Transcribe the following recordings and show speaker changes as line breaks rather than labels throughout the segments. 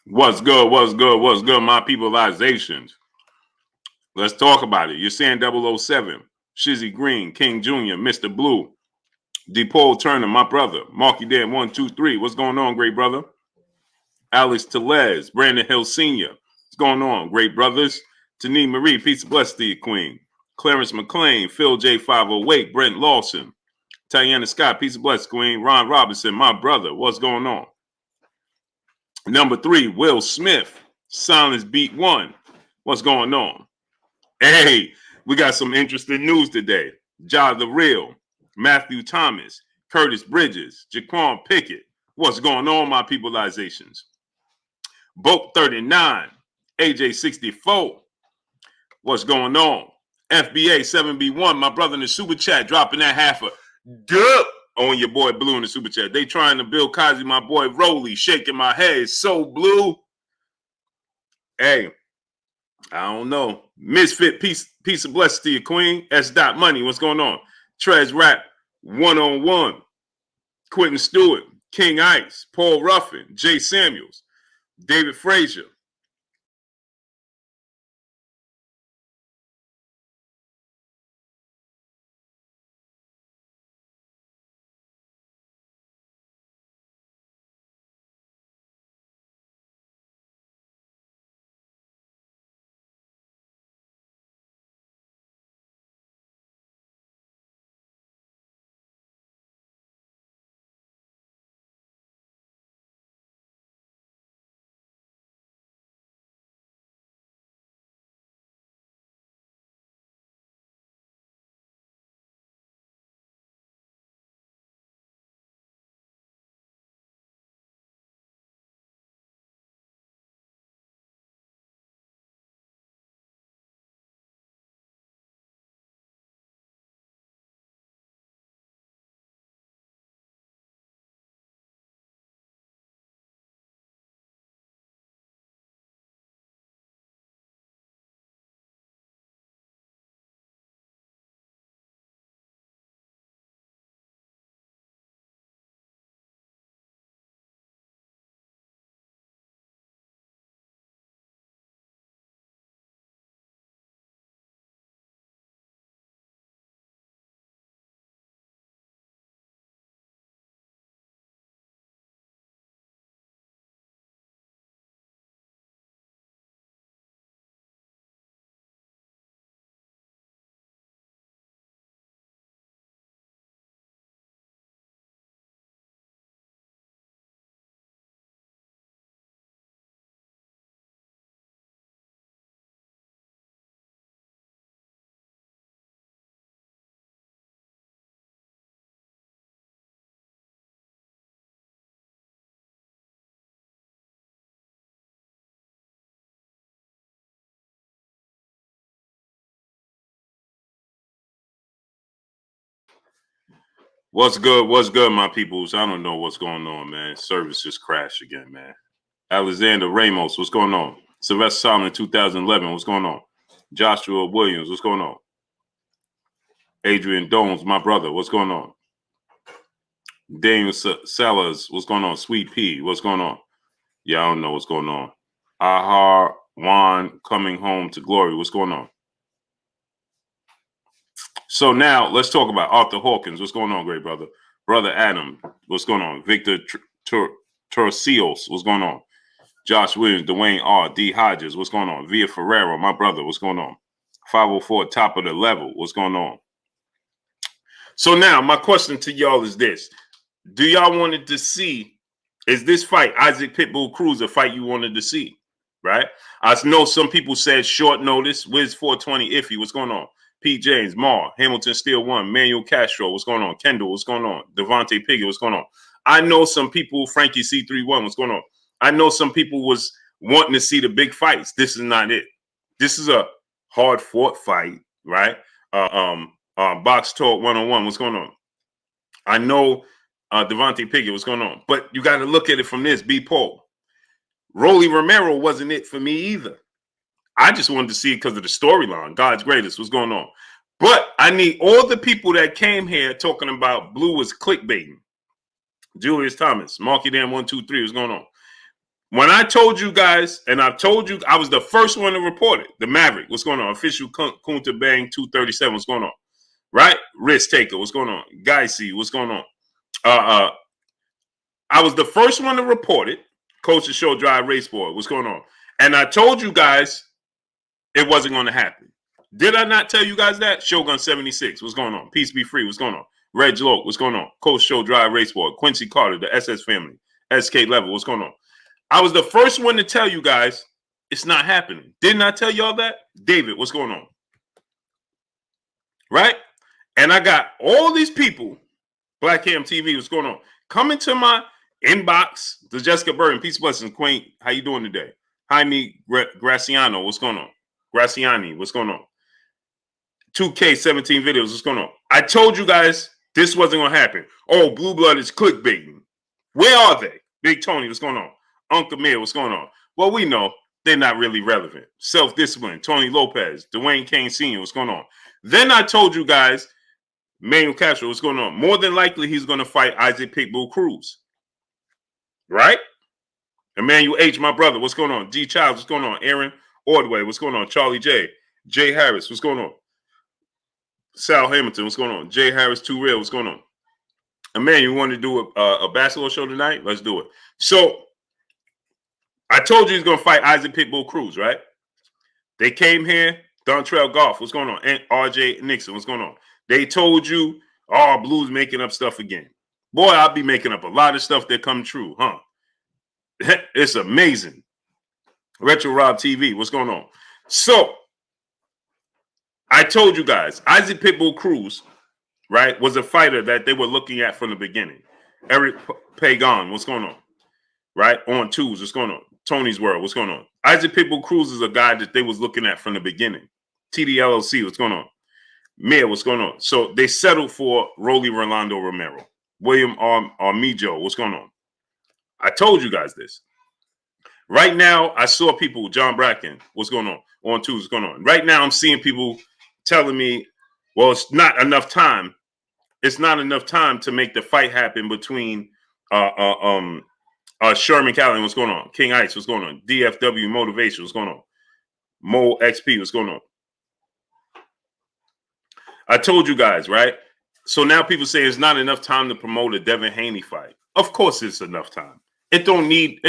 What's good? What's good? What's good, my peopleizations? Let's talk about it. You're saying 007, Shizzy Green, King Jr., Mr. Blue, DePaul Turner, my brother, Marky Dan 123. What's going on, great brother? Alex Telez, Brandon Hill Sr. What's going on, great brothers? Tani Marie, peace and bless to you, Queen. Clarence McLean, Phil J508, Brent Lawson, Tiana Scott, peace and bless, Queen. Ron Robinson, my brother. What's going on? Number 3, Will Smith, Silence Beat 1. What's going on? Hey, we got some interesting news today. Ja the Real, Matthew Thomas, Curtis Bridges, Jaquan Pickett. What's going on, my peopleizations? Boat 39, AJ 64. What's going on? FBA 7B1, my brother in the super chat, dropping that half a dub on your boy Blue in the super chat. They trying to build Kazi, my boy Rolly, shaking my head. So Blue. Hey, I don't know. Misfit, peace of blessings to you, Queen. S. Money, what's going on? Trez Rap, 1-on-1. Quentin Stewart, King Ice, Paul Ruffin, Jay Samuels, David Frazier. What's good? What's good, my peoples? I don't know what's going on, man. Service just crashed again, man. Alexander Ramos, what's going on? Sylvester Solomon, 2011, what's going on? Joshua Williams, what's going on? Adrian Dones, my brother, what's going on? Daniel Sellers, what's going on? Sweet Pea, what's going on? Yeah, I don't know what's going on. Ahar Juan coming home to glory, what's going on? So now let's talk about Arthur Hawkins. What's going on, great brother? Brother Adam, what's going on? Victor Torcios, what's going on? Josh Williams, Dwayne R. D. Hodges, what's going on? Via Ferrero, my brother, what's going on? 504, top of the level, what's going on? So now my question to y'all is this. Do y'all wanted to see, is this fight, Isaac Pitbull Cruz, a fight you wanted to see, right? I know some people said short notice, Wiz 420 iffy, what's going on? Pete James, Mar, Hamilton Steel 1, Manuel Castro, what's going on? Kendall, what's going on? Devontae Piggott, what's going on? I know some people, Frankie C31, what's going on? I know some people was wanting to see the big fights. This is not it. This is a hard fought fight, right? Box Talk 101, what's going on? I know Devontae Piggott, what's going on? But you got to look at it from this, B. Paul. Rolly Romero wasn't it for me either. I just wanted to see it because of the storyline. God's greatest, what's going on? But I need all the people that came here talking about Blue was clickbaiting. Julius Thomas, Marky Dan 123, what's going on? When I told you guys, and I've told you, I was the first one to report it. The Maverick, what's going on? Official Kunta Bang 237, what's going on? Right? Risk Taker, what's going on? Guy C, what's going on? I was the first one to report it. Coach the Show Drive Race Board, what's going on? And I told you guys it wasn't going to happen. Did I not tell you guys that? Shogun 76, what's going on? Peace Be Free, what's going on? Reg Loke, what's going on? Coach Show Drive Race Board, Quincy Carter, the SS family, SK Level, what's going on? I was the first one to tell you guys it's not happening. Didn't I tell y'all that? David, what's going on? Right? And I got all these people, Black Cam TV, what's going on? Come into my inbox. The Jessica Burton, peace, blessings, Queen. How you doing today? Jaime Graciano, what's going on? Graciani, what's going on? 2K17 videos, what's going on? I told you guys this wasn't going to happen. Oh, Blue Blood is clickbaiting. Where are they? Big Tony, what's going on? Uncle Mir, what's going on? Well, we know they're not really relevant. Self-discipline, Tony Lopez, Dwayne Kane Sr., what's going on? Then I told you guys, Manuel Castro, what's going on? More than likely, he's going to fight Isaac Pitbull Cruz. Right? Emmanuel H., my brother, what's going on? D. Childs, what's going on? Aaron Ordway, what's going on? Charlie J. Jay Harris, what's going on? Sal Hamilton, what's going on? Jay Harris, Too Real, what's going on? Emmanuel, you want to do a basketball show tonight? Let's do it. So, I told you he's going to fight Isaac Pitbull Cruz, right? They came here. Dontrell Goff, what's going on? And RJ Nixon, what's going on? They told you, oh, Blue's making up stuff again. Boy, I'll be making up a lot of stuff that come true, huh? It's amazing. Retro Rob TV, what's going on? So, I told you guys, Isaac Pitbull Cruz, right, was a fighter that they were looking at from the beginning. Eric Pagan, what's going on? Right? On twos, what's going on? Tony's World, what's going on? Isaac Pitbull Cruz is a guy that they was looking at from the beginning. TDLLC, what's going on? Mir, what's going on? So they settled for Rolly Rolando Romero. William Armijo, what's going on? I told you guys this. Right now, I saw people, John Bracken, what's going on? On twos, what's going on? Right now, I'm seeing people telling me, well, it's not enough time. It's not enough time to make the fight happen between Sherman Callahan, what's going on? King Ice, what's going on? DFW Motivation, what's going on? Mo XP, what's going on? I told you guys, right? So now people say it's not enough time to promote a Devin Haney fight. Of course it's enough time. It don't need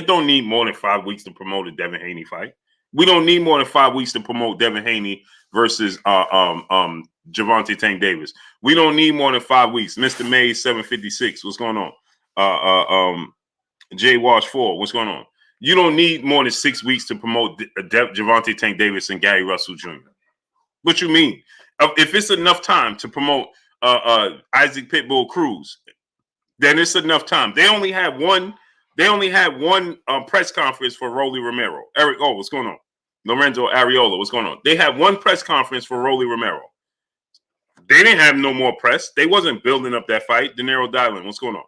more than 5 weeks to promote a Devin Haney fight. We don't need more than 5 weeks to promote Devin Haney versus Gervonta Tank Davis. We don't need more than 5 weeks. Mr. May 756, what's going on? Jay Wash 4, what's going on? You don't need more than 6 weeks to promote Gervonta Tank Davis and Gary Russell Jr. What you mean? If it's enough time to promote Isaac Pitbull Cruz, then it's enough time. They only had one press conference for Rolly Romero. Eric, what's going on? Lorenzo Ariola, what's going on? They had one press conference for Rolly Romero. They didn't have no more press. They wasn't building up that fight. De Niro Dylan, what's going on?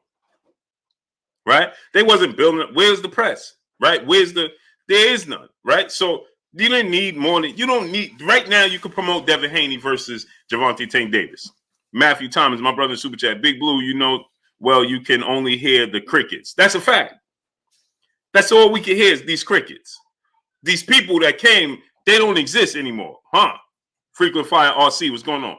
Right? They wasn't building up. Where's the press? Right? There is none. Right? So you didn't need more than you don't need right now. You can promote Devin Haney versus Gervonta Tank Davis. Matthew Thomas, my brother in Super Chat. Big Blue, you know, well, you can only hear the crickets. That's a fact. That's all we can hear is these crickets. These people that came, they don't exist anymore. Huh? Frequent Fire RC, what's going on?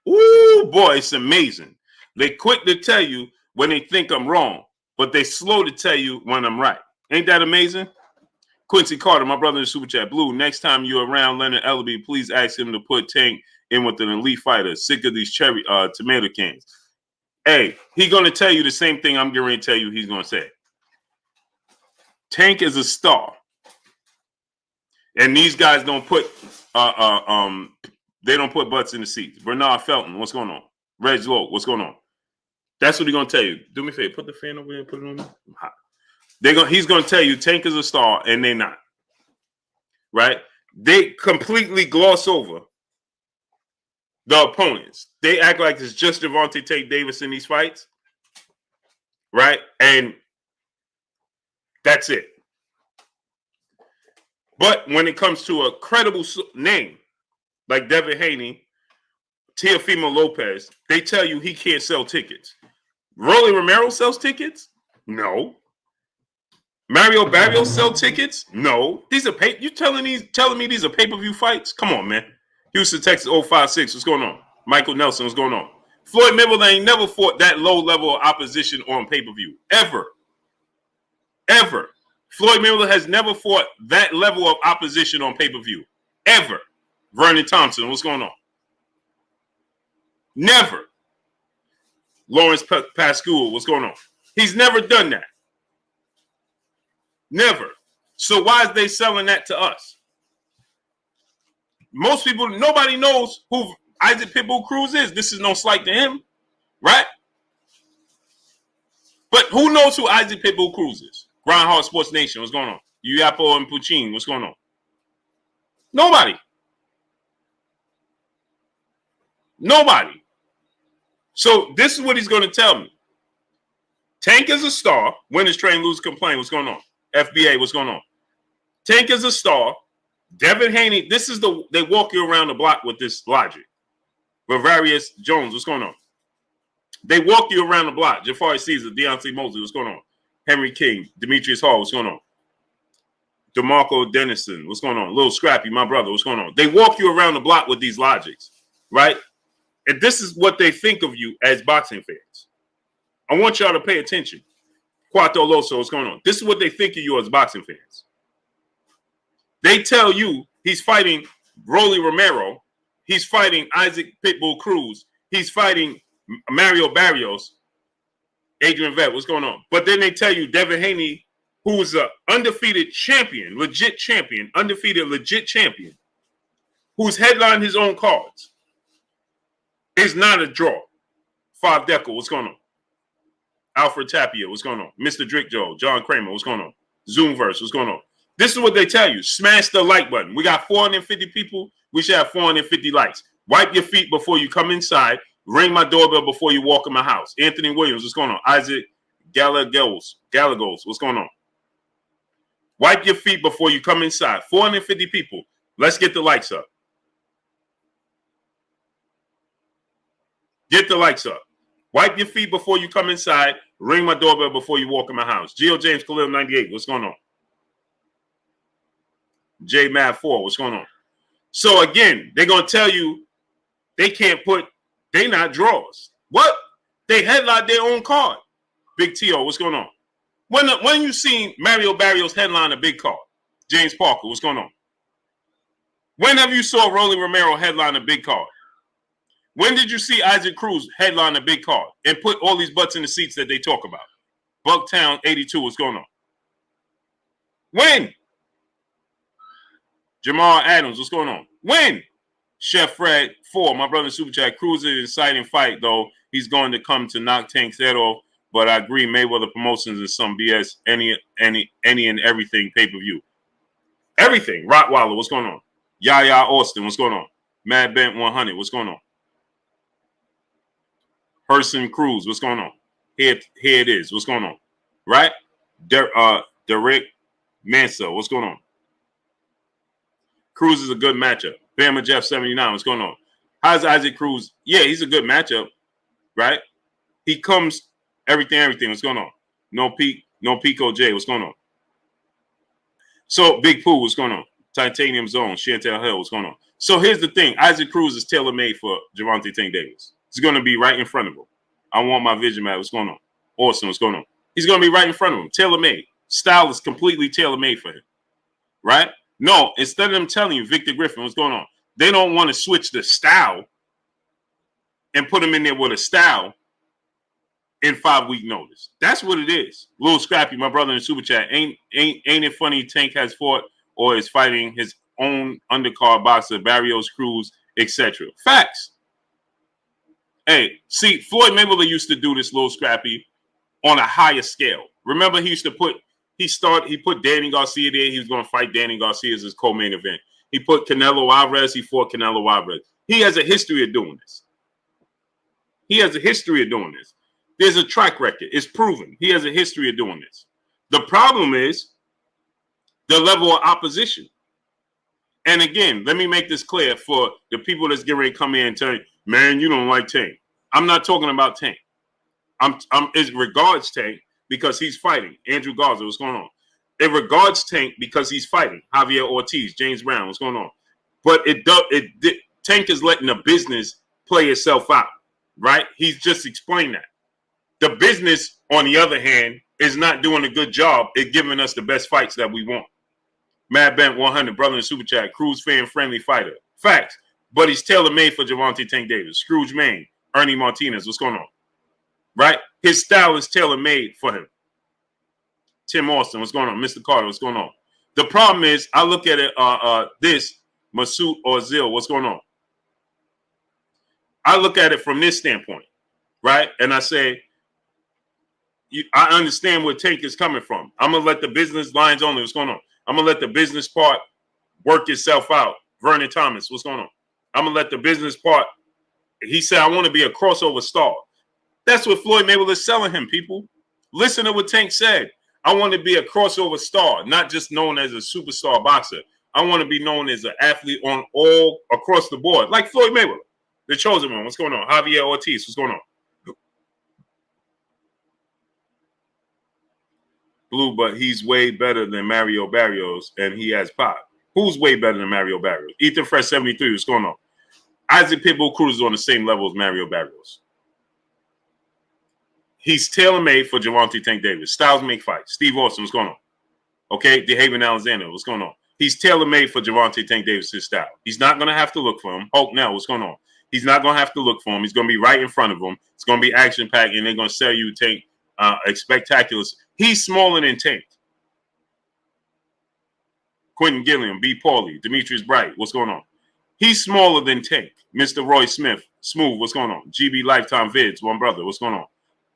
Ooh, boy, it's amazing. They quick to tell you when they think I'm wrong, but they slow to tell you when I'm right. Ain't that amazing? Quincy Carter, my brother in Super Chat. Blue, next time you're around Leonard Ellaby, please ask him to put Tank in with an elite fighter. Sick of these cherry tomato cans. Hey, he's going to tell you the same thing I'm going to tell you he's going to say. Tank is a star. And these guys don't put they don't put butts in the seats. Bernard Felton, what's going on? Reg Lowe, what's going on? That's what he's going to tell you. Do me a favor, put the fan over here and put it on me. I'm hot. He's going to tell you Tank is a star, and they're not. Right? They completely gloss over the opponents. They act like it's just Gervonta Tank Davis in these fights. Right? And that's it. But when it comes to a credible name like Devin Haney, Teofimo Lopez, they tell you he can't sell tickets. Rolly Romero sells tickets? No. Mario Barrios sell tickets? No. These are you telling me these are pay-per-view fights? Come on, man. Houston, Texas 056. What's going on? Michael Nelson, what's going on? Floyd Mayweather ain't never fought that low level of opposition on pay-per-view. Ever. Ever. Floyd Mayweather has never fought that level of opposition on pay-per-view. Ever. Vernon Thompson, what's going on? Never. Lawrence Pascoe, what's going on? He's never done that. Never. So why is they selling that to us? Most people, nobody knows who Isaac Pitbull Cruz is. This is no slight to him, right? But who knows who Isaac Pitbull Cruz is? Groundhog Sports Nation, what's going on? Uyapo and Puccini, what's going on? Nobody. Nobody. So this is what he's going to tell me. Tank is a star. Winners train, lose, complain. What's going on? FBA, what's going on? Tank is a star. Devin Haney, they walk you around the block with this logic. Bavarius Jones, what's going on? They walk you around the block. Jafari Caesar, Deontay Mosley, what's going on? Henry King, Demetrius Hall, what's going on? DeMarco Dennison, what's going on? Little Scrappy, my brother, what's going on? They walk you around the block with these logics, right? And this is what they think of you as boxing fans. I want y'all to pay attention. Cuatro Loso, what's going on? This is what they think of you as boxing fans. They tell you he's fighting Rolly Romero. He's fighting Isaac Pitbull Cruz. He's fighting Mario Barrios. Adrian Vett, what's going on? But then they tell you Devin Haney, who's an undefeated champion, legit champion, undefeated legit champion, who's headlined his own cards, is not a draw. Five Decker, what's going on? Alfred Tapia, what's going on? Mr. Drick Joe, John Kramer, what's going on? Zoomverse, what's going on? This is what they tell you. Smash the like button. We got 450 people. We should have 450 likes. Wipe your feet before you come inside. Ring my doorbell before you walk in my house. Anthony Williams, what's going on? Isaac Galagos, what's going on? Wipe your feet before you come inside. 450 people. Let's get the likes up. Get the likes up. Wipe your feet before you come inside. Ring my doorbell before you walk in my house. Geo James Khalil 98. What's going on? J Mav 4. What's going on? So again, they're gonna tell you they not draws. What? They headline their own card. Big T.O. What's going on? When you seen Mario Barrios headline a big card? James Parker. What's going on? When have you saw Rolly Romero headline a big card? When did you see Isaac Cruz headline a big card and put all these butts in the seats that they talk about? Bucktown 82, what's going on? When? Jamal Adams, what's going on? When? Chef Fred 4, my brother Super Chat, Cruz is an exciting fight, though. He's going to come to knock Tank's head off, but I agree, Mayweather Promotions is some BS, any and everything pay-per-view. Everything. Rottweiler, what's going on? Yaya Austin, what's going on? Mad Bent 100, what's going on? Person Cruz, what's going on? Here it is, what's going on? Right? Derek Manso, what's going on? Cruz is a good matchup. Bama Jeff 79, what's going on? How's Isaac Cruz? Yeah, he's a good matchup, right? He comes, everything, what's going on? No Pico J, what's going on? So, Big Pooh, what's going on? Titanium Zone, Chantel Hill, what's going on? So, here's the thing. Isaac Cruz is tailor-made for Gervonta Tank Davis. It's going to be right in front of him. I want my vision, man. What's going on? Austin, what's going on? He's going to be right in front of him. Tailor-made. Style is completely tailor-made for him. Right? No, instead of them telling you, Victor Griffin, what's going on? They don't want to switch the style and put him in there with a style in 5-week notice. That's what it is. Little Scrappy, my brother in the Super Chat. Ain't it funny Tank has fought or is fighting his own undercard boxer, Barrios, Cruz, etc. Facts. Hey, see, Floyd Mayweather used to do this, Little Scrappy, on a higher scale. Remember, he put Danny Garcia there. He was going to fight Danny Garcia as his co-main event. He put Canelo Alvarez. He fought Canelo Alvarez. He has a history of doing this. There's a track record. It's proven. He has a history of doing this. The problem is the level of opposition. And again, let me make this clear for the people that's getting ready to come in and tell you, man, you don't like Tank. I'm not talking about Tank. It regards Tank because he's fighting. Andrew Garza, what's going on? It regards Tank because he's fighting Javier Ortiz, James Brown. What's going on? But Tank is letting the business play itself out, right? He's just explained that. The business, on the other hand, is not doing a good job at giving us the best fights that we want. Mad Bent 100, brother in Super Chat, Cruz fan friendly fighter. Facts. But he's tailor-made for Gervonta Tank Davis. Scrooge Maine, Ernie Martinez, what's going on? Right? His style is tailor-made for him. Tim Austin, what's going on? Mr. Carter, what's going on? The problem is, I look at it, this, Masoud Ozil, what's going on? I look at it from this standpoint, right? And I say, I understand where Tank is coming from. I'm going to let the business lines only, what's going on? I'm going to let the business part work itself out. Vernon Thomas, what's going on? I'm going to let the business part, he said, I want to be a crossover star. That's what Floyd Mayweather is selling him, people. Listen to what Tank said. I want to be a crossover star, not just known as a superstar boxer. I want to be known as an athlete on all across the board, like Floyd Mayweather, the chosen one. What's going on? Javier Ortiz, what's going on? Blue, but he's way better than Mario Barrios, and he has pop. Who's way better than Mario Barrios? Ethan Fresh 73, what's going on? Isaac Pitbull Cruz is on the same level as Mario Barrios. He's tailor-made for Gervonta Tank Davis. Styles make fights. Steve Austin, what's going on? Okay, DeHaven Alexander, what's going on? He's tailor-made for Gervonta Tank Davis' style. He's not going to have to look for him. Hulk now, what's going on? He's not going to have to look for him. He's going to be right in front of him. It's going to be action-packed, and they're going to sell you Tank a spectacular. He's smaller than Tank. Quentin Gilliam, B. Pauly, Demetrius Bright, what's going on? He's smaller than Tank. Mr. Roy Smith, Smooth, what's going on? GB Lifetime Vids, one brother, what's going on?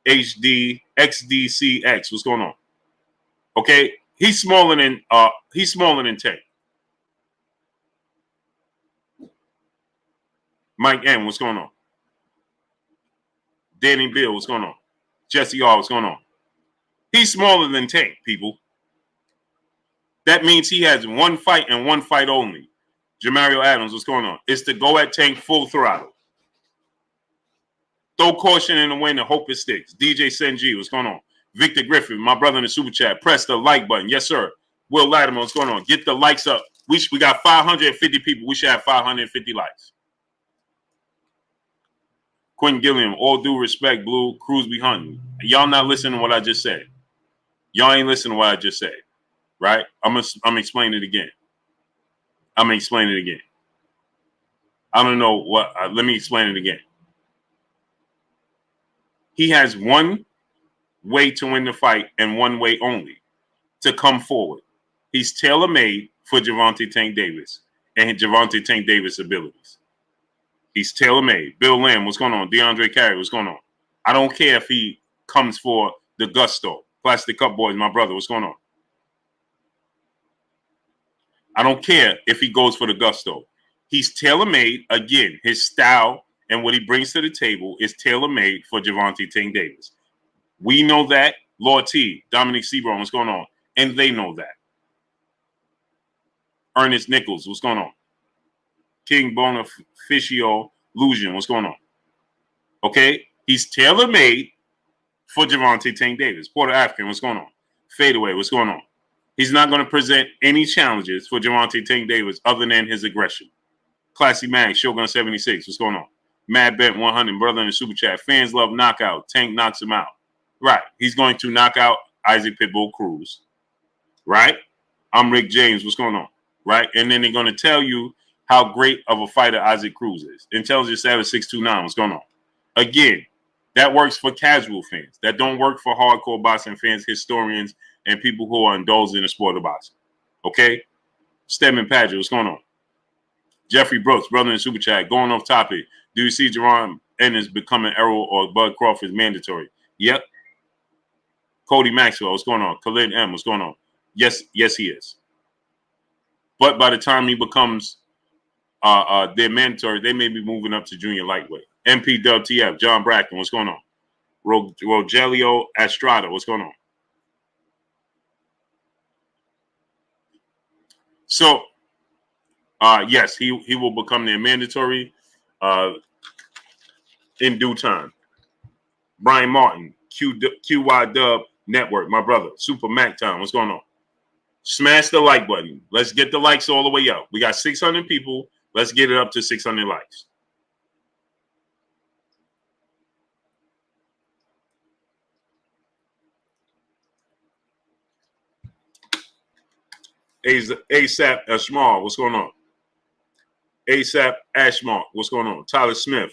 HD XDCX, what's going on? Okay, he's smaller than Tank. Mike M, what's going on? Danny Bill, what's going on? Jesse R, what's going on? He's smaller than Tank, people. That means he has one fight and one fight only. Jamario Adams, what's going on? It's to go at Tank full throttle. Throw caution in the wind and hope it sticks. DJ Senji, what's going on? Victor Griffin, my brother in the super chat. Press the like button. Yes, sir. Will Latimer, what's going on? Get the likes up. We got 550 people. We should have 550 likes. Quentin Gilliam, all due respect, Blue, Cruz be hunting. Y'all not listening to what I just said. Y'all ain't listening to what I just said. Right? I'm explaining it again. I don't know what. Let me explain it again. He has one way to win the fight and one way only, to come forward. He's tailor-made for Gervonta Tank Davis and Gervonta Tank Davis' abilities. He's tailor-made. Bill Lamb, what's going on? DeAndre Carey, what's going on? I don't care if he comes for the gusto. Plastic Cup Boys, my brother, what's going on? I don't care if he goes for the gusto. He's tailor-made. Again, his style and what he brings to the table is tailor-made for Gervonta Tank Davis. We know that. Lord T, Dominic Seabron, what's going on? And they know that. Ernest Nichols, what's going on? King Bonifacio Lusion, what's going on? Okay? He's tailor-made for Gervonta Tank Davis. Porter African, what's going on? Fadeaway, what's going on? He's not going to present any challenges for Gervonta Tank Davis other than his aggression. Classy Mag, Shogun 76, what's going on? Mad Bent 100, brother in the super chat. Fans love knockout. Tank knocks him out. Right. He's going to knock out Isaac Pitbull Cruz. Right. I'm Rick James. What's going on? Right. And then they're going to tell you how great of a fighter Isaac Cruz is. Intelligence Savage 629. What's going on? Again, that works for casual fans. That don't work for hardcore boxing fans, historians, and people who are indulged in the sport of boxing. Okay? Stedman Padgett. What's going on? Jeffrey Brooks, brother in super chat. Going off topic. Do you see Jaron Ennis becoming Errol or Bud Crawford mandatory? Yep. Cody Maxwell, what's going on? Khalid M, what's going on? Yes, he is. But by the time he becomes their mandatory, they may be moving up to junior lightweight. MP WTF, John Bracken, what's going on? Rogelio Estrada, what's going on? So, yes, he will become their mandatory in due time. Brian Martin, QY Dub Network, my brother. Super Mac Time, what's going on? Smash the like button. Let's get the likes all the way up. We got 600 people. Let's get it up to 600 likes. ASAP Ashmar, what's going on? ASAP Ashmar, what's going on? Tyler Smith,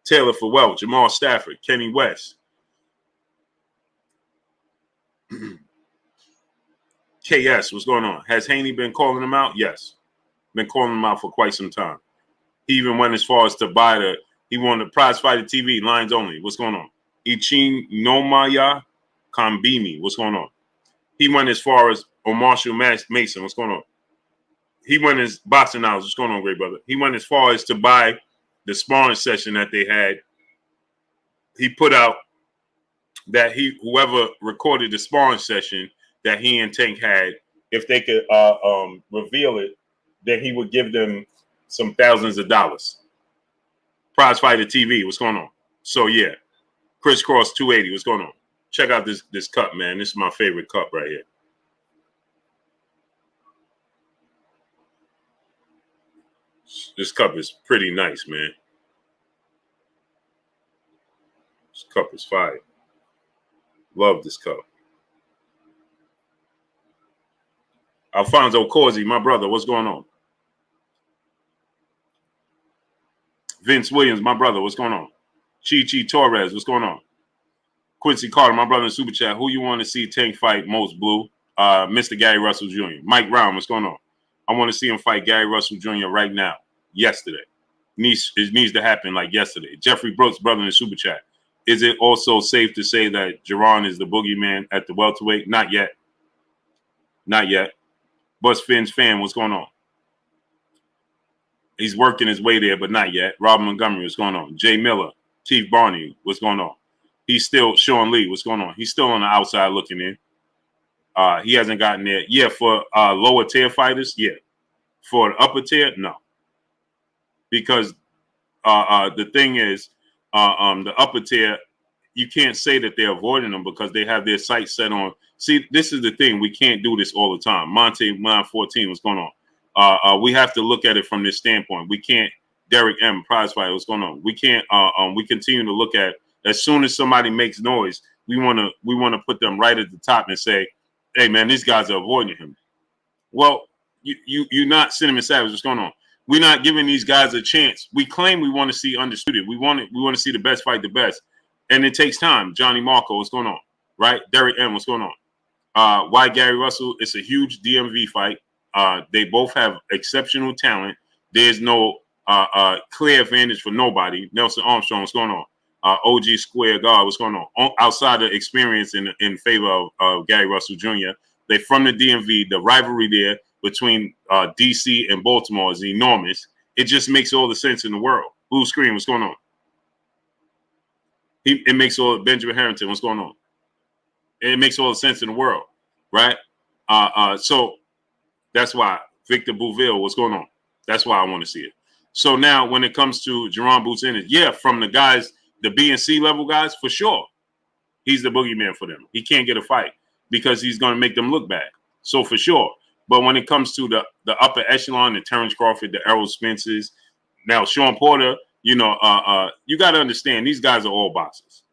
Taylor for Wealth, Jamal Stafford, Kenny West. KS, what's going on? Has Haney been calling him out? Yes. Been calling him out for quite some time. He even went as far as to buy he wanted the prize fighter TV, lines only. What's going on? Ichin Nomaya Kambimi, what's going on? He went as far as Marshall Mason, what's going on? He went as boxing hours, what's going on, great brother? He went as far as to buy the sparring session that they had. He put out that whoever recorded the sparring session that he and Tank had, if they could reveal it, then he would give them some thousands of dollars. Prize Fighter TV, what's going on? So yeah, Crisscross 280, what's going on? Check out this cup, man. This is my favorite cup right here. This cup is pretty nice, man. This cup is fire. Love this cup. Alfonso Corsi, my brother, what's going on? Vince Williams, my brother, what's going on? Chi Torres, what's going on? Quincy Carter, my brother in Super Chat, who you want to see Tank fight most, Blue? Mr. Gary Russell Jr. Mike Brown, what's going on? I want to see him fight Gary Russell Jr. right now, yesterday. It needs to happen like yesterday. Jeffrey Brooks, brother in Super Chat. Is it also safe to say that Jaron is the boogeyman at the welterweight? Not yet. Not yet. Bus Finn's fan, what's going on? He's working his way there, but not yet. Rob Montgomery, what's going on? Jay Miller, Keith Barney, what's going on? He's still Sean Lee, what's going on? He's still on the outside looking in. He hasn't gotten there. Yeah, for lower tier fighters, yeah. For the upper tier, no. Because the thing is, the upper tier, you can't say that they're avoiding them because they have their sights set on. See, this is the thing. We can't do this all the time. Monte 914, what's going on? We have to look at it from this standpoint. We can't, Derek M, prize fighter, what's going on? We can't, we continue to look at, as soon as somebody makes noise, we want to put them right at the top and say, hey, man, these guys are avoiding him. Well, you're not Cinnamon Savage. What's going on? We're not giving these guys a chance. We claim we want to see undisputed. We want to see the best fight the best. And it takes time. Johnny Marco, what's going on? Right? Derek M, what's going on? Why Gary Russell? It's a huge DMV fight. They both have exceptional talent. There's no clear advantage for nobody. Nelson Armstrong, what's going on? OG Square Guard, what's going on? Outside of experience in favor of Gary Russell Jr., they from the DMV. The rivalry there between DC and Baltimore is enormous. It just makes all the sense in the world. Blue screen, what's going on? It makes all Benjamin Harrington, what's going on? It makes all the sense in the world, right? So that's why Victor Bouville, what's going on? That's why I want to see it. So now when it comes to Jaron Boots Ennis, yeah, from the guys, the B and C level guys, for sure, he's the boogeyman for them. He can't get a fight because he's going to make them look bad. So for sure. But when it comes to the upper echelon, the Terrence Crawford, the Errol Spences, now Sean Porter, you got to understand these guys are all boxers.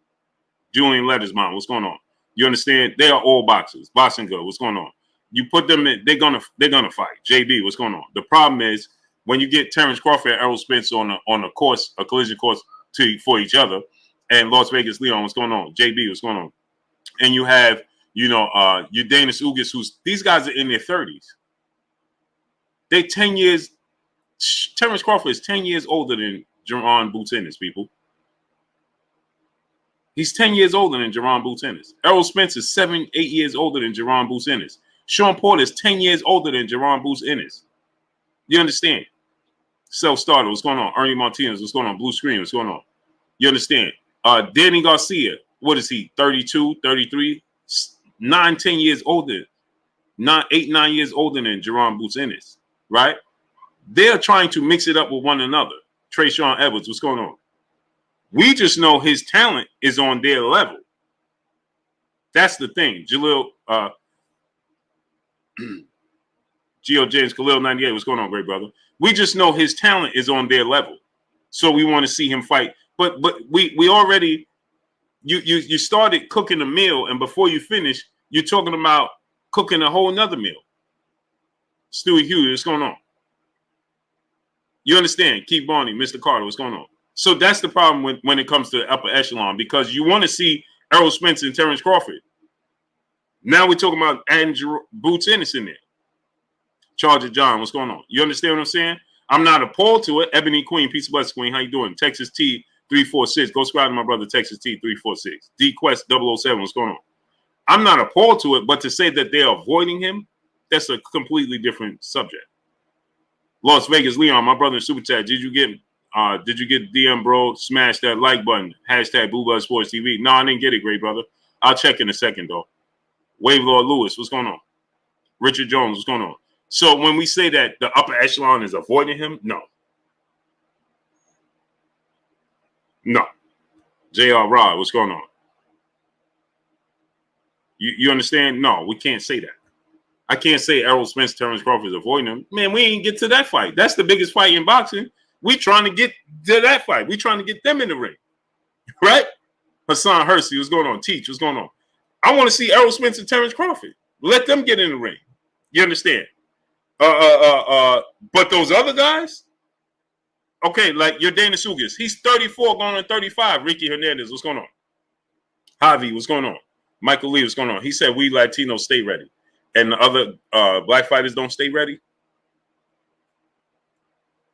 Julian Lettersmont, what's going on? You understand? They are all boxers. Boxing good, what's going on? You put them in, they're gonna fight. JB, what's going on? The problem is when you get Terrence Crawford and Errol Spence on a course, a collision course for each other, and Las Vegas Leon, what's going on? JB, what's going on? And you have, Udanis Ugas, these guys are in their 30s. They 10 years. Terrence Crawford is 10 years older than Jaron Boots Ennis, people. He's 10 years older than Jaron Boots Ennis. Errol Spence is 7-8 years older than Jaron Boots Ennis. Sean Porter is 10 years older than Jaron Boots Ennis. You understand? Self-starter, what's going on? Ernie Martinez, what's going on? Blue screen, what's going on? You understand? Danny Garcia, what is he? 32, 33, 9-10 years older. 8-9 years older than Jaron Boots Ennis, right? They're trying to mix it up with one another. Trayshawn Edwards, what's going on? We just know his talent is on their level. That's the thing. Jalil, Geo James Khalil 98. What's going on, great brother? We just know his talent is on their level, so we want to see him fight. But we already you started cooking a meal, and before you finish, you're talking about cooking a whole nother meal. Stewie Hughes, what's going on? You understand? Keith Barney, Mr. Carter, what's going on? So that's the problem when it comes to upper echelon, because you want to see Errol Spence and Terrence Crawford. Now we're talking about Andrew Boots Ennis in there. Charger John, what's going on? You understand what I'm saying? I'm not appalled to it. Ebony Queen, peace of blessings, Queen. How you doing? Texas T 346. Go subscribe to my brother Texas T 346. D Quest 007. What's going on? I'm not appalled to it, but to say that they're avoiding him, that's a completely different subject. Las Vegas Leon, my brother in Super Chat. Did you get DM, bro? Smash that like button. Hashtag Blue Blood Sports TV. No, I didn't get it, great brother. I'll check in a second though. Wave Lord Lewis, what's going on? Richard Jones, what's going on? So when we say that the upper echelon is avoiding him, no. No. J.R. Rod, what's going on? You understand? No, we can't say that. I can't say Errol Spence, Terrence Crawford is avoiding him. Man, we ain't get to that fight. That's the biggest fight in boxing. We trying to get to that fight. We trying to get them in the ring. Right? Hassan Hersey, what's going on? Teach, what's going on? I want to see Errol Spence and Terrence Crawford. Let them get in the ring. You understand? But those other guys, okay, like your Dana Sugas, he's 34 going on 35. Ricky Hernandez, what's going on? Javi, what's going on? Michael Lee, what's going on? He said we Latinos stay ready, and the other black fighters don't stay ready.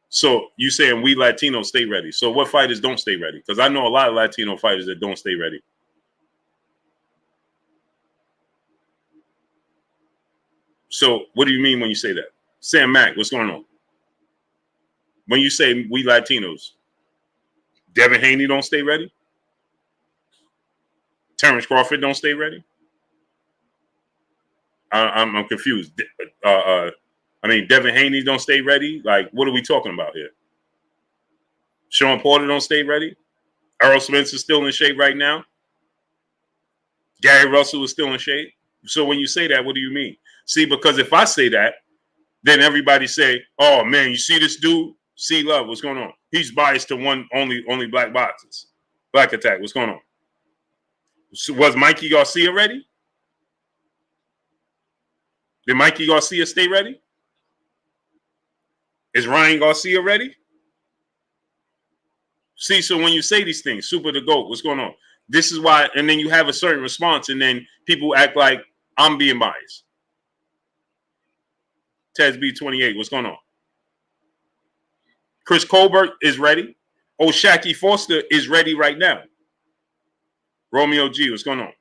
So you saying we Latinos stay ready? So what fighters don't stay ready? Because I know a lot of Latino fighters that don't stay ready. So what do you mean when you say that? Sam Mack, what's going on? When you say we Latinos, Devin Haney don't stay ready? Terrence Crawford don't stay ready? I'm confused. I mean, Devin Haney don't stay ready? Like, what are we talking about here? Sean Porter don't stay ready? Errol Spence is still in shape right now? Gary Russell is still in shape? So when you say that, what do you mean? See, because if I say that, then everybody say, oh, man, you see this dude? C Love, what's going on? He's biased to only black boxers. Black Attack, what's going on? So was Mikey Garcia ready? Did Mikey Garcia stay ready? Is Ryan Garcia ready? See, so when you say these things, Super the GOAT, what's going on? This is why, and then you have a certain response, and then people act like I'm being biased. Tez B28, what's going on? Chris Colbert is ready. O'Shaquie Foster is ready right now. Romeo G, what's going on?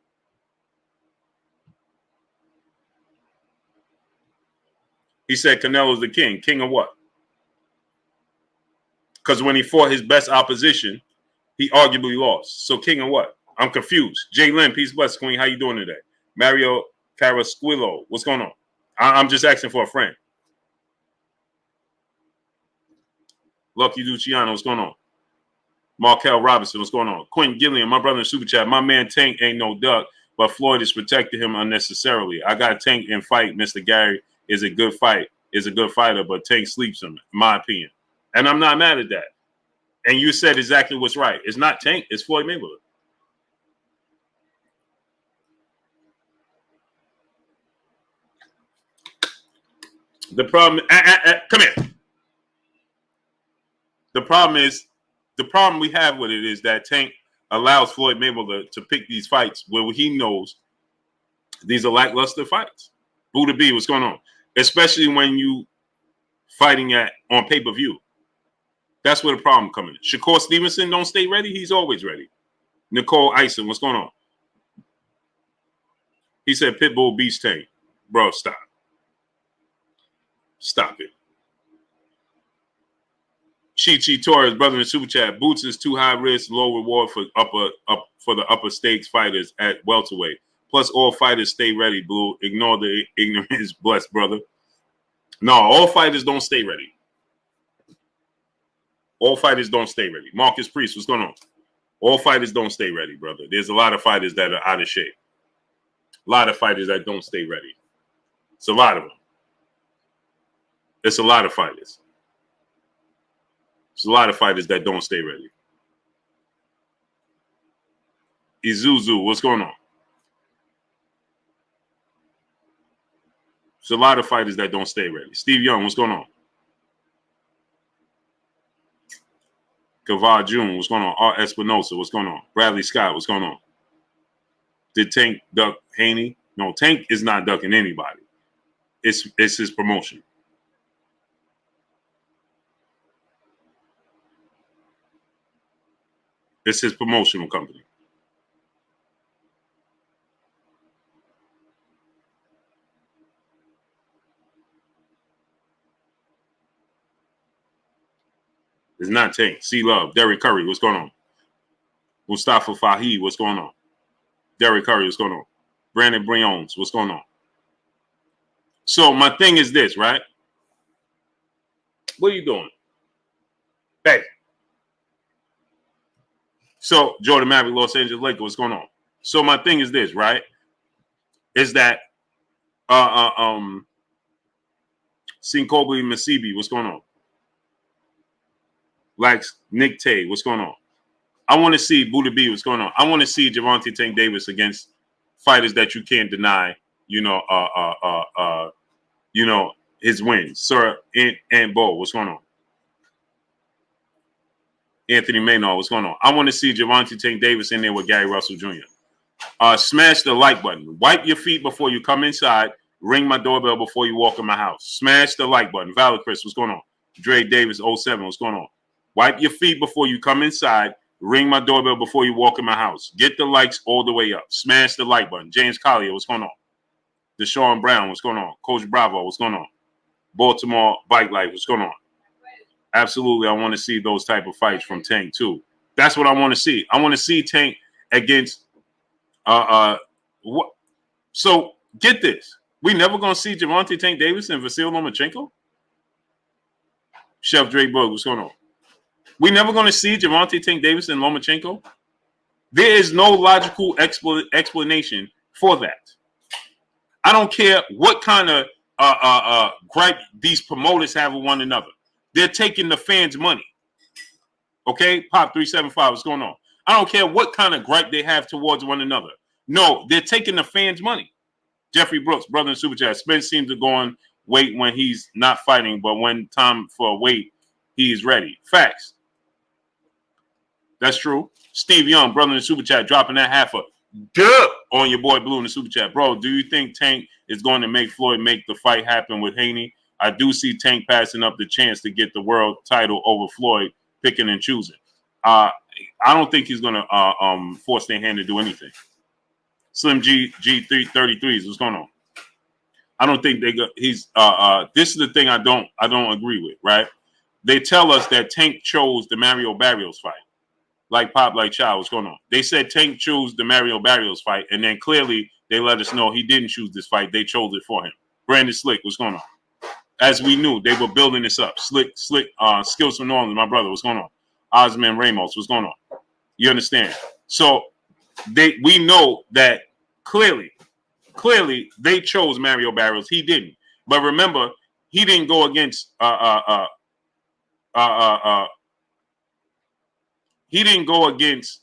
He said Canelo's the king. King of what? Because when he fought his best opposition, he arguably lost. So king of what? I'm confused. Jay Lynn, peace bless, Queen. How you doing today? Mario Carasquillo, what's going on? I'm just asking for a friend. Lucky Luciano, what's going on? Markel Robinson, what's going on? Quentin Gilliam, my brother in Super Chat. My man Tank ain't no duck, but Floyd is protecting him unnecessarily. I got Tank and fight. Mr. Gary is a good fighter, but Tank sleeps him, in my opinion. And I'm not mad at that. And you said exactly what's right. It's not Tank, it's Floyd Mayweather. The problem, come here. The problem we have with it is that Tank allows Floyd Mayweather to pick these fights where he knows these are lackluster fights. Buddha B, what's going on? Especially when you fighting on pay-per-view. That's where the problem comes in. Shakur Stevenson don't stay ready. He's always ready. Nicole Ison, what's going on? He said Pitbull beats Tank. Bro, stop. Stop it. Chi Torres, brother in Super Chat. Boots is too high risk, low reward for the upper stakes fighters at welterweight. Plus, all fighters stay ready, Blue. Ignore the ignorance, blessed brother. No, all fighters don't stay ready. All fighters don't stay ready. Marcus Priest, what's going on? All fighters don't stay ready, brother. There's a lot of fighters that are out of shape. A lot of fighters that don't stay ready. It's a lot of them. It's a lot of fighters. It's a lot of fighters that don't stay ready. Isuzu, what's going on? It's a lot of fighters that don't stay ready. Steve Young, what's going on? Kavar June, what's going on? Art Espinosa, what's going on? Bradley Scott, what's going on? Did Tank duck Haney? No, Tank is not ducking anybody. It's his promotion. It's his promotional company. It's not Tank. C Love, Derek Curry, what's going on? Mustafa Faheed, what's going on? Derek Curry, what's going on? Brandon Briones, what's going on? So my thing is this, right? What are you doing? Hey. So Jordan Maverick, Los Angeles Lakers, what's going on? So my thing is this, right? Is that Sinkobi Masibi, what's going on? Like Nick Tay, what's going on? I want to see Buddha B, what's going on? I want to see Gervonta Tank Davis against fighters that you can't deny, you know, his wins. Sir and Bo, what's going on? Anthony Maynard, what's going on? I want to see Gervonta Tank Davis in there with Gary Russell Jr. Smash the like button. Wipe your feet before you come inside. Ring my doorbell before you walk in my house. Smash the like button. Valor Chris, what's going on? Dre Davis, 07, what's going on? Wipe your feet before you come inside. Ring my doorbell before you walk in my house. Get the likes all the way up. Smash the like button. James Collier, what's going on? Deshaun Brown, what's going on? Coach Bravo, what's going on? Baltimore Bike Life, what's going on? Absolutely, I want to see those type of fights from Tank too. That's what I want to see. I want to see Tank against what? So get this. We never gonna see Gervonta Tank Davis and Vasyl Lomachenko? Chef Drake Bug, what's going on? We never gonna see Gervonta Tank Davis and Lomachenko? There is no logical explanation for that. I don't care what kind of gripe these promoters have with one another. They're taking the fans' money. Okay? Pop 375, what's going on? I don't care what kind of gripe they have towards one another. No, they're taking the fans' money. Jeffrey Brooks, brother in Super Chat. Spence seems to go on weight when he's not fighting, but when time for a weight, he's ready. Facts. That's true. Steve Young, brother in the Super Chat, dropping that half a dub on your boy Blue in the Super Chat. Bro, do you think Tank is going to make Floyd make the fight happen with Haney? I do see Tank passing up the chance to get the world title over Floyd, picking and choosing. I don't think he's going to force their hand to do anything. Slim G333s, what's going on? I don't think he's this is the thing I don't agree with, right? They tell us that Tank chose the Mario Barrios fight. Like Pop, like Child, what's going on? They said Tank chose the Mario Barrios fight, and then clearly they let us know he didn't choose this fight. They chose it for him. Brandon Slick, what's going on? As we knew, they were building this up. Slick, Skills from New Orleans, my brother, what's going on? Osman Ramos, what's going on? You understand? So we know that clearly they chose Mario Barrios. He didn't. But remember, he didn't go against he didn't go against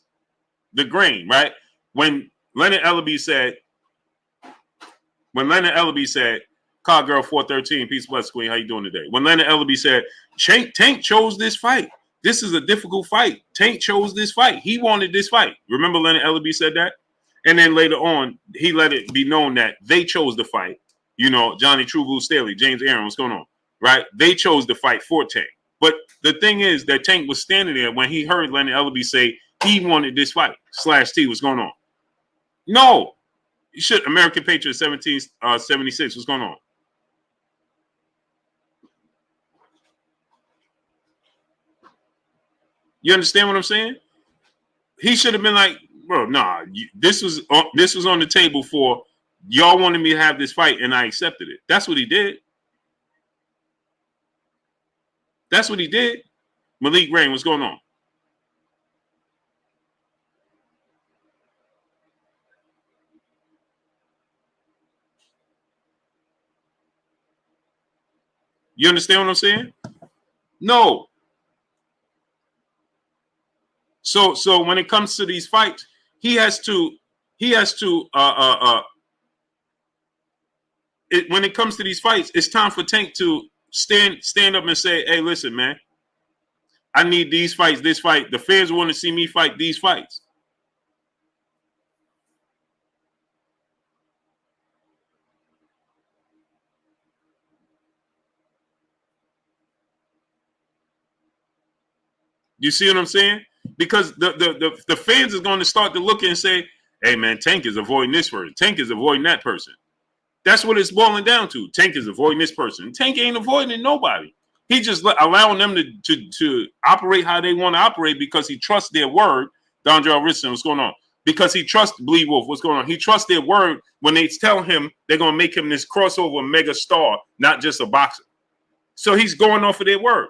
the grain, right? When Leonard Ellaby said, Car Girl 413, peace bless Queen, how you doing today? When Leonard Ellaby said, Tank chose this fight. This is a difficult fight. Tank chose this fight. He wanted this fight. Remember Leonard Ellaby said that? And then later on, he let it be known that they chose the fight. You know, Johnny True Blue Staley, James Aaron, what's going on? Right? They chose the fight for Tank. But the thing is that Tank was standing there when he heard Leonard Ellaby say he wanted this fight. /T, what's going on? No. You should. American Patriot 1776, what's going on? You understand what I'm saying? He should have been like, bro, nah, this was on the table for y'all wanted me to have this fight and I accepted it. That's what he did. That's what he did. Malik Rain, what's going on? You understand what I'm saying? No. So when it comes to these fights, he has to when it comes to these fights, it's time for Tank to stand up and say, hey, listen, man, I need these fights, this fight. The fans want to see me fight these fights. You see what I'm saying? Because the fans is going to start to look and say, hey, man, Tank is avoiding this person. Tank is avoiding that person. That's what it's boiling down to. Tank is avoiding this person. Tank ain't avoiding nobody. He just allowing them to operate how they want to operate because he trusts their word. Donjel Richardson, what's going on? Because he trusts Bleed Wolf, what's going on? He trusts their word when they tell him they're going to make him this crossover mega star, not just a boxer. So he's going off of their word.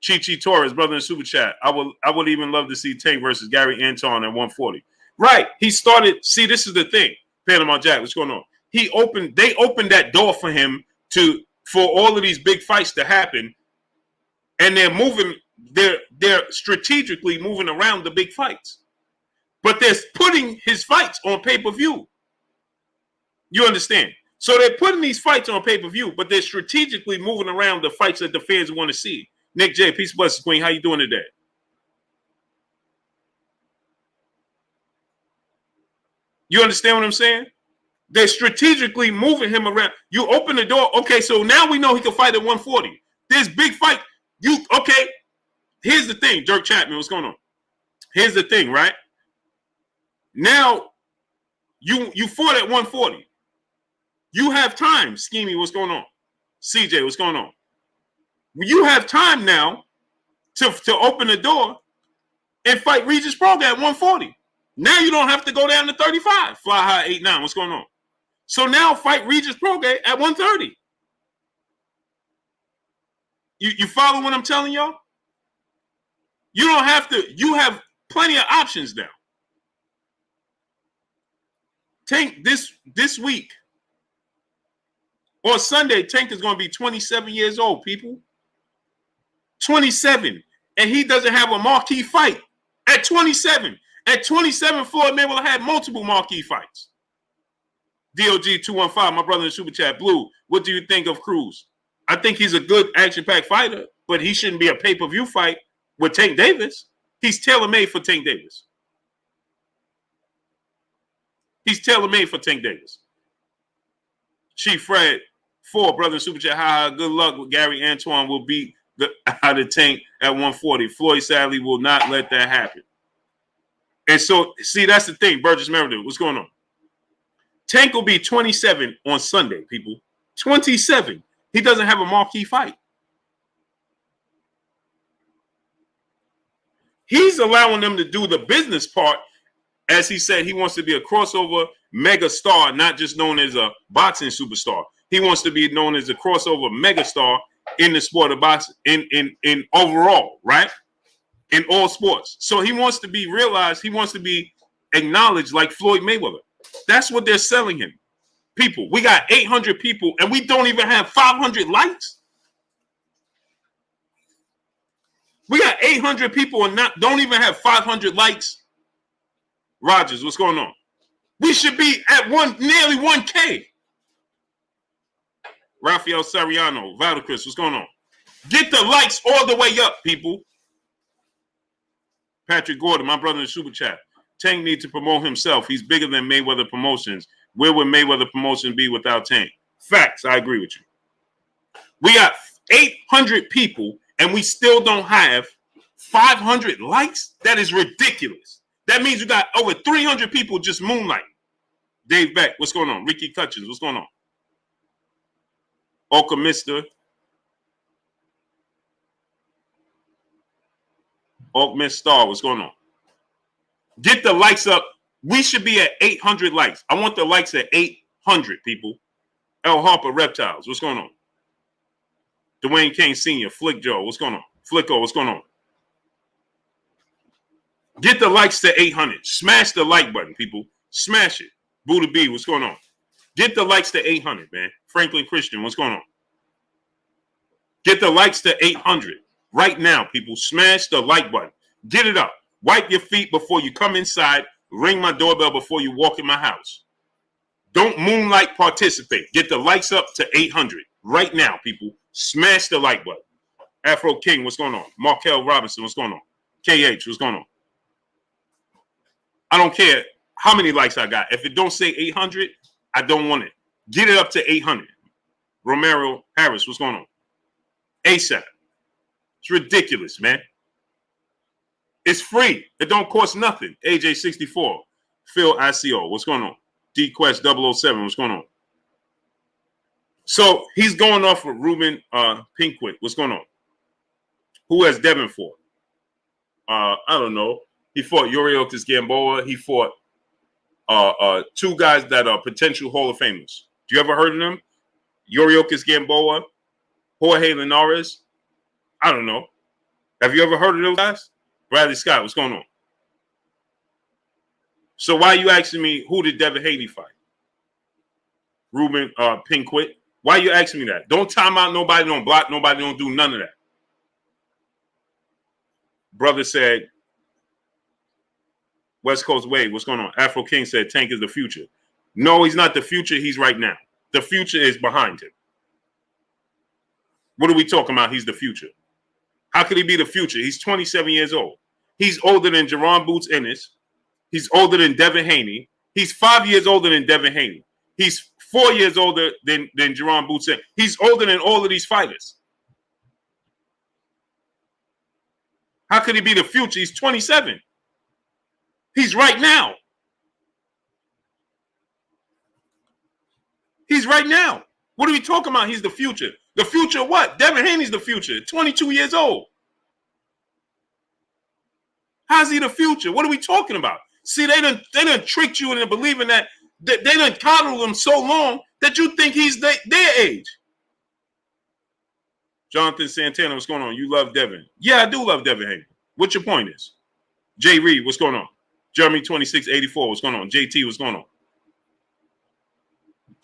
Chi Torres, brother in Super Chat. I would even love to see Tank versus Gary Anton at 140. Right. He started. See, this is the thing. Panama Jack, what's going on? They opened that door for him for all of these big fights to happen. And they're strategically moving around the big fights. But they're putting his fights on pay-per-view. You understand? So they're putting these fights on pay-per-view, but they're strategically moving around the fights that the fans want to see. Nick J, peace, blessings, Queen. How you doing today? You understand what I'm saying? They're strategically moving him around. You open the door. Okay, so now we know he can fight at 140. This big fight. Okay? Here's the thing, Dirk Chapman. What's going on? Here's the thing, right? Now you fought at 140. You have time, Schemey. What's going on? CJ, what's going on? You have time now to open the door and fight Regis Prograis at 140. Now you don't have to go down to 35. Fly high 8-9. What's going on? So now fight Regis Prograis at 130. You follow what I'm telling y'all? You don't have to. You have plenty of options now. Tank this week on Sunday, Tank is going to be 27 years old, people. 27. And he doesn't have a marquee fight at 27. At 27, Floyd Mayweather had multiple marquee fights. DOG215, my brother in Super Chat. Blue, what do you think of Cruz? I think he's a good action-packed fighter, but he shouldn't be a pay-per-view fight with Tank Davis. He's tailor-made for Tank Davis. He's tailor-made for Tank Davis. Chief Fred, 4, brother in Super Chat. Ha, good luck with Gary Antoine will beat out of Tank at 140. Floyd sadly will not let that happen. And so, see, that's the thing. Burgess Meredith, what's going on? Tank will be 27 on Sunday, people. 27. He doesn't have a marquee fight. He's allowing them to do the business part. As he said, he wants to be a crossover mega star, not just known as a boxing superstar. He wants to be known as a crossover mega star in the sport of boxing, in overall, right? In all sports. So he wants to be realized, he wants to be acknowledged like Floyd Mayweather. That's what they're selling him. People, we got 800 people and we don't even have 500 likes. We got 800 people and don't even have 500 likes. Rogers, what's going on? We should be at nearly 1K. Rafael Sariano, Valdecris, what's going on? Get the likes all the way up, people. Patrick Gordon, my brother in the Super Chat. Tank needs to promote himself. He's bigger than Mayweather Promotions. Where would Mayweather Promotions be without Tank? Facts, I agree with you. We got 800 people and we still don't have 500 likes? That is ridiculous. That means you got over 300 people just moonlighting. Dave Beck, what's going on? Ricky Cutchins, what's going on? Oka Mister. Oak Miss Star, what's going on? Get the likes up. We should be at 800 likes. I want the likes at 800, people. L. Harper, Reptiles, what's going on? Dwayne King Sr., Flick Joe, what's going on? Flicko, what's going on? Get the likes to 800. Smash the like button, people. Smash it. Buddha B, what's going on? Get the likes to 800, man. Franklin Christian, what's going on? Get the likes to 800 right now, people. Smash the like button. Get it up. Wipe your feet before you come inside. Ring my doorbell before you walk in my house. Don't moonlight participate. Get the likes up to 800 right now, people. Smash the like button. Afro King, what's going on? Markel Robinson, what's going on? KH, what's going on? I don't care how many likes I got. If it don't say 800, I don't want it. Get it up to 800. Romero Harris, what's going on? ASAP. It's ridiculous, man. It's free. It don't cost nothing. AJ64. Phil ICO, what's going on? DQuest 007, what's going on? So he's going off with Ruben Pinkwit. What's going on? Who has Devin fought? I don't know. He fought Yuriorkis Gamboa. He fought two guys that are potential Hall of Famers. Do you ever heard of them? Yuriorkis Gamboa, Jorge Linares. I don't know. Have you ever heard of those guys? Bradley Scott, what's going on? So why are you asking me who did Devin Haney fight? Ruben Pinkwit. Why are you asking me that? Don't time out nobody, don't block nobody, don't do none of that. Brother said, West Coast Wave, what's going on? Afro King said Tank is the future. No, he's not the future. He's right now. The future is behind him. What are we talking about? He's the future. How could he be the future? He's 27 years old. He's older than Jaron Boots Ennis. He's older than Devin Haney. He's 5 years older than Devin Haney. He's 4 years older than Jaron Boots Ennis. He's older than all of these fighters. How could he be the future? He's 27. He's right now. He's right now. What are we talking about? He's the future. The future of what? Devin Haney's the future. 22 years old. How's he the future? What are we talking about? See, they done tricked you into believing that they done coddled him so long that you think he's their age. Jonathan Santana, what's going on? You love Devin. Yeah, I do love Devin Haney. What your point is? Jay Reed, what's going on? Jeremy 2684, what's going on? JT, what's going on?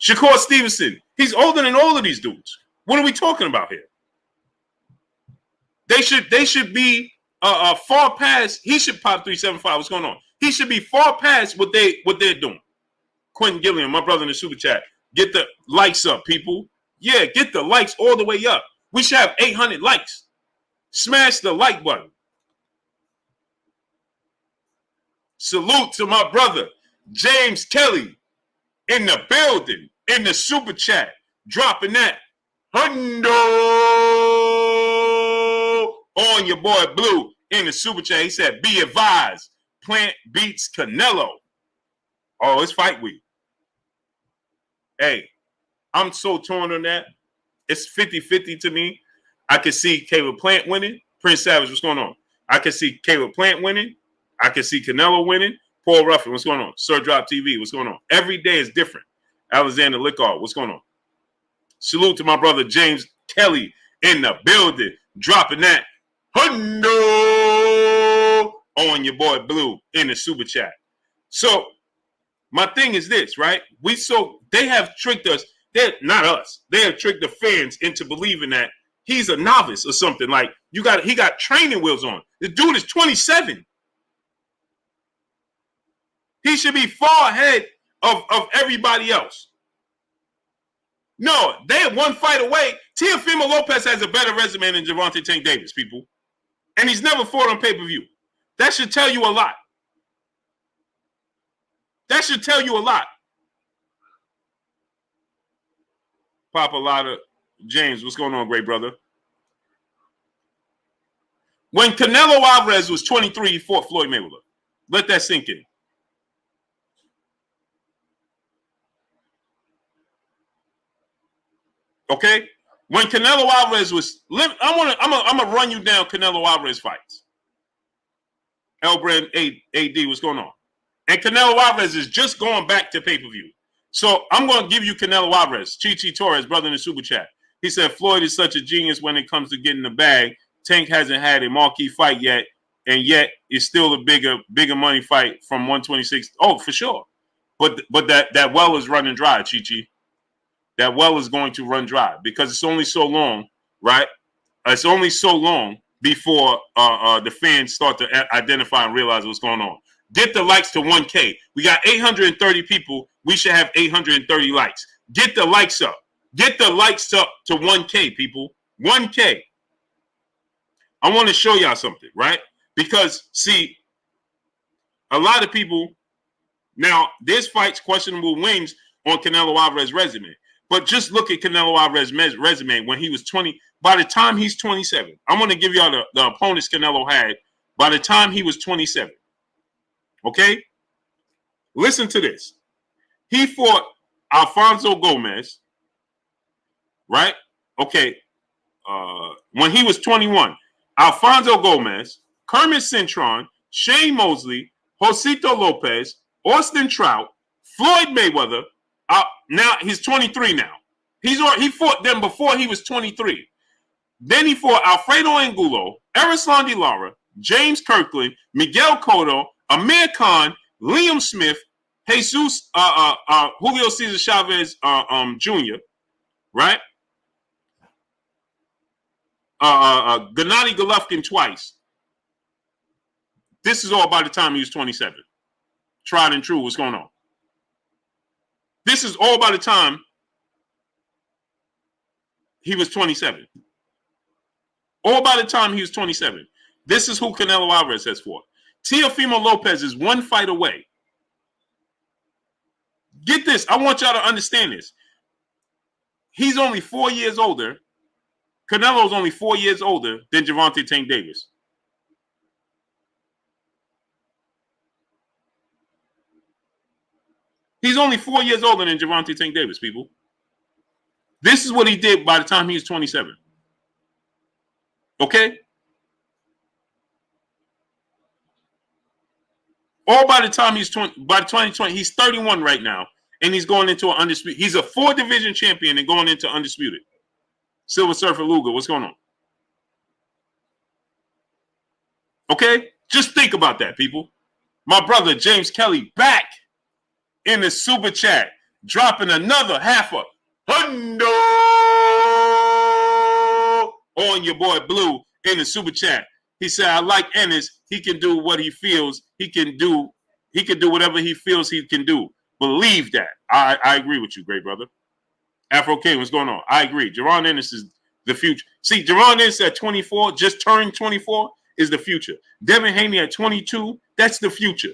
Shakur Stevenson, he's older than all of these dudes. What are we talking about here? They should be far past. He should pop 375. What's going on? He should be far past what they're doing. Quentin Gilliam, my brother in the super chat, get the likes up, people. Yeah, get the likes all the way up. We should have 800 likes. Smash the like button. Salute to my brother James Kelly in the building, in the super chat, dropping that hundo on your boy Blue in the super chat. He said, be advised, Plant beats Canelo. Oh, it's fight week. Hey, I'm so torn on that. It's 50-50 to me. I can see Caleb Plant winning. Prince Savage, what's going on? I can see Caleb Plant winning. I can see Canelo winning. Paul Ruffin, what's going on? Sir Drop TV, what's going on? Every day is different. Alexander Lickard, what's going on? Salute to my brother James Kelly in the building, dropping that hundo on your boy Blue in the super chat. So my thing is this, right? They have tricked us. They're not us. They have tricked the fans into believing that he's a novice or something. Like he got training wheels on. The dude is 27. He should be far ahead of everybody else. No, they're one fight away. Teofimo Lopez has a better resume than Gervonta Tank Davis, people. And he's never fought on pay-per-view. That should tell you a lot. That should tell you a lot. Papa Lotta, James, what's going on, great brother? When Canelo Alvarez was 23, he fought Floyd Mayweather. Let that sink in. Okay? When Canelo Alvarez was, I'm gonna run you down Canelo Alvarez fights. Elbrand AD, what's going on? And Canelo Alvarez is just going back to pay-per-view. So I'm going to give you Canelo Alvarez. Chichi Torres, brother in the super chat. He said, Floyd is such a genius when it comes to getting the bag. Tank hasn't had a marquee fight yet, and yet it's still a bigger money fight from 126. Oh, for sure. But that well is running dry, Chichi. That well is going to run dry because it's only so long, right? It's only so long before the fans start to identify and realize what's going on. Get the likes to 1K. We got 830 people. We should have 830 likes. Get the likes up. Get the likes up to 1K, people. 1K. I want to show y'all something, right? Because, see, a lot of people, now, there's fights, questionable wins on Canelo Alvarez's resume. But just look at Canelo Alvarez's resume when he was 20. By the time he's 27, I'm going to give y'all the opponents Canelo had by the time he was 27. Okay? Listen to this. He fought Alfonso Gomez, right? Okay. When he was 21, Alfonso Gomez, Kermit Cintron, Shane Mosley, Josito Lopez, Austin Trout, Floyd Mayweather. Now he's 23 now. He fought them before he was 23. Then he fought Alfredo Angulo, Erislandy Lara, James Kirkland, Miguel Cotto, Amir Khan, Liam Smith, Jesus, Julio Cesar Chavez Jr., right? Gennady Golovkin twice. This is all by the time he was 27. Tried and true. What's going on? This is all by the time he was 27. All by the time he was 27. This is who Canelo Alvarez has fought. Teofimo Lopez is one fight away. Get this. I want y'all to understand this. He's only 4 years older. Canelo's only 4 years older than Gervonta Tank Davis. He's only 4 years older than Gervonta Tank Davis, people. This is what he did by the time he was 27. Okay? All by the time he's 20, by 2020, he's 31 right now, and he's going into an undisputed. He's a 4-division champion and going into undisputed. Silver Surfer Luger, what's going on? Okay? Just think about that, people. My brother James Kelly back in the super chat, dropping another half a hundo on your boy Blue in the super chat. He said, I like Ennis. He can do what he feels. He can do whatever he feels he can do. Believe that. I agree with you, great brother. Afro King, what's going on? I agree. Jaron Ennis is the future. See, Jaron Ennis at 24, just turned 24, is the future. Devin Haney at 22, that's the future.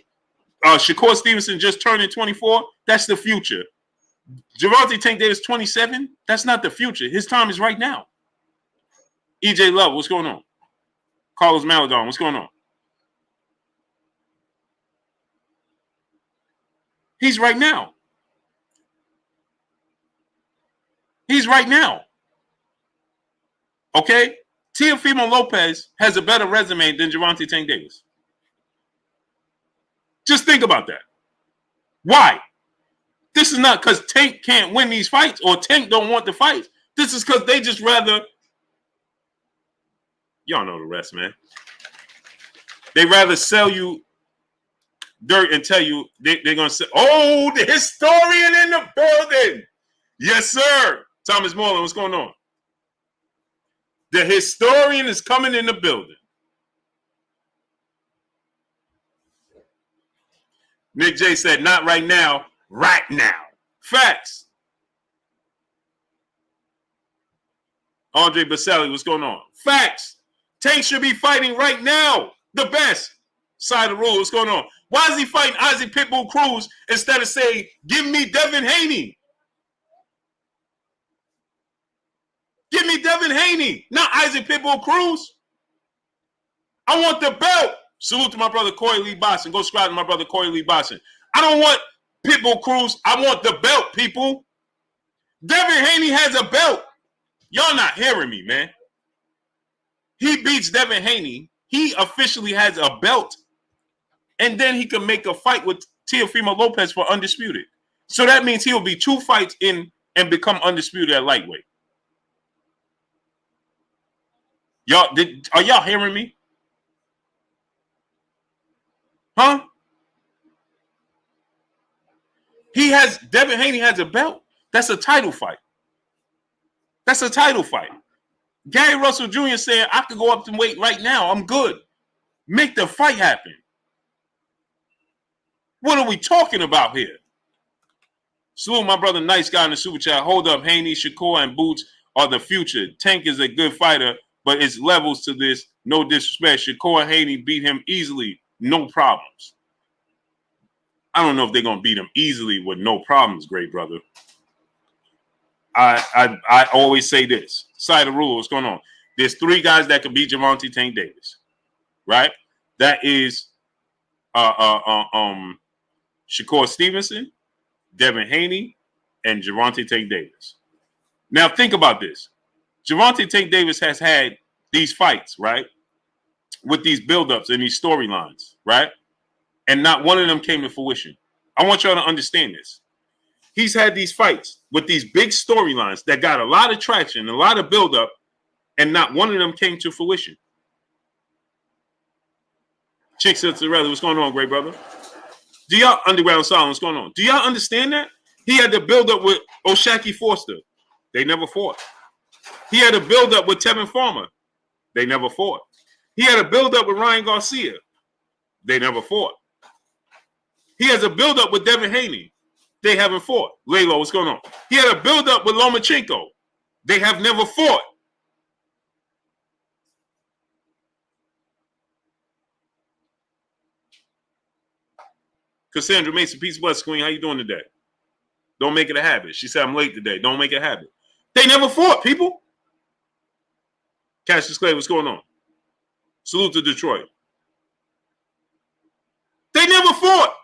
Shakur Stevenson just turning 24, that's the future. Gervonta Tank Davis 27, that's not the future. His time is right now. EJ Love, what's going on? Carlos Maladon, what's going on? He's right now. He's right now. Okay? Teofimo Lopez has a better resume than Gervonta Tank Davis. Just think about that. Why? This is not because Tank can't win these fights or Tank don't want the fights. This is because they just rather... Y'all know the rest, man. They rather sell you dirt and tell you they're going to say, oh, the historian in the building. Yes, sir. Thomas Moreland, what's going on? The historian is coming in the building. Nick J said, not right now, right now. Facts. Andre Baselli, what's going on? Facts. Tank should be fighting right now. The best side of the rule. What's going on? Why is he fighting Isaac Pitbull Cruz instead of saying, give me Devin Haney? Give me Devin Haney, not Isaac Pitbull Cruz. I want the belt. Salute to my brother Corey Lee Boston. Go subscribe to my brother Corey Lee Boston. I don't want Pitbull Cruz. I want the belt, people. Devin Haney has a belt. Y'all not hearing me, man. He beats Devin Haney. He officially has a belt. And then he can make a fight with Teofimo Lopez for undisputed. So that means he'll be 2 fights in and become undisputed at lightweight. Are y'all hearing me? Huh? Devin Haney has a belt. That's a title fight. That's a title fight. Gary Russell Jr. said, I could go up to weight right now. I'm good. Make the fight happen. What are we talking about here? Salute my brother, nice guy in the super chat. Hold up, Haney, Shakur, and Boots are the future. Tank is a good fighter, but it's levels to this. No disrespect. Shakur and Haney beat him easily. No problems. I don't know if they're going to beat him easily with no problems, great brother. I always say this. Side of the rule, what's going on? There's 3 guys that can beat Gervonta Tank Davis, right? That is Shakur Stevenson, Devin Haney, and Gervonta Tank Davis. Now think about this. Gervonta Tank Davis has had these fights, right? With these buildups and these storylines, right? And not one of them came to fruition. I want y'all to understand this. He's had these fights with these big storylines that got a lot of traction, a lot of buildup, and not one of them came to fruition. Chick Citarelli, what's going on, great brother? Do y'all Underground Silence, what's going on? Do y'all understand that? He had to build up with O'Shaquie Foster. They never fought. He had to build up with Tevin Farmer. They never fought. He had to build up with Ryan Garcia. They never fought. He has a build up with Devin Haney. They haven't fought. Laylo, what's going on? He had a build up with Lomachenko. They have never fought. Cassandra Mason, peace, bless, queen. How you doing today? Don't make it a habit. She said I'm late today. Don't make it a habit. They never fought, people. Cassius Clay, what's going on? Salute to Detroit. They never fought.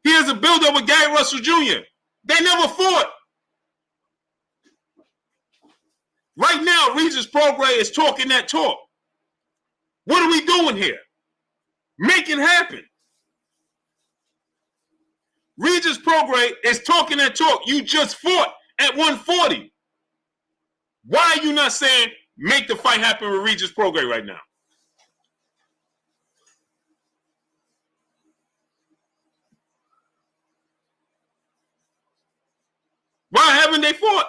He has a build-up with Gary Russell Jr. They never fought. Right now, Regis Prograis is talking that talk. What are we doing here? Make it happen. Regis Prograis is talking that talk. You just fought at 140. Why are you not saying make the fight happen with Regis Prograis right now? Why haven't they fought?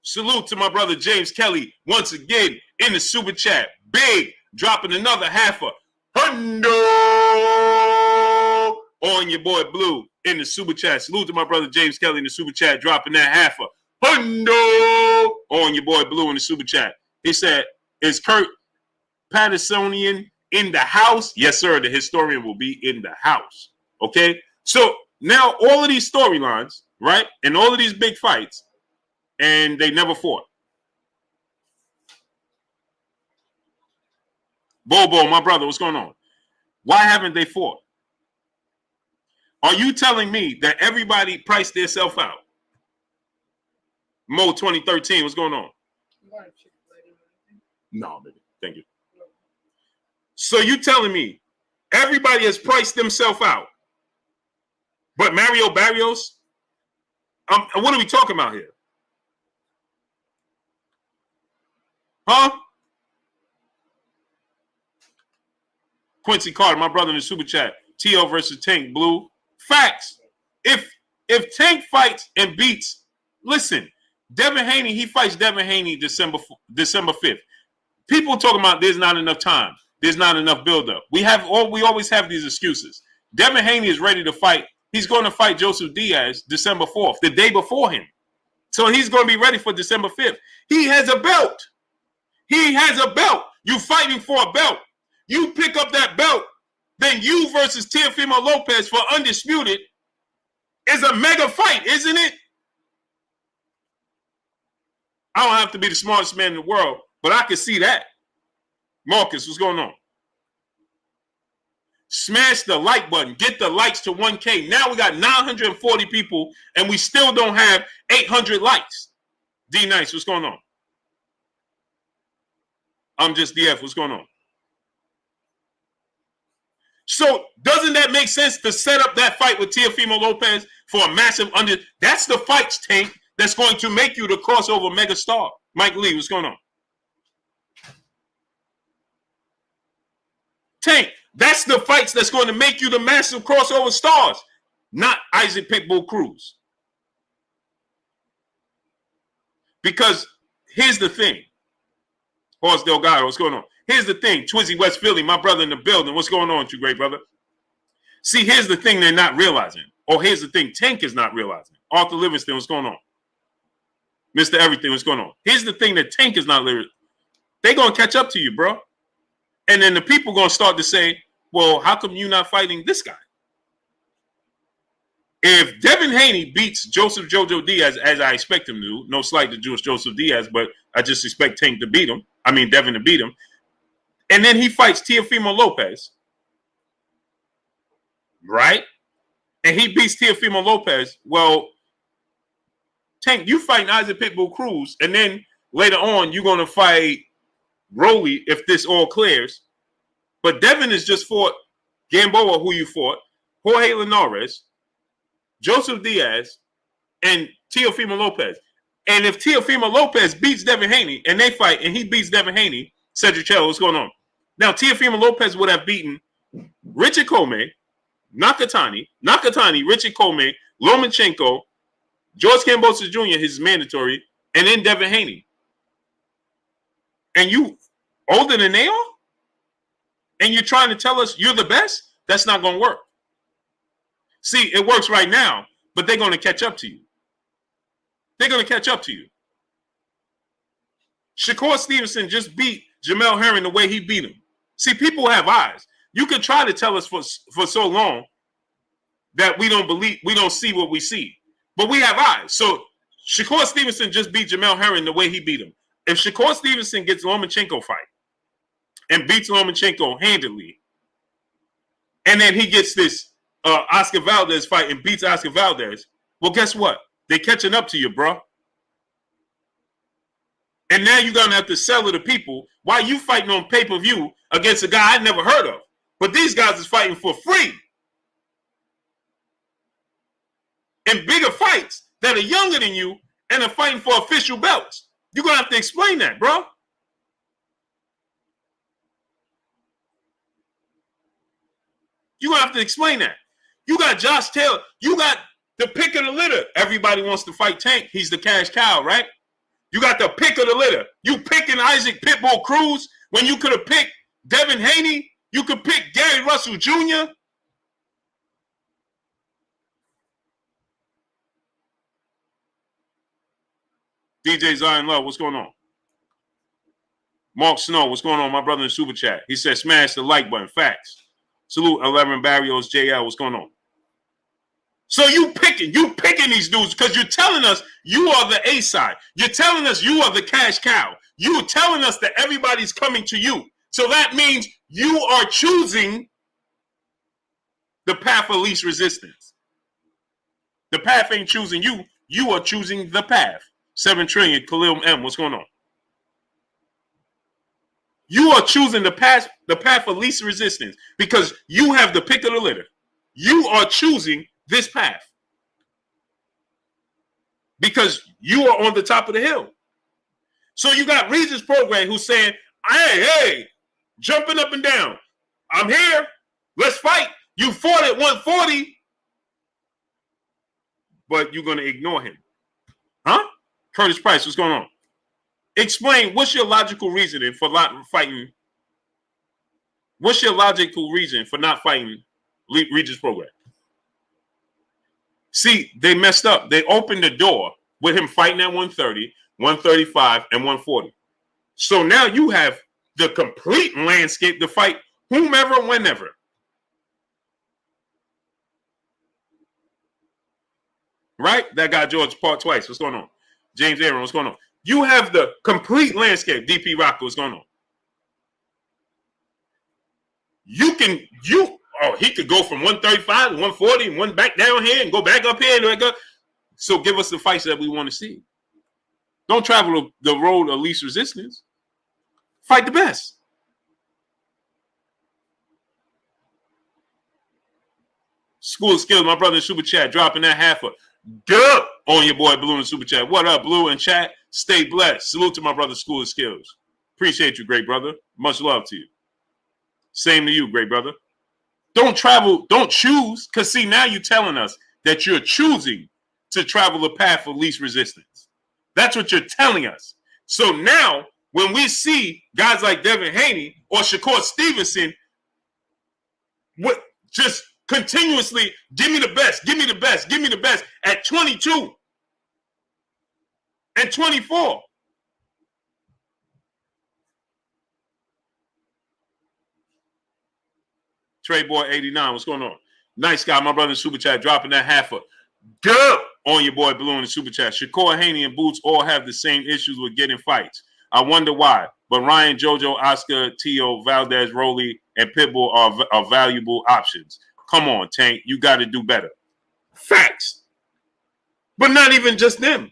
Salute to my brother James Kelly once again in the super chat. Big, dropping another half a hundo on your boy Blue in the super chat. Salute to my brother James Kelly in the super chat, dropping that half a hundo on your boy Blue in the super chat. He said, is Kurt Pattersonian in the house? Yes, sir. The historian will be in the house. Okay? So now all of these storylines, right? And all of these big fights, and they never fought. Bobo, my brother, what's going on? Why haven't they fought? Are you telling me that everybody priced themselves out? Mo 2013, what's going on? No, baby. Thank you. So you telling me everybody has priced themselves out, but Mario Barrios? What are we talking about here? Huh? Quincy Carter, my brother in the super chat. T.O. versus Tank, Blue. Facts. If Tank fights and beats, listen, Devin Haney, he fights Devin Haney December 5th. People talking about there's not enough time. There's not enough buildup. We always have these excuses. Devin Haney is ready to fight. He's going to fight Joseph Diaz December 4th, the day before him. So he's going to be ready for December 5th. He has a belt. He has a belt. You fighting for a belt. You pick up that belt, then you versus Teofimo Lopez for undisputed is a mega fight, isn't it? I don't have to be the smartest man in the world, but I can see that. Marcus, what's going on? Smash the like button. Get the likes to 1K. Now we got 940 people, and we still don't have 800 likes. D Nice, what's going on? I'm just DF. What's going on? So doesn't that make sense to set up that fight with Teofimo Lopez for a massive under? That's the fights, Tank, that's going to make you the crossover mega star. Mike Lee, what's going on? Tank, that's the fights that's going to make you the massive crossover stars. not Isaac Pitbull Cruz. Because here's the thing. Horse Delgado, what's going on? Here's the thing. Twizzy West Philly, my brother in the building. What's going on with you, great brother? See, here's the thing they're not realizing. Or here's the thing Tank is not realizing. Arthur Livingston, what's going on? Mr. Everything, what's going on? Here's the thing that Tank is not realizing. They're going to catch up to you, bro. And then the people going to start to say, well, how come you not fighting this guy? If Devin Haney beats Joseph Jojo Diaz, as I expect him to, no slight to Joseph Diaz, but I just expect Tank to beat him. I mean, Devin to beat him. And then he fights Teofimo Lopez. Right? And he beats Teofimo Lopez. Well, Tank, you fighting Isaac Pitbull Cruz, and then later on, you're going to fight Rolly if this all clears. But Devin has just fought Gamboa, who you fought, Jorge Linares, Joseph Diaz, and Teofimo Lopez. And if Teofimo Lopez beats Devin Haney and they fight and he beats Devin Haney, Cedric Cello, what's going on? Now, Teofimo Lopez would have beaten Richard Comey, Nakatani, Richard Comey, Lomachenko, George Kambosos Jr., his mandatory, and then Devin Haney. And you older than they are? And you're trying to tell us you're the best? That's not going to work. See, it works right now, but they're going to catch up to you. They're going to catch up to you. Shakur Stevenson just beat Jamel Herring the way he beat him. See, people have eyes. You can try to tell us for so long that we don't see what we see. But we have eyes. So Shakur Stevenson just beat Jamel Herring the way he beat him. If Shakur Stevenson gets Lomachenko fight and beats Lomachenko handily, and then he gets this Oscar Valdez fight and beats Oscar Valdez, well, guess what? They're catching up to you, bro. And now you're going to have to sell it to people while you fighting on pay-per-view against a guy I never heard of. But these guys is fighting for free. In bigger fights that are younger than you and are fighting for official belts. You're going to have to explain that, bro. You're going to have to explain that. You got Josh Taylor. You got the pick of the litter. Everybody wants to fight Tank. He's the cash cow, right? You got the pick of the litter. You picking Isaac Pitbull Cruz when you could have picked Devin Haney. You could pick Gary Russell Jr. DJ Zion Love, what's going on? Mark Snow, what's going on? My brother in Super Chat. He said, smash the like button. Facts. Salute 11 Barrios JL. What's going on? So you picking these dudes because you're telling us you are the A side. You're telling us you are the cash cow. You're telling us that everybody's coming to you. So that means you are choosing the path of least resistance. The path ain't choosing you. You are choosing the path. 7 trillion, Khalil M. What's going on? You are choosing the path of least resistance because you have the pick of the litter. You are choosing this path because you are on the top of the hill. So you got Regis Prograis who's saying, hey, jumping up and down. I'm here. Let's fight. You fought at 140, but you're going to ignore him. Huh? Curtis Price, what's going on? Explain, what's your logical reasoning for not fighting? What's your logical reason for not fighting Regis Prograis? See, they messed up. They opened the door with him fighting at 130, 135, and 140. So now you have the complete landscape to fight whomever, whenever. Right? That guy George Part twice. What's going on? James Aaron, what's going on? You have the complete landscape. DP Rocker, what's going on? He could go from 135 to 140 and one back down here and go back up here. So give us the fights that we want to see. Don't travel the road of least resistance. Fight the best. School of Skills, my brother in Super Chat, dropping that half a dub on your boy Blue in Super Chat. What up, Blue in chat? Stay blessed. Salute to my brother, School of Skills. Appreciate you, great brother. Much love to you. Same to you, great brother. Don't travel, don't choose. Because see, now you're telling us that you're choosing to travel the path of least resistance. That's what you're telling us. So now, when we see guys like Devin Haney or Shakur Stevenson, what just continuously give me the best, give me the best, give me the best at 22 and 24. Trey Boy 89, what's going on? Nice guy, my brother in Super Chat, dropping that half a girl on your boy Balloon in Super Chat. Shakur, Haney, and Boots all have the same issues with getting fights. I wonder why. But Ryan, JoJo, Oscar, Tio, Valdez, Rolly, and Pitbull are valuable options. Come on, Tank. You got to do better. Facts. But not even just them.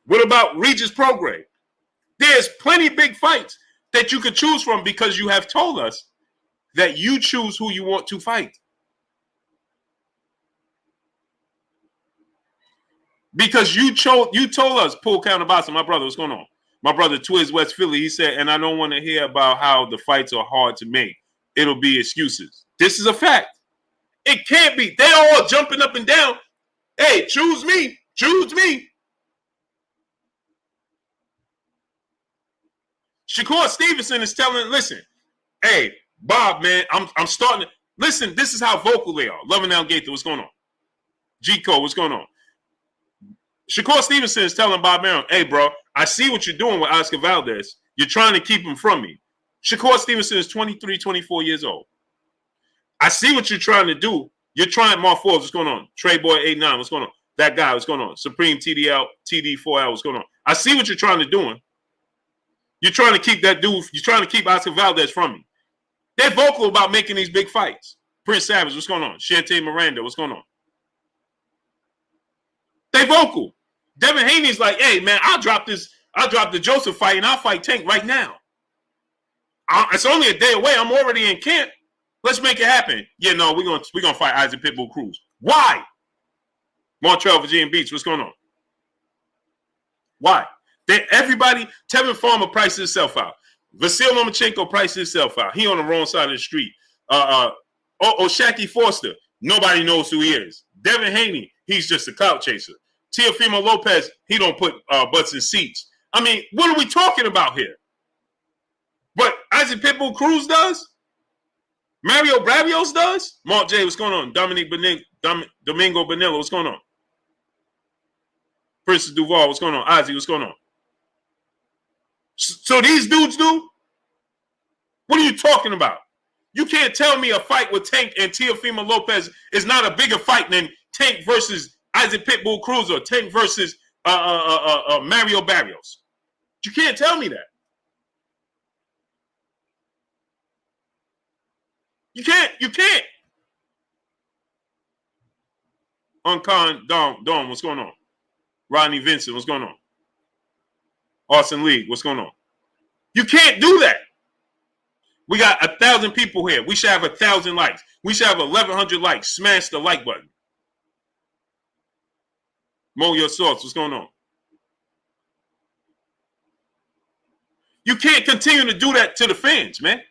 What about Regis Prograis? There's plenty big fights that you could choose from because you have told us that you choose who you want to fight. Because you told us, Pool Counter Boston, my brother, what's going on? My brother Twiz West Philly, he said, and I don't want to hear about how the fights are hard to make. It'll be excuses. This is a fact. It can't be. They're all jumping up and down. Hey, choose me. Choose me. Shakur Stevenson is telling, listen, hey, Bob, man, I'm starting to listen. This is how vocal they are. Loving Down Gaither, what's going on? G Code, what's going on? Shakur Stevenson is telling Bob Arum, hey, bro, I see what you're doing with Oscar Valdez. You're trying to keep him from me. Shakur Stevenson is 23, 24 years old. I see what you're trying to do. You're trying, Mark Forbes, what's going on? Trey Boy 89, what's going on? That guy, what's going on? Supreme TDL, TD4L, what's going on? I see what you're trying to do. You're trying to keep that dude, you're trying to keep Oscar Valdez from me. They're vocal about making these big fights. Prince Savage, what's going on? Shantae Miranda, what's going on? They vocal. Devin Haney's like, hey, man, I'll drop the Joseph fight and I'll fight Tank right now. It's only a day away. I'm already in camp. Let's make it happen. Yeah, no, we're gonna fight Isaac Pitbull Cruz. Why? Montreal, Virginia Beach, what's going on? Why? Everybody, Tevin Farmer priced himself out. Vasil Lomachenko priced himself out. He on the wrong side of the street. Shaqy Foster, nobody knows who he is. Devin Haney, he's just a clout chaser. Teofimo Lopez, he don't put butts in seats. I mean, what are we talking about here? But Isaac Pitbull Cruz does? Mario Bravios does? Mark J, what's going on? Domingo Bonillo, what's going on? Princess Duval, what's going on? Ozzy, what's going on? So these dudes do? What are you talking about? You can't tell me a fight with Tank and Teofimo Lopez is not a bigger fight than Tank versus Isaac Pitbull Cruz or Tank versus Mario Barrios. You can't tell me that. You can't. Uncon Dawn, what's going on? Rodney Vincent, what's going on? Austin League, what's going on? You can't do that. We got 1,000 people here. We should have 1,000 likes. We should have 1,100 likes. Smash the like button. Mo Your Sauce, what's going on? You can't continue to do that to the fans, man.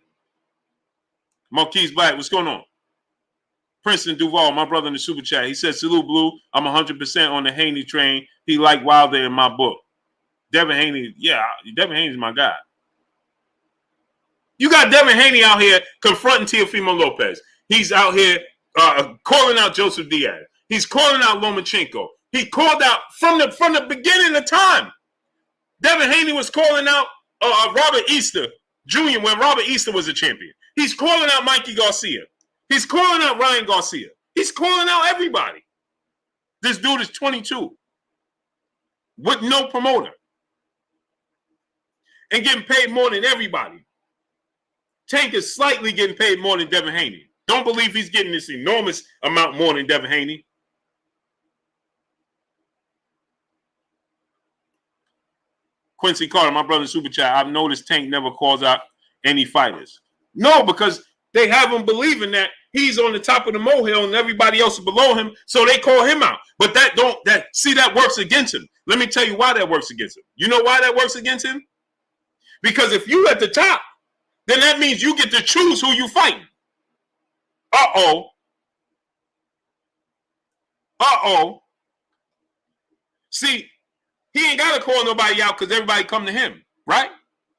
Marquise Black, what's going on? Princeton Duval, my brother in the super chat. He said, salute, Blue. I'm 100% on the Haney train. He like Wilder in my book. Devin Haney, yeah, Devin Haney's my guy. You got Devin Haney out here confronting Teofimo Lopez. He's out here calling out Joseph Diaz. He's calling out Lomachenko. He called out from the beginning of time. Devin Haney was calling out Robert Easter Jr. when Robert Easter was a champion. He's calling out Mikey Garcia. He's calling out Ryan Garcia. He's calling out everybody. This dude is 22 with no promoter and getting paid more than everybody. Tank is slightly getting paid more than Devin Haney. Don't believe he's getting this enormous amount more than Devin Haney. Quincy Carter, my brother in Super Chat, I've noticed Tank never calls out any fighters. No, because they have him believing that he's on the top of the molehill and everybody else is below him, so they call him out. But that works against him. Let me tell you why that works against him. You know why that works against him? Because if you at the top, then that means you get to choose who you fighting. Uh-oh, Uh-oh. See, he ain't got to call nobody out because everybody come to him, right?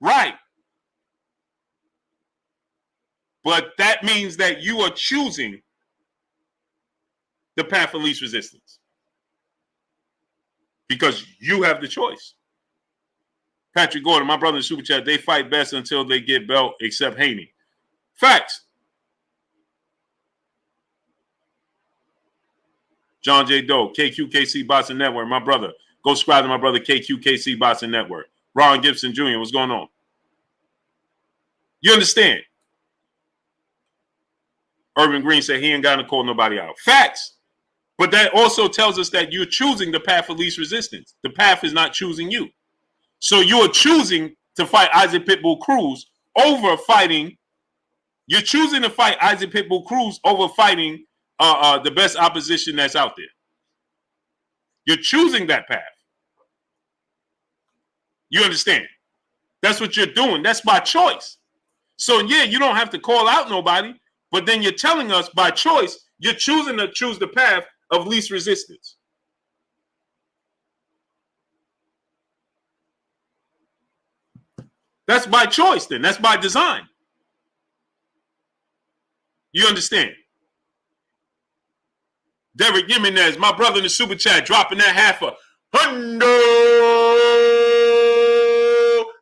Right. But that means that you are choosing the path of least resistance because you have the choice. Patrick Gordon, my brother in Super Chat, they fight best until they get belt except Haney. Facts. John J. Doe, KQKC Boxing Network, my brother. Go subscribe to my brother KQKC Boxing Network. Ron Gibson Jr., what's going on? You understand? Urban Green said he ain't got to call nobody out. Facts. But that also tells us that you're choosing the path of least resistance. The path is not choosing you. So you are choosing to fight Isaac Pitbull Cruz over fighting. You're choosing to fight Isaac Pitbull Cruz over fighting the best opposition that's out there. You're choosing that path. You understand? That's what you're doing. That's by choice. So, yeah, you don't have to call out nobody, but then you're telling us by choice, you're choosing to choose the path of least resistance. That's by choice then. That's by design. You understand? Derek Jimenez, my brother in the Super Chat, dropping that half a hundo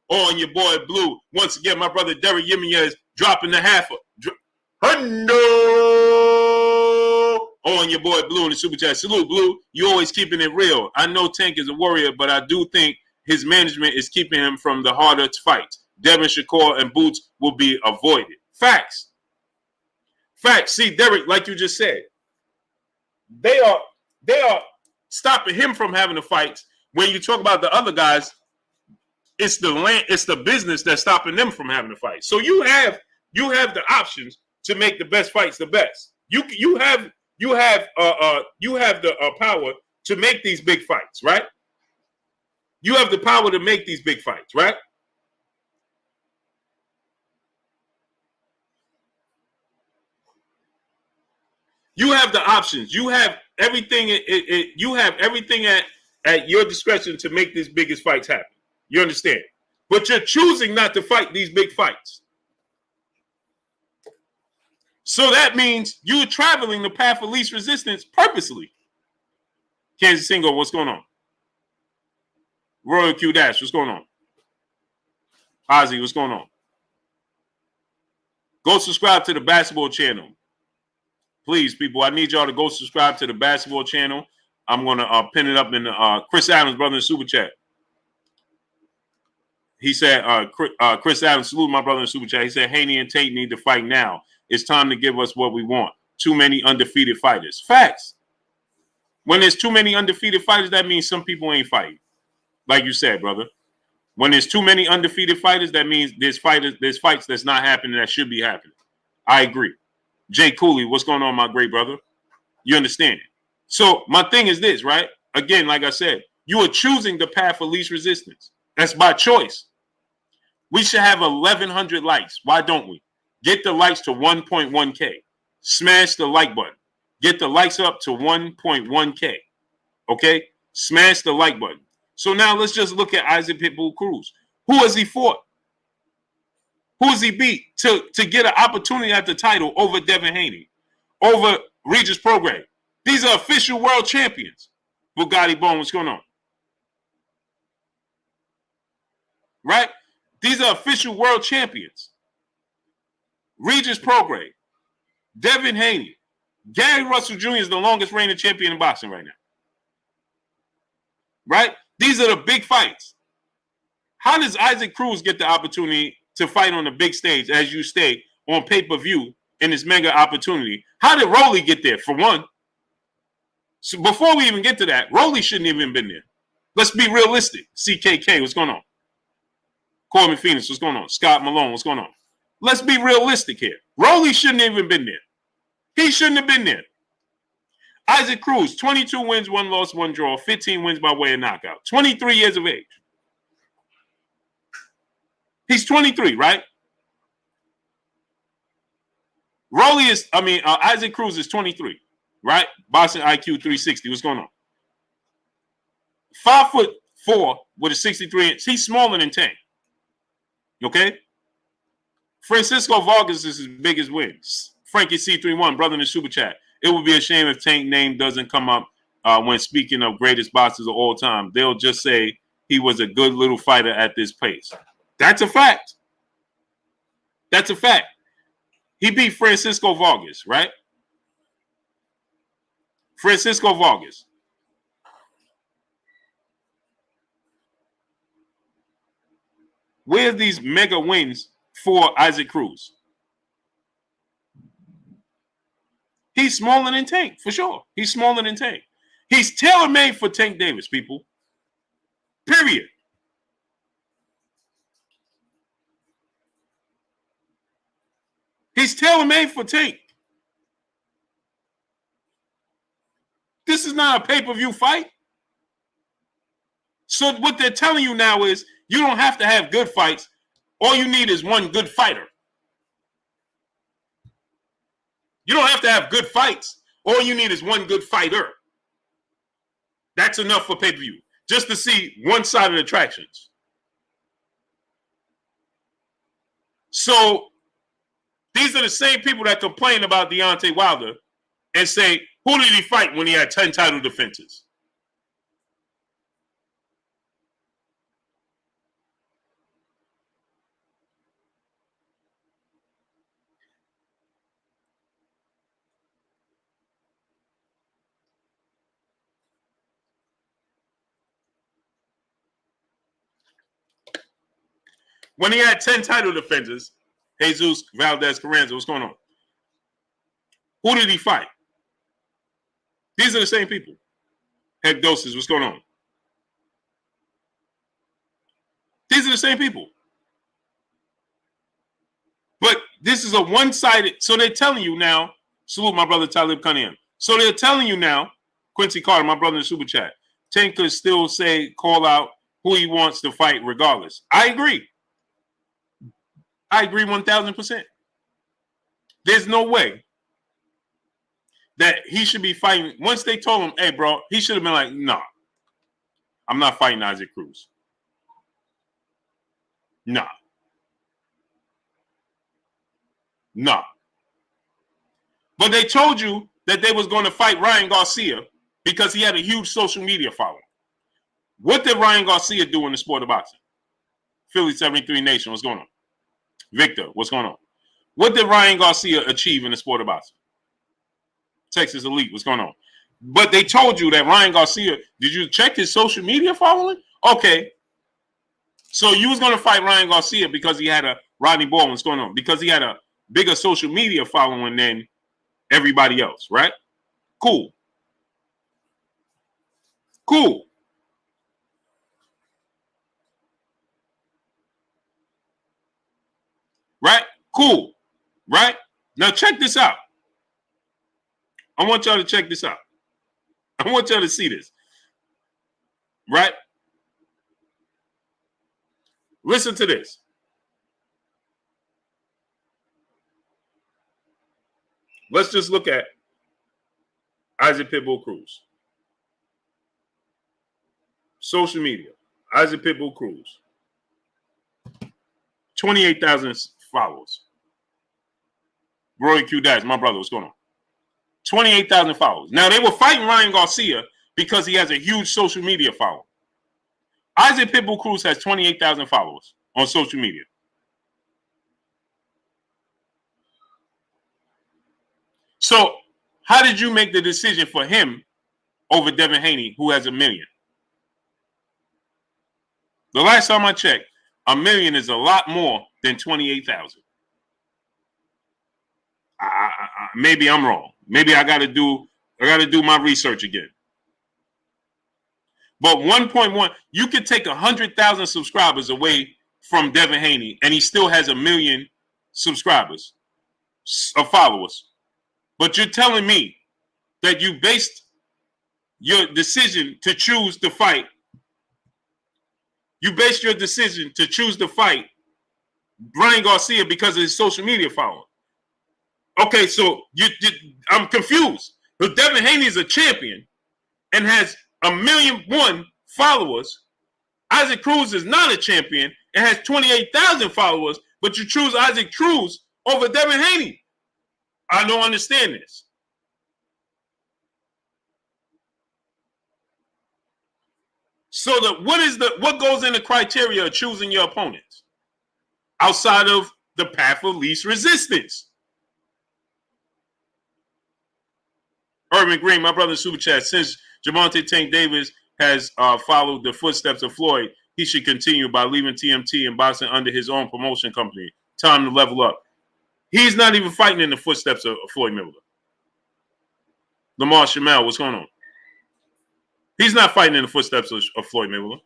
on your boy Blue. Once again, my brother Derek Jimenez dropping the half a hundo on your boy Blue in the Super Chat. Salute, Blue. You always keeping it real. I know Tank is a warrior, but I do think his management is keeping him from the harder fights. Devin Shakur and Boots will be avoided. Facts. Facts. See, Derek, like you just said, they are stopping him from having the fights. When you talk about the other guys, it's the land, it's the business that's stopping them from having the fight. So you have the options to make the best fights the best. You have the power to make these big fights, right? You have the power to make these big fights, right? You have the options. You have everything. You have everything at your discretion to make these biggest fights happen. You understand? But you're choosing not to fight these big fights. So that means you're traveling the path of least resistance purposely. Kansas Single, what's going on? Royal Q Dash, what's going on? Ozzy, what's going on? Go subscribe to the basketball channel. Please, people, I need y'all to go subscribe to the basketball channel. I'm going to pin it up in Chris Adams, brother in Super Chat. He said, Chris Adams, salute my brother in Super Chat. He said, Haney and Tate need to fight now. It's time to give us what we want. Too many undefeated fighters. Facts. When there's too many undefeated fighters, that means some people ain't fighting. Like you said, brother. When there's too many undefeated fighters, that means there's fights that's not happening that should be happening. I agree. Jay Cooley, what's going on, my great brother? You understand? So my thing is this, right? Again, like I said, you are choosing the path of least resistance. That's by choice. We should have 1,100 likes. Why don't we? Get the likes to 1.1K. Smash the like button. Get the likes up to 1.1K. Okay? Smash the like button. So now let's just look at Isaac Pitbull Cruz. Who has he fought? Who has he beat to get an opportunity at the title over Devin Haney, over Regis Prograis? These are official world champions. Bugatti Bone, what's going on? Right? These are official world champions. Regis Prograis, Devin Haney, Gary Russell Jr. is the longest reigning champion in boxing right now. Right? These are the big fights. How does Isaac Cruz get the opportunity to fight on the big stage, as you state, on pay-per-view in this mega opportunity? How did Rolly get there, for one? So before we even get to that, Rolly shouldn't even been there. Let's be realistic. CKK, what's going on? Corbin Phoenix, what's going on? Scott Malone, what's going on? Let's be realistic here. Rolly shouldn't have even been there. He shouldn't have been there. Isaac Cruz, 22 wins, 1 loss, 1 draw, 15 wins by way of knockout. 23 years of age. He's 23, right? Isaac Cruz is 23. right? Boxing IQ 360. What's going on? 5'4" with a 63-inch. He's smaller than Tank. Okay? Francisco Vargas is his biggest win. Frankie C31, brother in the super chat. It would be a shame if Tank's name doesn't come up when speaking of greatest boxers of all time. They'll just say he was a good little fighter at this pace. That's a fact. That's a fact. He beat Francisco Vargas, right? Francisco Vargas. Where's these mega wins for Isaac Cruz? He's smaller than Tank, for sure. He's smaller than Tank. He's tailor-made for Tank Davis, people. Period. He's tailor-made for Tank. This is not a pay-per-view fight. So what they're telling you now is you don't have to have good fights. All you need is one good fighter. You don't have to have good fights. All you need is one good fighter. That's enough for pay-per-view. Just to see one-sided attractions. So these are the same people that complain about Deontay Wilder and say, who did he fight when he had 10 title defenses? When he had 10 title defenses, Jesus Valdez Carranza, what's going on? Who did he fight? These are the same people. Head doses, what's going on? These are the same people. But this is a one-sided, so they're telling you now, salute my brother Talib Cunningham. So they're telling you now, Quincy Carter, my brother in the super chat, Tank could still say, call out who he wants to fight regardless. I agree. I agree 1,000%. There's no way that he should be fighting. Once they told him, hey, bro, he should have been like, nah, I'm not fighting Isaac Cruz. Nah. Nah. But they told you that they was going to fight Ryan Garcia because he had a huge social media following. What did Ryan Garcia do in the sport of boxing? Philly 73 Nation, what's going on? Victor, what's going on? What did Ryan Garcia achieve in the sport of boxing? Texas Elite, what's going on? But they told you that Ryan Garcia, did you check his social media following? Okay. So you was going to fight Ryan Garcia because he had a Rodney Ball, what's going on? Because he had a bigger social media following than everybody else, right? Cool. Cool. Right? Cool. Right? Now check this out. I want y'all to check this out. I want y'all to see this. Right? Listen to this. Let's just look at Isaac Pitbull Cruz. Social media. Isaac Pitbull Cruz. 28,000 followers. Roy Q Dash, my brother, what's going on? 28,000 followers. Now, they were fighting Ryan Garcia because he has a huge social media following. Isaac Pitbull Cruz has 28,000 followers on social media. So, how did you make the decision for him over Devin Haney, who has 1 million? The last time I checked, 1 million is a lot more than 28,000. Maybe I'm wrong. Maybe I got to do my research again. But 1.1, you could take 100,000 subscribers away from Devin Haney, and he still has 1 million subscribers or followers. But you're telling me that you based your decision to choose to fight. You based your decision to choose to fight Ryan Garcia because of his social media following. Okay, so I'm confused. But Devin Haney is a champion and has 1,000,001 followers. Isaac Cruz is not a champion and has 28,000 followers, but you choose Isaac Cruz over Devin Haney. I don't understand this. So what goes in the criteria of choosing your opponents outside of the path of least resistance? Urban Green, my brother in Super Chat, since Gervonta Tank Davis has followed the footsteps of Floyd, he should continue by leaving TMT and boxing under his own promotion company. Time to level up. He's not even fighting in the footsteps of Floyd Mayweather. Lamar Shamel, what's going on? He's not fighting in the footsteps of Floyd Mayweather.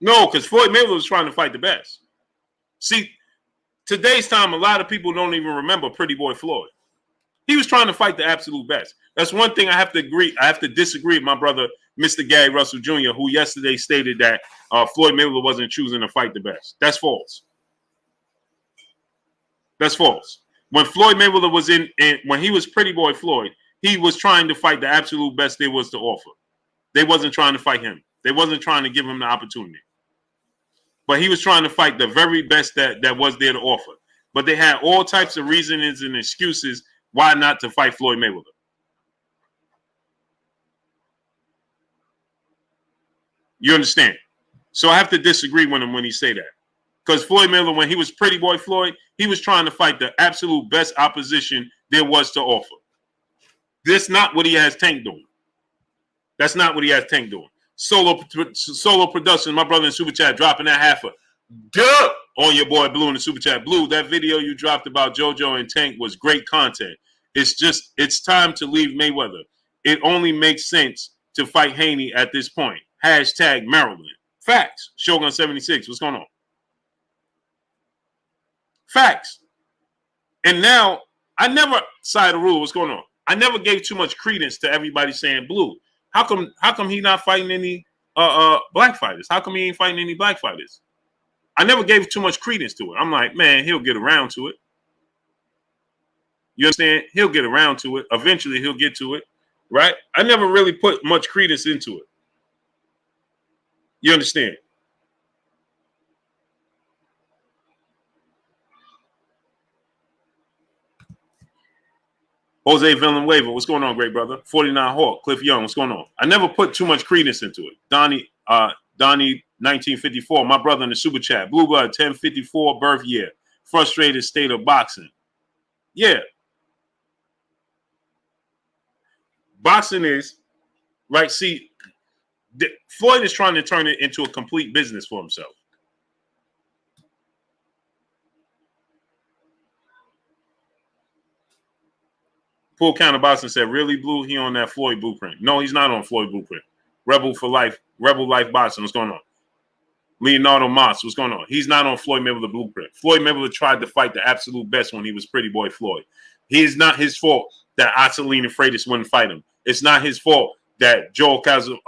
No, because Floyd Mayweather was trying to fight the best. See, today's time, a lot of people don't even remember Pretty Boy Floyd. He was trying to fight the absolute best. That's one thing I have to agree. I have to disagree with my brother, Mr. Gary Russell Jr., who yesterday stated that Floyd Mayweather wasn't choosing to fight the best. That's false. That's false. When Floyd Mayweather was when he was Pretty Boy Floyd, he was trying to fight the absolute best there was to offer. They wasn't trying to fight him. They wasn't trying to give him the opportunity. But he was trying to fight the very best that was there to offer. But they had all types of reasonings and excuses why not to fight Floyd Mayweather. You understand? So I have to disagree with him when he say that. Because Floyd Mayweather, when he was Pretty Boy Floyd, he was trying to fight the absolute best opposition there was to offer. That's not what he has Tank doing. That's not what he has Tank doing. Solo production, my brother in Super Chat dropping that half a dub on your boy Blue in the Super Chat. Blue, that video you dropped about JoJo and Tank was great content. It's time to leave Mayweather. It only makes sense to fight Haney at this point. Hashtag Maryland. Facts. Shogun 76. What's going on? Facts. And now, I never side the rule. What's going on? I never gave too much credence to everybody saying Blue. How come he not fighting any black fighters? How come he ain't fighting any black fighters? I never gave too much credence to it. I'm like, man, he'll get around to it. You understand? He'll get around to it. Eventually, he'll get to it, right? I never really put much credence into it. You understand? Jose Villanueva, what's going on, great brother? 49 Hawk, Cliff Young, what's going on? I never put too much credence into it. Donnie, 1954, my brother in the Super Chat. Blue Blood, 1054 birth year. Frustrated state of boxing. Yeah. Boxing is, right, see, Floyd is trying to turn it into a complete business for himself. Full Counter Boxing said, really, Blue? He on that Floyd blueprint. No, he's not on Floyd blueprint. Rebel for life. Rebel Life Boxing. What's going on? Leonardo Moss. What's going on? He's not on Floyd Mayweather blueprint. Floyd Mayweather tried to fight the absolute best when he was Pretty Boy Floyd. It's not his fault that Ottolina Freitas wouldn't fight him. It's not his fault that Joel Casamar,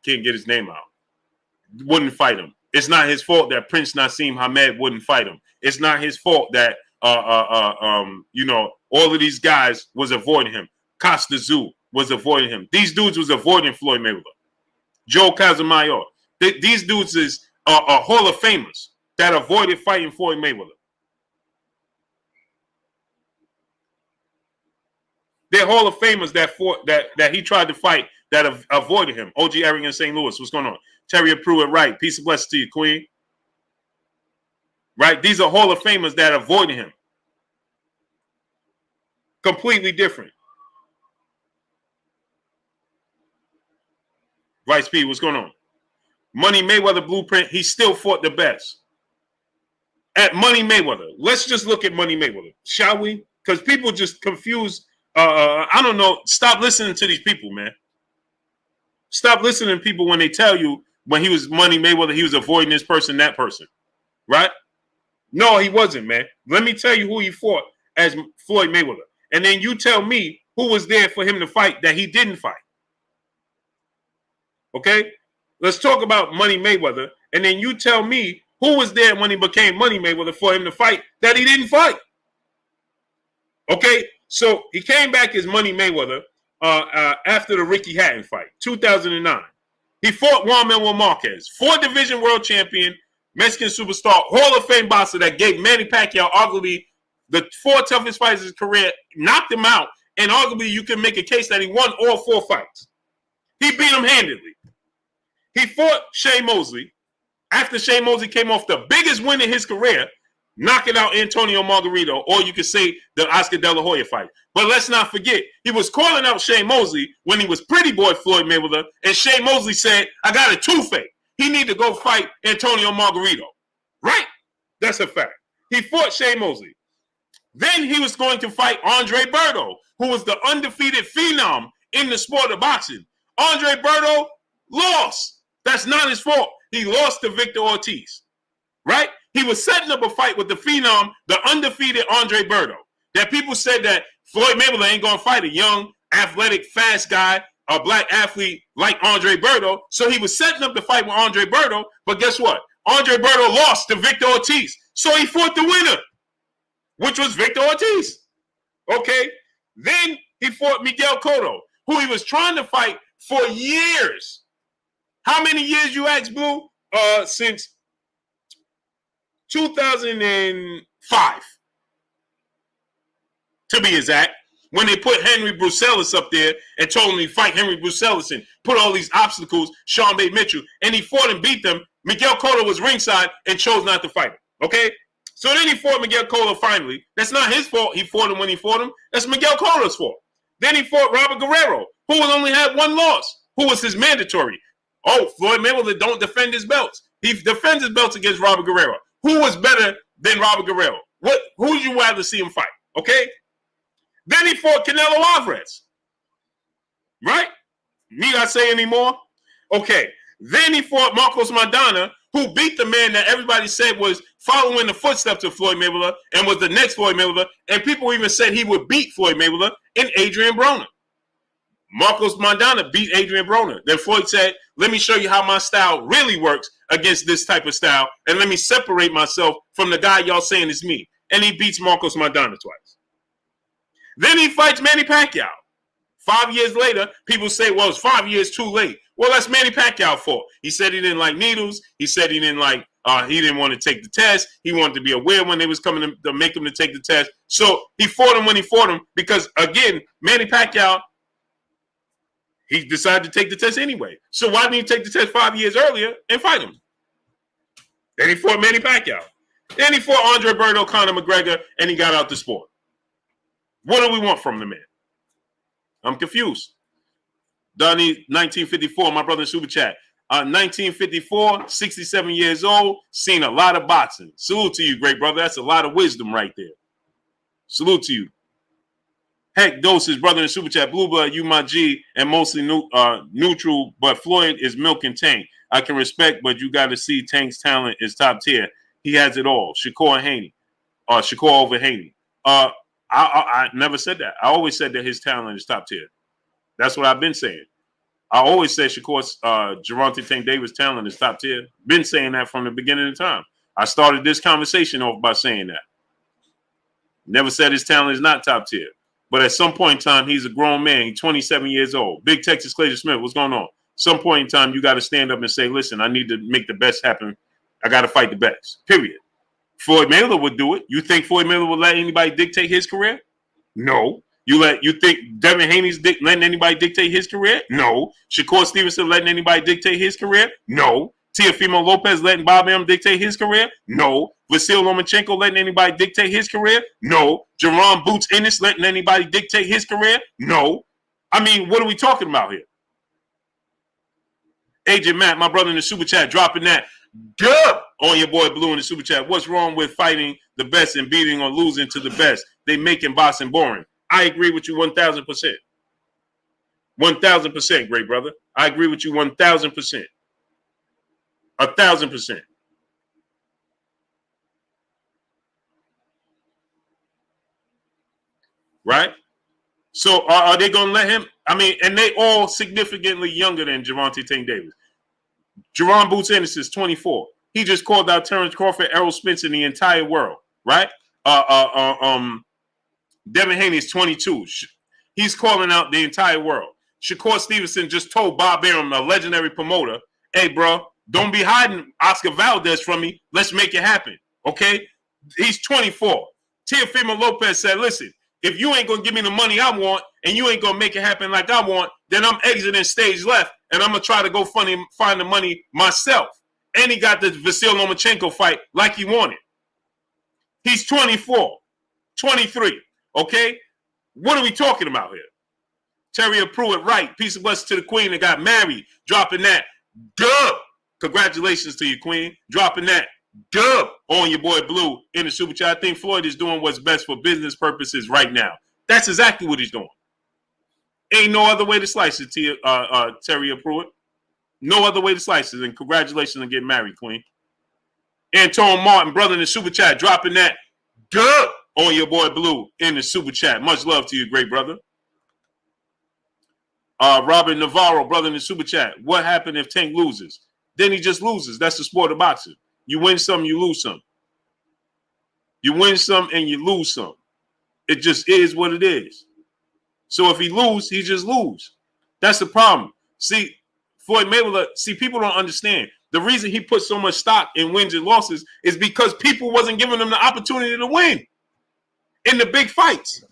can't get his name out, wouldn't fight him. It's not his fault that Prince Nassim Hamed wouldn't fight him. It's not his fault that all of these guys was avoiding him. Costa Zoo was avoiding him. These dudes was avoiding Floyd Mayweather. Joe Casamayor. These dudes is Hall of Famers that avoided fighting Floyd Mayweather. They're Hall of Famers that he tried to fight that avoided him. OG Arrogant St. Louis. What's going on? Terry Pruitt, right. Peace and blessings to you, Queen. Right? These are Hall of Famers that avoided him. Completely different. Vice P, what's going on? Money Mayweather blueprint, he still fought the best. At Money Mayweather, let's just look at Money Mayweather, shall we? Because people just confuse. I don't know. Stop listening to these people, man. Stop listening to people when they tell you when he was Money Mayweather, he was avoiding this person, that person. Right? No, he wasn't, man. Let me tell you who he fought as Floyd Mayweather. And then you tell me who was there for him to fight that he didn't fight. Okay? Let's talk about Money Mayweather. And then you tell me Who was there when he became Money Mayweather for him to fight that he didn't fight? Okay, so he came back as Money Mayweather after the Ricky Hatton fight, 2009. He fought Juan Manuel Marquez, 4-division world champion, Mexican superstar, Hall of Fame boxer that gave Manny Pacquiao arguably the 4 toughest fights of his career, knocked him out, and arguably you can make a case that he won all 4 fights. He beat him handedly. He fought Shea Mosley after Shea Mosley came off the biggest win in his career, knocking out Antonio Margarito, or you could say the Oscar De La Hoya fight. But let's not forget, he was calling out Shea Mosley when he was pretty boy Floyd Mayweather, and Shea Mosley said, I got a toothache. He need to go fight Antonio Margarito. Right? That's a fact. He fought Shea Mosley. Then he was going to fight Andre Berto, who was the undefeated phenom in the sport of boxing. Andre Berto lost. That's not his fault. He lost to Victor Ortiz. Right? He was setting up a fight with the phenom, the undefeated Andre Berto. That people said that Floyd Mayweather ain't going to fight a young, athletic, fast guy, a black athlete like Andre Berto. So he was setting up the fight with Andre Berto. But guess what? Andre Berto lost to Victor Ortiz. So he fought the winner, which was Victor Ortiz. Okay? Then he fought Miguel Cotto, who he was trying to fight for years. How many years, you ask, Blue? Since 2005, to be exact, when they put Henry Brucelis up there and told him to fight Henry Brucelis and put all these obstacles, Sean Bay Mitchell, and he fought and beat them. Miguel Cotto was ringside and chose not to fight him. Okay? So then he fought Miguel Cotto finally. That's not his fault. He fought him when he fought him. That's Miguel Cotto's fault. Then he fought Robert Guerrero, who only had 1 loss, who was his mandatory. Oh, Floyd Mayweather don't defend his belts. He defends his belts against Robert Guerrero. Who was better than Robert Guerrero? Who would you rather see him fight? Okay? Then he fought Canelo Alvarez. Right? Need I say any more? Okay. Then he fought Marcos Maidana, who beat the man that everybody said was following the footsteps of Floyd Mayweather and was the next Floyd Mayweather. And people even said he would beat Floyd Mayweather in Adrian Broner. Marcos Maidana beat Adrian Broner. Then Floyd said, let me show you how my style really works against this type of style, and let me separate myself from the guy y'all saying is me. And he beats Marcos Maidana twice. Then he fights Manny Pacquiao. 5 years later, people say, well, it's 5 years too late. Well, that's Manny Pacquiao's fault. He said he didn't like needles. He said he didn't want to take the test. He wanted to be aware when they was coming to make him to take the test. So he fought him when he fought him because, again, Manny Pacquiao, he decided to take the test anyway. So why didn't he take the test 5 years earlier and fight him? Then he fought Manny Pacquiao. Then he fought Andre Berto, Conor McGregor, and he got out the sport. What do we want from the man? I'm confused. Donnie, 1954, my brother in Super Chat. 1954, 67 years old, seen a lot of boxing. Salute to you, great brother. That's a lot of wisdom right there. Salute to you. Heck, Doses, brother in Super Chat. Blue Blood, you my G, and mostly neutral, but Floyd is milk and Tank. I can respect, but you got to see Tank's talent is top tier. He has it all. Shakur Haney. Shakur over Haney. I never said that. I always said that his talent is top tier. That's what I've been saying. I always said Shakur's Gervonta Tank Davis talent is top tier. Been saying that from the beginning of time. I started this conversation off by saying that. Never said his talent is not top tier. But at some point in time, he's a grown man. He's 27 years old. Big Texas Clayton Smith, what's going on? Some point in time, you got to stand up and say, listen, I need to make the best happen. I got to fight the best, period. Floyd Mayweather would do it. You think Floyd Mayweather would let anybody dictate his career? No. You think Devin Haney's letting anybody dictate his career? No. Shakur Stevenson letting anybody dictate his career? No. Teofimo Lopez letting Bob M dictate his career? No. Vasil Lomachenko letting anybody dictate his career? No. Jaron Boots Ennis letting anybody dictate his career? No. I mean, what are we talking about here? Agent Matt, my brother in the Super Chat, dropping that good on your boy Blue in the Super Chat. What's wrong with fighting the best and beating or losing to the best? They making boxing boring. I agree with you 1,000%. 1,000%, great brother. I agree with you 1,000%. 1,000%. Right? So are they going to let him? I mean, and they all significantly younger than Gervonta Tank Davis. Jaron Boots Ennis is 24. He just called out Terrence Crawford, Errol Spence, in the entire world, right? Devin Haney is 22. He's calling out the entire world. Shakur Stevenson just told Bob Arum, a legendary promoter, hey, bro, don't be hiding Oscar Valdez from me. Let's make it happen, okay? He's 24. Teofimo Lopez said, listen, if you ain't going to give me the money I want and you ain't going to make it happen like I want, then I'm exiting stage left and I'm going to try to go find the money myself. And he got the Vasyl Lomachenko fight like he wanted. He's 24, 23, okay? What are we talking about here? Terry Pruitt, right. Peace and blessings to the queen that got married. Dropping that dub. Congratulations to you, queen. Dropping that dub on your boy Blue in the super chat. I think Floyd is doing what's best for business purposes right now. That's exactly what he's doing. Ain't no other way to slice it, Terry Pruitt. No other way to slice it. And congratulations on getting married, queen. Anton Martin, brother in the super chat, dropping that dub on your boy Blue in the super chat. Much love to you, great brother. Robert Navarro, brother in the super chat. What happened if Tank loses? Then he just loses. That's the sport of boxing. You win some, you lose some. You win some and you lose some. It just is what it is. So if he lose, he just lose. That's the problem. See, Floyd Mayweather, people don't understand. The reason he put so much stock in wins and losses is because people wasn't giving him the opportunity to win in the big fights.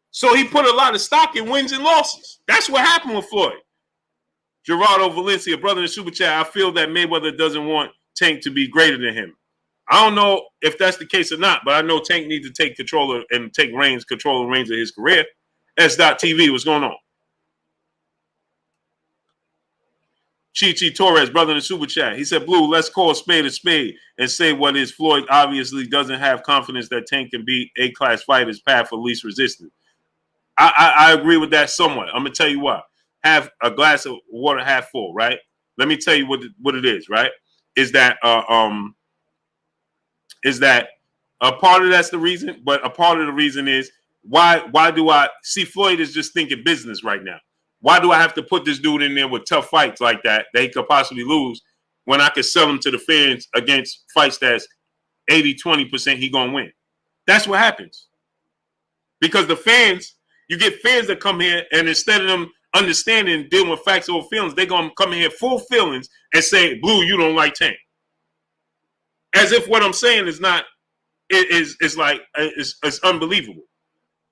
So he put a lot of stock in wins and losses. That's what happened with Floyd. Gerardo Valencia, brother in the super chat, I feel that Mayweather doesn't want Tank to be greater than him. I don't know if that's the case or not, but I know Tank needs to take control and take control and reins of his career. S.TV, what's going on? Chichi Torres, brother in the super chat. He said, Blue, let's call a spade and say what is. Floyd obviously doesn't have confidence that Tank can beat A-class fighters' path for least resistance. I agree with that somewhat. I'm going to tell you what. Have a glass of water half full, right? Let me tell you what it is, right? Is that a part of that's the reason, but a part of the reason is why do I see Floyd is just thinking business right now. Why do I have to put this dude in there with tough fights like that he could possibly lose when I could sell him to the fans against fights that's 80-20% he gonna win? That's what happens. Because the fans, you get fans that come here and instead of them understanding and dealing with facts over feelings, they're gonna come in here full feelings and say, Blue, you don't like Tank. As if what I'm saying is not, it's unbelievable.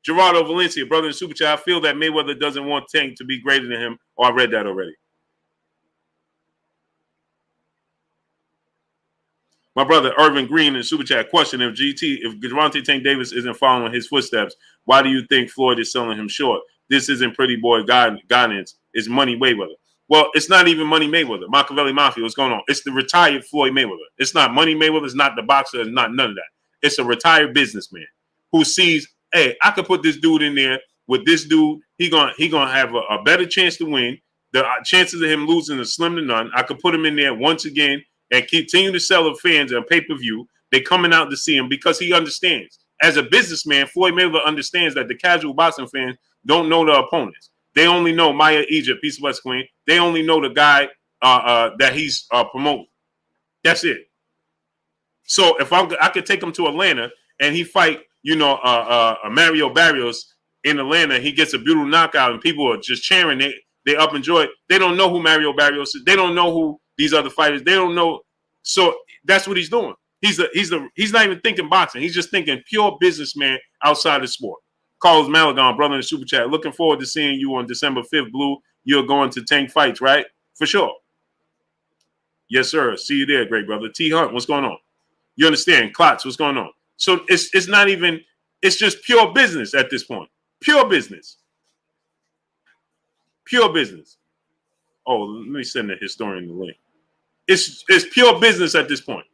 Gerardo Valencia, brother in super chat, I feel that Mayweather doesn't want Tank to be greater than him. Oh, I read that already. My brother Irvin Green in super chat, question, if Gervonta Tank Davis isn't following his footsteps, why do you think Floyd is selling him short? This isn't pretty boy guidance. It's Money Mayweather. Well, it's not even Money Mayweather. Machiavelli Mafia, what's going on? It's the retired Floyd Mayweather. It's not Money Mayweather. It's not the boxer. It's not none of that. It's a retired businessman who sees, hey, I could put this dude in there with this dude. He gonna have a better chance to win. The chances of him losing are slim to none. I could put him in there once again and continue to sell the fans on pay-per-view. They're coming out to see him because he understands. As a businessman, Floyd Mayweather understands that the casual boxing fans don't know the opponents. They only know Maya Egypt, Peace of West Queen. They only know the guy that he's promoting. That's it. So if I could take him to Atlanta and he fight, Mario Barrios in Atlanta, he gets a beautiful knockout and people are just cheering. They up and joy. They don't know who Mario Barrios is. They don't know who these other fighters. They don't know. So that's what he's doing. He's not even thinking boxing. He's just thinking pure businessman outside the sport. Carlos Malagon, brother in the super chat. Looking forward to seeing you on December 5th, Blue. You're going to Tank fights, right? For sure. Yes, sir. See you there, great brother. T Hunt, what's going on? You understand? Klotz, what's going on? So it's not even, it's just pure business at this point. Pure business. Pure business. Oh, let me send the historian the link. It's pure business at this point.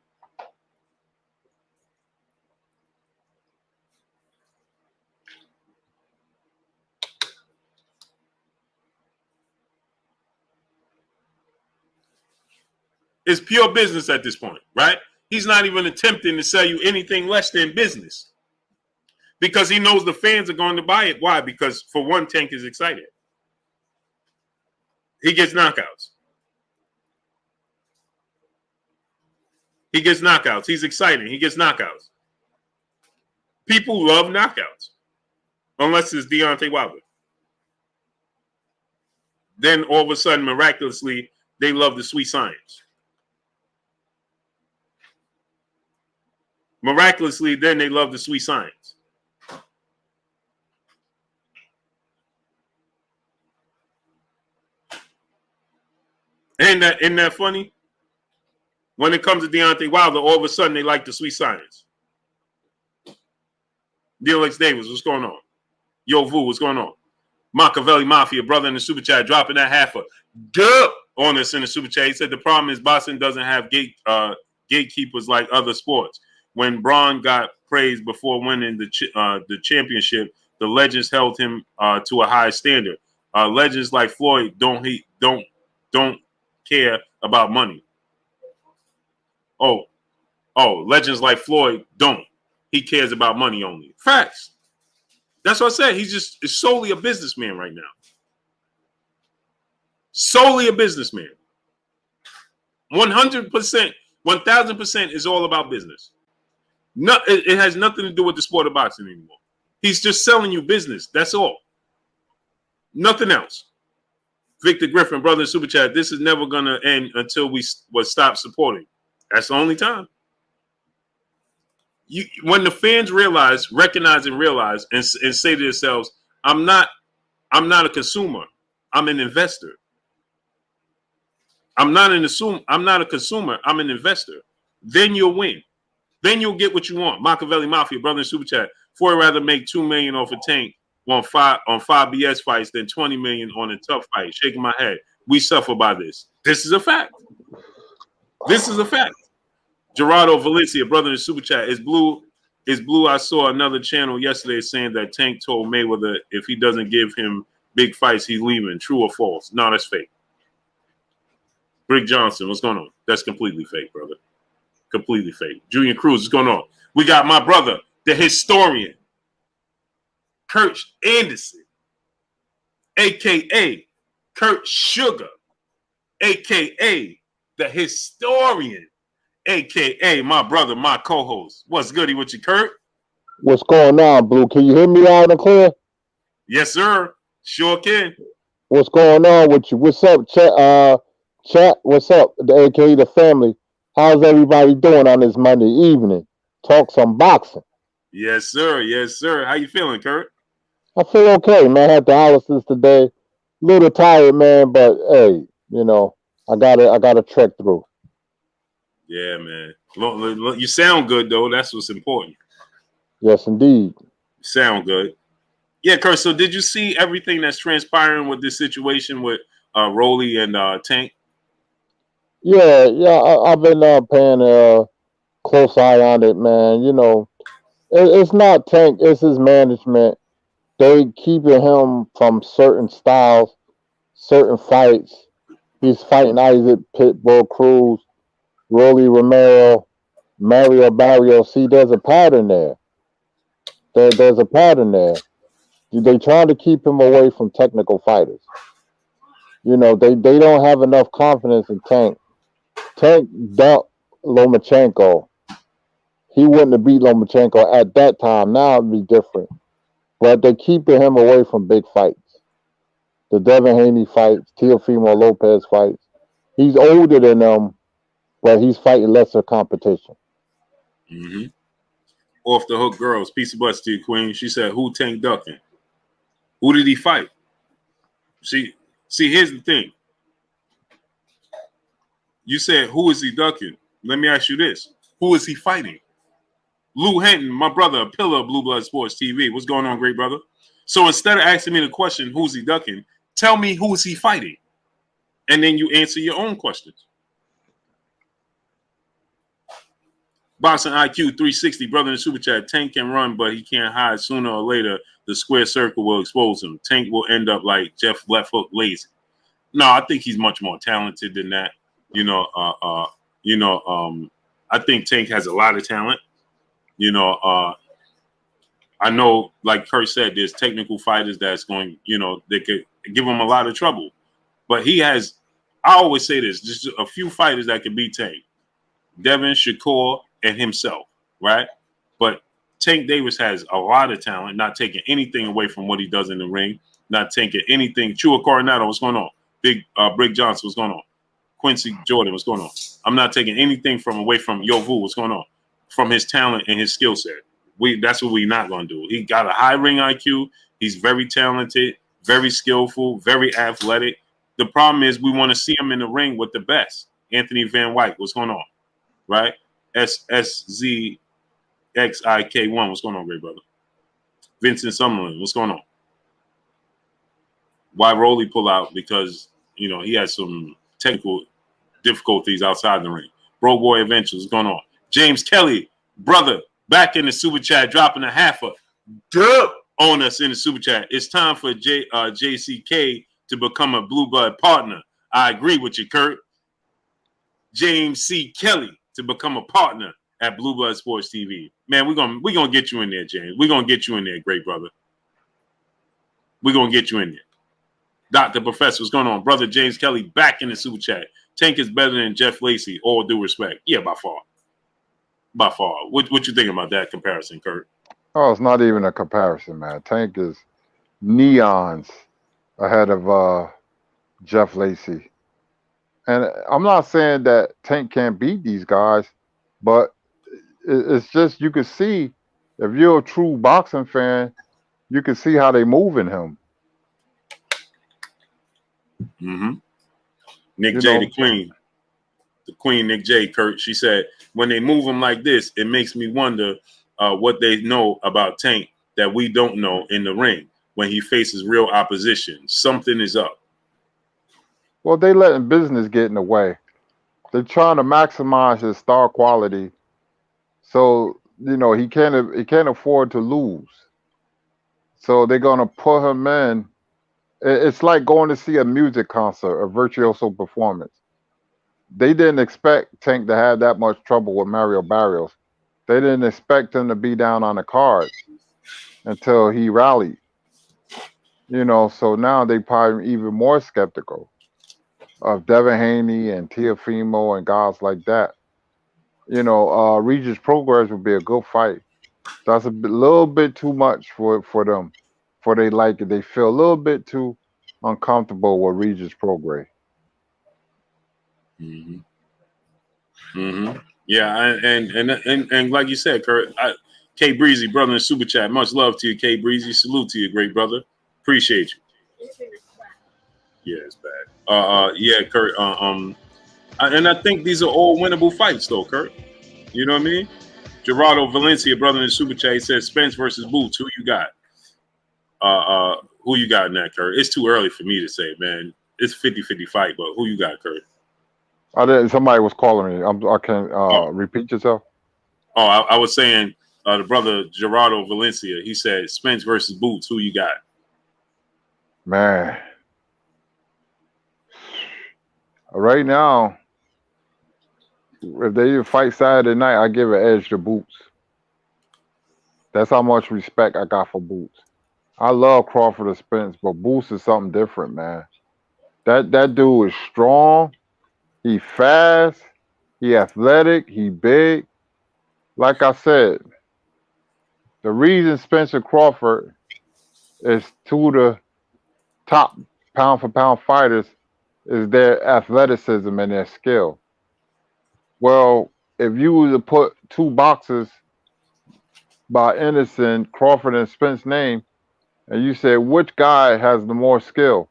It's pure business at this point, right? He's not even attempting to sell you anything less than business because he knows the fans are going to buy it. Why? Because for one, Tank is excited. He gets knockouts. He gets knockouts. He's exciting. He gets knockouts. People love knockouts. Unless it's Deontay Wilder. Then all of a sudden, miraculously, they love the sweet science. Miraculously, then they love the sweet science. Isn't that funny? When it comes to Deontay Wilder, all of a sudden they like the sweet science. DLX Davis, what's going on? Yo Vu, what's going on? Machiavelli Mafia, brother in the super chat, dropping that half a dub on us in the super chat. He said the problem is boxing doesn't have gatekeepers like other sports. When Braun got praised before winning the championship, the legends held him to a high standard. Legends like Floyd don't care about money. Oh, legends like Floyd don't. He cares about money only. Facts. That's what I said. He's just solely a businessman right now. Solely a businessman. 100%, 1,000% is all about business. No, it has nothing to do with the sport of boxing anymore. He's just selling you business. That's all. Nothing else. Victor Griffin, brother in Super Chat, this is never going to end until we stop supporting. That's the only time. When the fans recognize and realize and say to themselves, I'm not a consumer. I'm an investor. I'm not a consumer. I'm an investor. Then you'll win. Then you'll get what you want. Machiavelli Mafia, brother in Super Chat. Floyd rather make $2 million off a Tank on five BS fights than $20 million on a tough fight. Shaking my head. We suffer by this. This is a fact. This is a fact. Gerardo Valencia, brother in Super Chat. Is blue. I saw another channel yesterday saying that Tank told Mayweather if he doesn't give him big fights, he's leaving. True or false? No, that's fake. Brick Johnson, what's going on? That's completely fake, brother. Completely fake. Junior Cruz, what's going on? We got my brother, the historian, Kurt Anderson, a.k.a. Kurt Sugar, a.k.a. the historian, a.k.a. my brother, my co-host. What's goody with you, Kurt?
What's going on, Blue? Can you hear me loud and clear?
Yes, sir. Sure can.
What's going on with you? What's up, chat? What's up, the a.k.a. the family? How's everybody doing on this Monday evening? Talk some boxing.
Yes, sir. Yes, sir. How you feeling, Kurt?
I feel okay, man. I had dialysis today. A little tired, man, but hey, I gotta trek through.
Yeah, man. You sound good though. That's what's important.
Yes, indeed.
You sound good. Yeah, Kurt. So, did you see everything that's transpiring with this situation with Rolly and Tank?
Yeah. I've been paying a close eye on it, man. It's not Tank; it's his management. They keeping him from certain styles, certain fights. He's fighting Isaac Pitbull Cruz, Rolly Romero, Mario Barrio. See, there's a pattern there. There's a pattern there. They trying to keep him away from technical fighters. They don't have enough confidence in Tank. Tank dumped Lomachenko. He wouldn't have beat Lomachenko at that time. Now it'd be different. But they're keeping him away from big fights. The Devin Haney fights, Teofimo Lopez fights. He's older than them, but he's fighting lesser competition.
Mm-hmm. Off the hook girls. Peace of butts to you, Queen. She said, who Tank ducking? Who did he fight? See, here's the thing. You said, who is he ducking? Let me ask you this. Who is he fighting? Lou Hinton, my brother, a pillar of Blue Blood Sports TV. What's going on, great brother? So instead of asking me the question, who's he ducking, tell me who is he fighting? And then you answer your own questions. Boxing IQ 360, brother in the super chat. Tank can run, but he can't hide. Sooner or later, the square circle will expose him. Tank will end up like Jeff Left Hook Lazy. No, I think he's much more talented than that. I think Tank has a lot of talent. I know, like Kurt said, there's technical fighters that's going, they could give him a lot of trouble. But he has, I always say this, just a few fighters that can beat Tank. Devin, Shakur, and himself, right? But Tank Davis has a lot of talent, not taking anything away from what he does in the ring, not taking anything. Chua Coronado, what's going on? Big Brick Johnson, what's going on? Quincy Jordan, what's going on? I'm not taking anything away from Yo Vu, what's going on? From his talent and his skill set. That's what we're not going to do. He got a high ring IQ. He's very talented, very skillful, very athletic. The problem is we want to see him in the ring with the best. Anthony Van Wyk, what's going on? Right? SZXIK1, what's going on, great brother? Vincent Summerlin, what's going on? Why Rolly pull out? Because, he had some technical difficulties outside the ring. Bro Boy Adventures, what's going on? James Kelly, brother, back in the super chat, dropping a half a dub on us in the super chat. It's time for JCK to become a Blue Blood partner. I agree with you, Kurt. James C. Kelly to become a partner at Blue Blood Sports TV. Man, we're gonna get you in there, James. We're gonna get you in there, great brother. We're gonna get you in there. Dr. Professor, what's going on? Brother James Kelly back in the super chat. Tank is better than Jeff Lacey, all due respect. Yeah, by far. By far. What you think about that comparison, Kurt?
Oh, it's not even a comparison, man. Tank is neons ahead of Jeff Lacey. And I'm not saying that Tank can't beat these guys, but it's just you can see, if you're a true boxing fan, you can see how they moving him.
Mm-hmm. Nick J, the queen, Nick J, Kurt, she said, when they move him like this, it makes me wonder what they know about Tank that we don't know in the ring when he faces real opposition. Something is up.
Well, they letting business get in the way. They're trying to maximize his star quality, so he can't afford to lose. So they're gonna put him in. It's like going to see a music concert, a virtuoso performance. They didn't expect Tank to have that much trouble with Mario Barrios. They didn't expect him to be down on the card until he rallied. So now they probably even more skeptical of Devin Haney and Teofimo and guys like that. Regis Prograis would be a good fight. That's little bit too much for them. For they like it. They feel a little bit too uncomfortable with Regis Prograis.
Mm-hmm. Mm-hmm. Yeah, and like you said, Kurt, K Breezy, brother in Super Chat. Much love to you, K Breezy. Salute to you, great brother. Appreciate you. Yeah, it's bad. Yeah, Kurt. And I think these are all winnable fights, though, Kurt. You know what I mean? Gerardo Valencia, brother in Super Chat, says Spence versus Boots. Who you got? Who you got in that, Kurt? It's too early for me to say, man. It's 50-50 fight, but who you got, Kurt?
Somebody was calling me. I can't repeat yourself.
Oh, I was saying the brother Gerardo Valencia. He said Spence versus Boots. Who you got?
Man, right now, if they fight Saturday night, I give an edge to Boots. That's how much respect I got for Boots. I love Crawford and Spence, but Boots is something different, man. That dude is strong. He fast. He athletic. He big. Like I said, the reason Spencer Crawford is two of the top pound-for-pound fighters is their athleticism and their skill. Well, if you were to put two boxers by Ennis, Crawford, and Spence's name, and you said which guy has the more skill,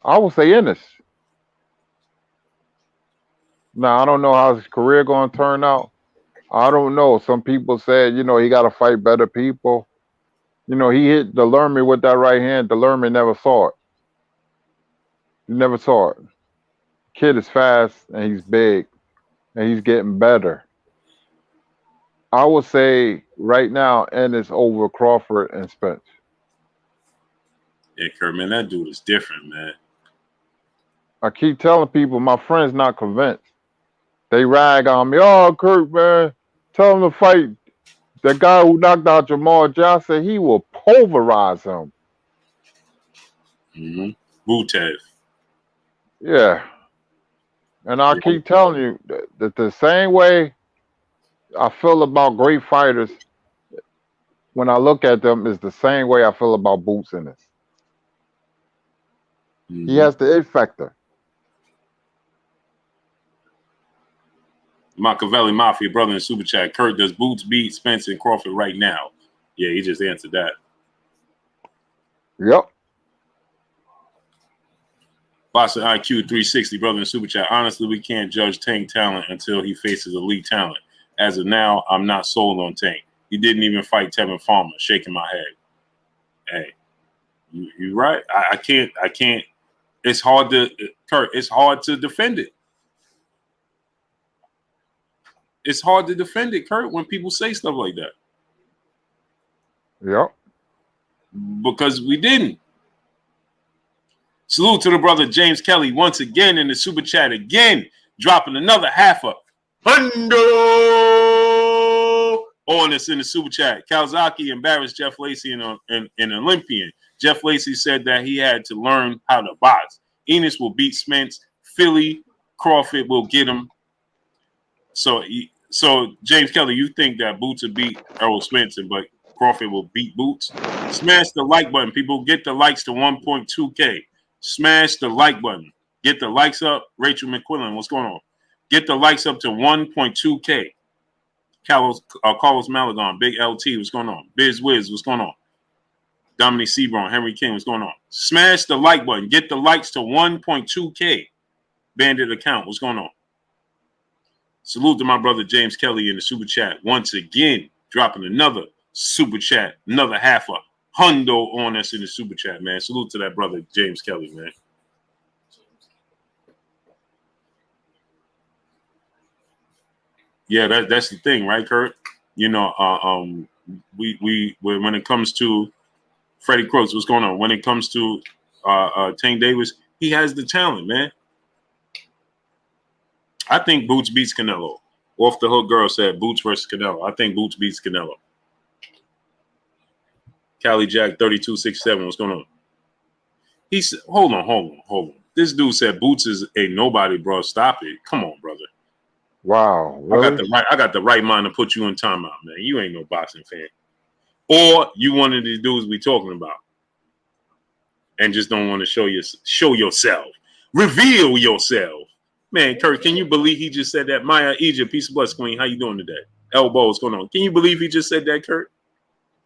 I would say Ennis. Now, I don't know how his career going to turn out. I don't know. Some people said, he got to fight better people. He hit Delorme with that right hand. Delorme never saw it. He never saw it. Kid is fast, and he's big, and he's getting better. I would say right now, Ennis over Crawford and Spence.
Yeah, Kurt, man, that dude is different, man.
I keep telling people, my friends not convinced. They rag on me. Oh, Kurt, man, tell him to fight the guy who knocked out Jamal Johnson. He will pulverize him.
Mm-hmm. Butev.
Yeah. And I keep telling you that the same way I feel about great fighters when I look at them is the same way I feel about Boots Ennis. He has the it factor.
Machiavelli Mafia, brother in Super Chat. Kurt, does Boots beat Spence and Crawford right now? Yeah, he just answered that.
Yep.
Boxing IQ 360, brother in Super Chat. Honestly, we can't judge Tank talent until he faces elite talent. As of now, I'm not sold on Tank. He didn't even fight Tevin Farmer. Shaking my head. Hey, you're right. I can't. It's hard to, Kurt. It's hard to defend it. It's hard to defend it, Kurt, when people say stuff like that.
Yep.
Because we didn't. Salute to the brother James Kelly once again in the Super Chat again, dropping another half a hundo on us in the Super Chat. Kawasaki embarrassed Jeff Lacey in an Olympian. Jeff Lacey said that he had to learn how to box. Ennis will beat Spence. Philly Crawford will get him. So James Kelly, you think that Boots will beat Errol Spence, but Crawford will beat Boots? Smash the like button. People, get the likes to 1.2K. Smash the like button. Get the likes up. Rachel McQuillan, what's going on? Get the likes up to 1.2K. Carlos Malagon, Big LT, what's going on? Biz Wiz, what's going on? Dominic Sebron, Henry King, what's going on? Smash the like button. Get the likes to 1.2K. Bandit account, what's going on? Salute to my brother James Kelly in the Super Chat once again, dropping another Super Chat, another half a hundo on us in the Super Chat, man. Salute to that brother James Kelly, man. Yeah, that's the thing, right, Kurt? You know, we when it comes to Freddie Cruz, what's going on? When it comes to Tank Davis, he has the talent, man. I think Boots beats Canelo. Off the Hook Girl said Boots versus Canelo. I think Boots beats Canelo. Cali Jack 3267. What's going on? He said, hold on. This dude said Boots is a nobody, bro. Stop it. Come on, brother.
Wow. Really?
I got the right mind to put you in timeout, man. You ain't no boxing fan. Or you one of these dudes we talking about. And just don't want to show yourself. Reveal yourself. Man, Kurt, can you believe he just said that? Maya Egypt, peace of bless, queen. How you doing today? Elbow, what's going on? Can you believe he just said that, Kurt?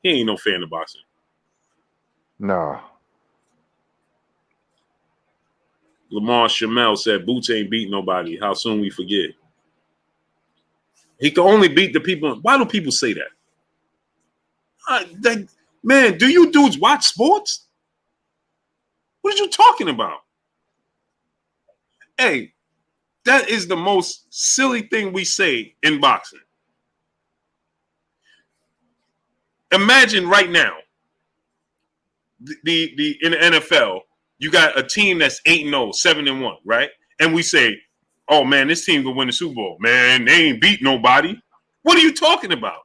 He ain't no fan of boxing.
No.
Lamar Shamel said Boots ain't beat nobody. How soon we forget? He can only beat the people. Why do people say that? Man, do you dudes watch sports? What are you talking about? Hey, that is the most silly thing we say in boxing. Imagine right now, the in the NFL, you got a team that's 8-0, 7-1, right? And we say, oh man, this team gonna win the Super Bowl. Man, they ain't beat nobody. What are you talking about?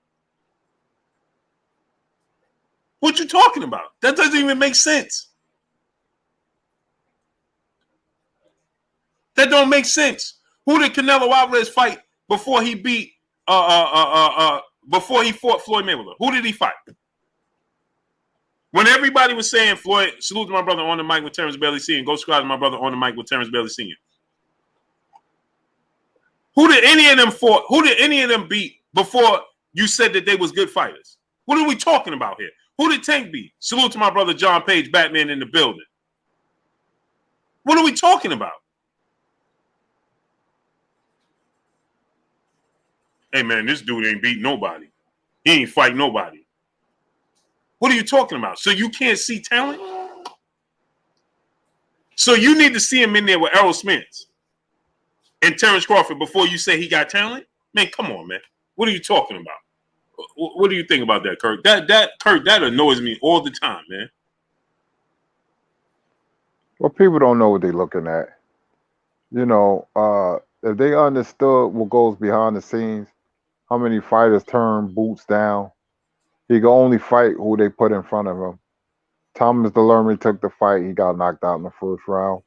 What you talking about? That doesn't even make sense. That don't make sense. Who did Canelo Alvarez fight before he beat before he fought Floyd Mayweather? Who did he fight? When everybody was saying Floyd, salute to my brother on the mic with Terrence Bailey Sr. Go subscribe to my brother on the mic with Terrence Bailey Sr. Who did any of them fought? Who did any of them beat before you said that they was good fighters? What are we talking about here? Who did Tank beat? Salute to my brother John Page, Batman in the building. What are we talking about? Hey man, this dude ain't beat nobody. He ain't fight nobody. What are you talking about? So you can't see talent? So you need to see him in there with Errol Spence and Terrence Crawford before you say he got talent? Man, come on, man. What are you talking about? What do you think about that, Kurt? That annoys me all the time, man.
Well, people don't know what they're looking at. You know, if they understood what goes behind the scenes, how many fighters turn Boots down, he can only fight who they put in front of him. Thomas DeLerme took the fight, he got knocked out in the first round.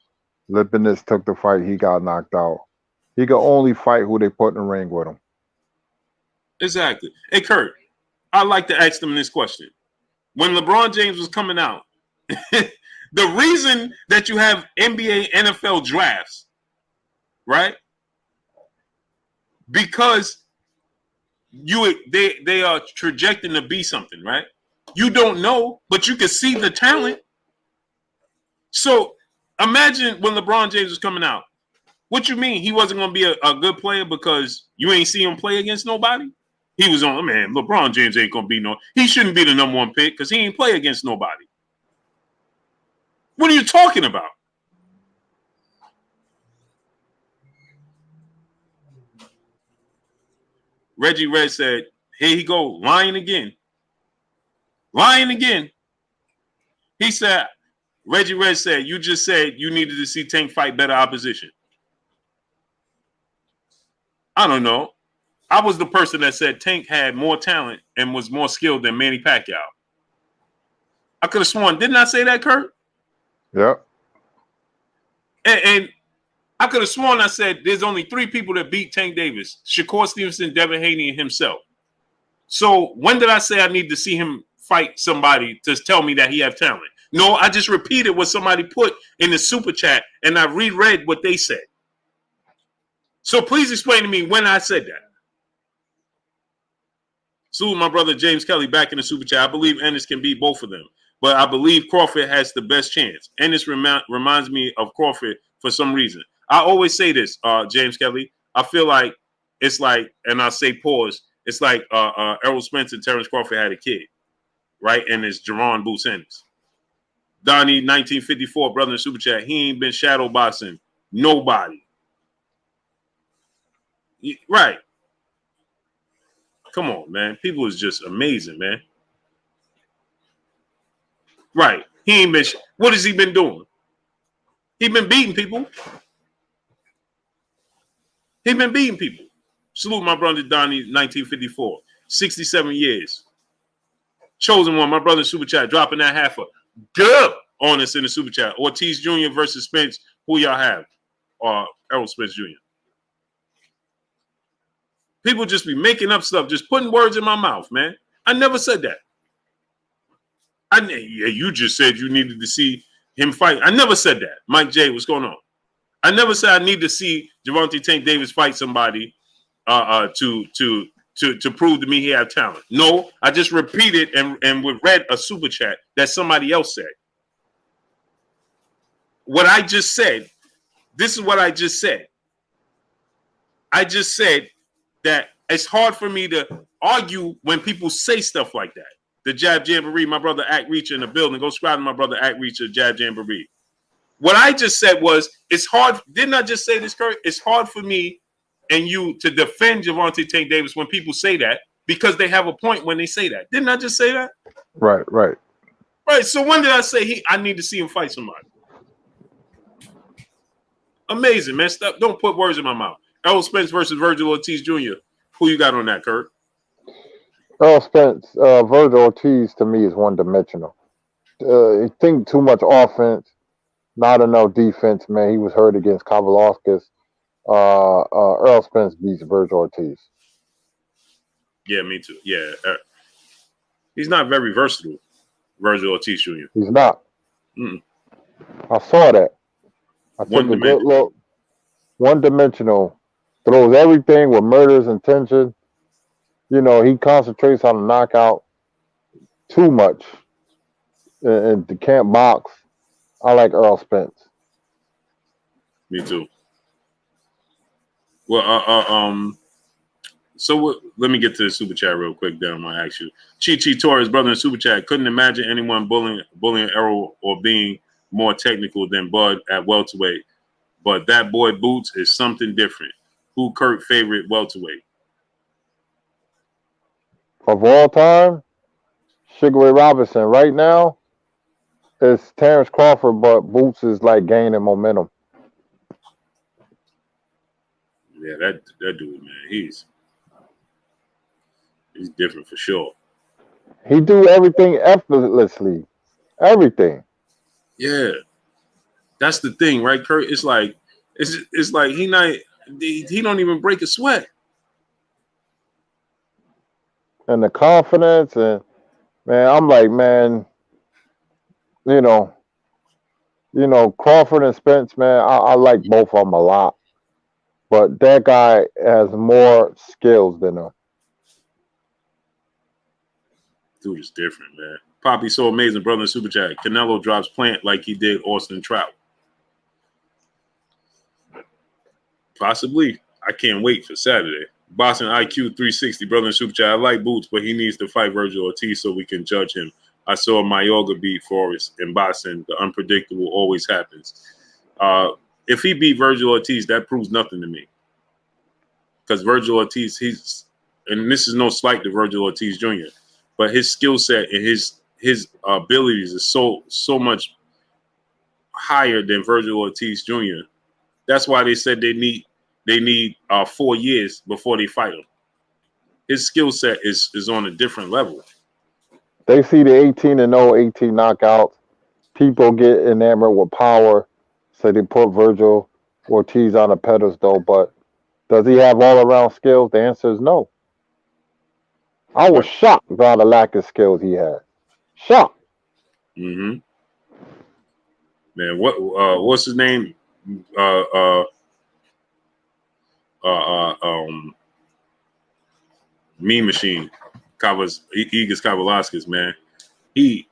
Lipinus took the fight, he got knocked out. He can only fight who they put in the ring with him.
Exactly. Hey, Kurt, I'd like to ask them this question. When LeBron James was coming out, the reason that you have NBA, NFL drafts, right? Because they are trajecting to be something, right? You don't know, but you can see the talent. So imagine when LeBron James was coming out. What you mean he wasn't going to be a good player because you ain't see him play against nobody? He was on, man, LeBron James ain't going to be he shouldn't be the number one pick because he ain't play against nobody. What are you talking about? Reggie Red said, here he go, lying again. Lying again. He said, Reggie Red said, you just said you needed to see Tank fight better opposition. I don't know. I was the person that said Tank had more talent and was more skilled than Manny Pacquiao. I could have sworn. Didn't I say that, Kurt?
Yeah.
And I could have sworn I said there's only 3 people that beat Tank Davis: Shakur Stevenson, Devin Haney, and himself. So when did I say I need to see him fight somebody to tell me that he have talent? No, I just repeated what somebody put in the super chat, and I reread what they said. So please explain to me when I said that. Salute my brother James Kelly back in the super chat. I believe Ennis can beat both of them, but I believe Crawford has the best chance. Ennis reminds me of Crawford for some reason. I always say this, James Kelly. I feel like it's like, and I say pause, it's like Errol Spence and Terrence Crawford had a kid, right? And it's Jaron Boots Ennis. Donnie, 1954, brother in super chat. He ain't been shadow boxing nobody. Right. Come on, man. People is just amazing, man. Right. He ain't been. What has he been doing? He been beating people. He been beating people. Salute my brother Donnie, 1954. 67 years. Chosen one, my brother in super chat, dropping that half a dub on us in the super chat. Ortiz Jr. versus Spence. Who y'all have? Errol Spence Jr. People just be making up stuff, just putting words in my mouth, man. I never said that. Yeah, you just said you needed to see him fight. I never said that. Mike J, what's going on? I never said I need to see Gervonta Tank Davis fight somebody to prove to me he have talent. No, I just repeated and read a super chat that somebody else said. What I just said, this is what I just said. I just said that it's hard for me to argue when people say stuff like that. The Jab Jamboree, my brother Act Reacher in the building. Go subscribe to my brother Act Reacher, Jab Jamboree. What I just said was, it's hard. Didn't I just say this, Kurt? It's hard for me and you to defend Gervonta Tank Davis when people say that because they have a point when they say that. Didn't I just say that?
Right.
Right. So when did I say I need to see him fight somebody? Amazing, man. Stop. Don't put words in my mouth. Errol Spence versus Virgil Ortiz Jr. Who you got on that, Kurt?
Errol Spence, Virgil Ortiz to me is one-dimensional. He think too much offense, not enough defense, man. He was hurt against Kavalauskas. Errol Spence beats Virgil Ortiz.
Yeah, me too. Yeah. He's not very versatile, Virgil Ortiz Jr.
He's not. I saw that. I took a good look. One-dimensional. Throws everything with murderous intention. You know, he concentrates on the knockout too much and can't box. I like Errol Spence.
Me too. Well, so let me get to the super chat real quick. Then I'm gonna ask you, Chi Torres, brother in super chat. Couldn't imagine anyone bullying Errol or being more technical than Bud at welterweight, but that boy Boots is something different. Who Kurt favorite welterweight?
Of all time, Sugar Ray Robinson. Right now, it's Terrence Crawford, but Boots is like gaining momentum.
Yeah, that dude, man, he's different for sure.
He do everything effortlessly. Everything.
Yeah, that's the thing, right, Kurt? It's like he don't even break a sweat.
and the confidence, and man, I'm like, man, you know, Crawford and Spence, man, I like both of them a lot, but that guy has more skills than him.
Dude is different, man. Poppy so amazing, brother in Super Chat. Canelo drops Plant like he did Austin Trout. Possibly. I can't wait for Saturday. Boston IQ 360, brother in Super Chat. I like Boots, but he needs to fight Virgil Ortiz so we can judge him. I saw Mayorga beat Forrest in boxing. The unpredictable always happens. If he beat Virgil Ortiz, that proves nothing to me. Because Virgil Ortiz, and this is no slight to Virgil Ortiz Jr., but his skill set and his abilities is so much higher than Virgil Ortiz Jr. That's why they said they need 4 years before they fight him. His skill set is on a different level.
They see the 18-0, 18 knockouts. People get enamored with power, so they put Virgil Ortiz on a pedestal. But does he have all-around skills? The answer is no. I was shocked by the lack of skills he had. Shocked.
Mm-hmm. Man, what's his name? Mean Machine, Igor Kavalauskas, man. He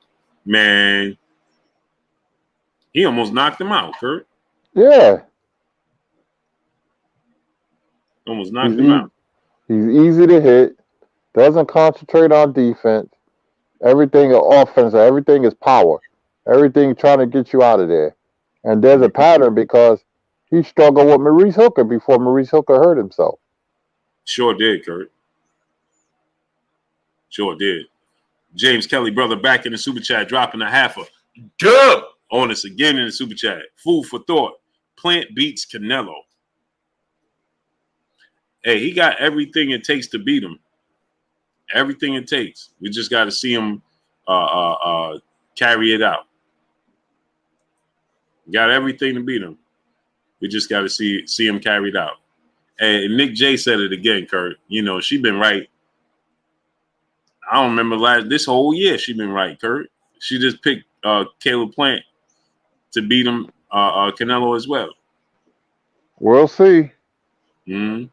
almost knocked him out, Kurt.
Yeah.
Almost knocked him out.
He's easy to hit. Doesn't concentrate on defense. Everything is offense. Everything is power. Everything trying to get you out of there. And there's a pattern because he struggled with Maurice Hooker before Maurice Hooker hurt himself.
Sure did, Kurt. Sure did. James Kelly, brother, back in the Super Chat, dropping a half a dub on us again in the Super Chat. Food for thought. Plant beats Canelo. Hey, he got everything it takes to beat him. Everything it takes. We just got to see him carry it out. Got everything to beat him. We just got to see him carry it out. And Nick J said it again, Kurt. You know, she been right. I don't remember this whole year she been right, Kurt. She just picked Caleb Plant to beat him, Canelo as well.
We'll see.
Mm-hmm.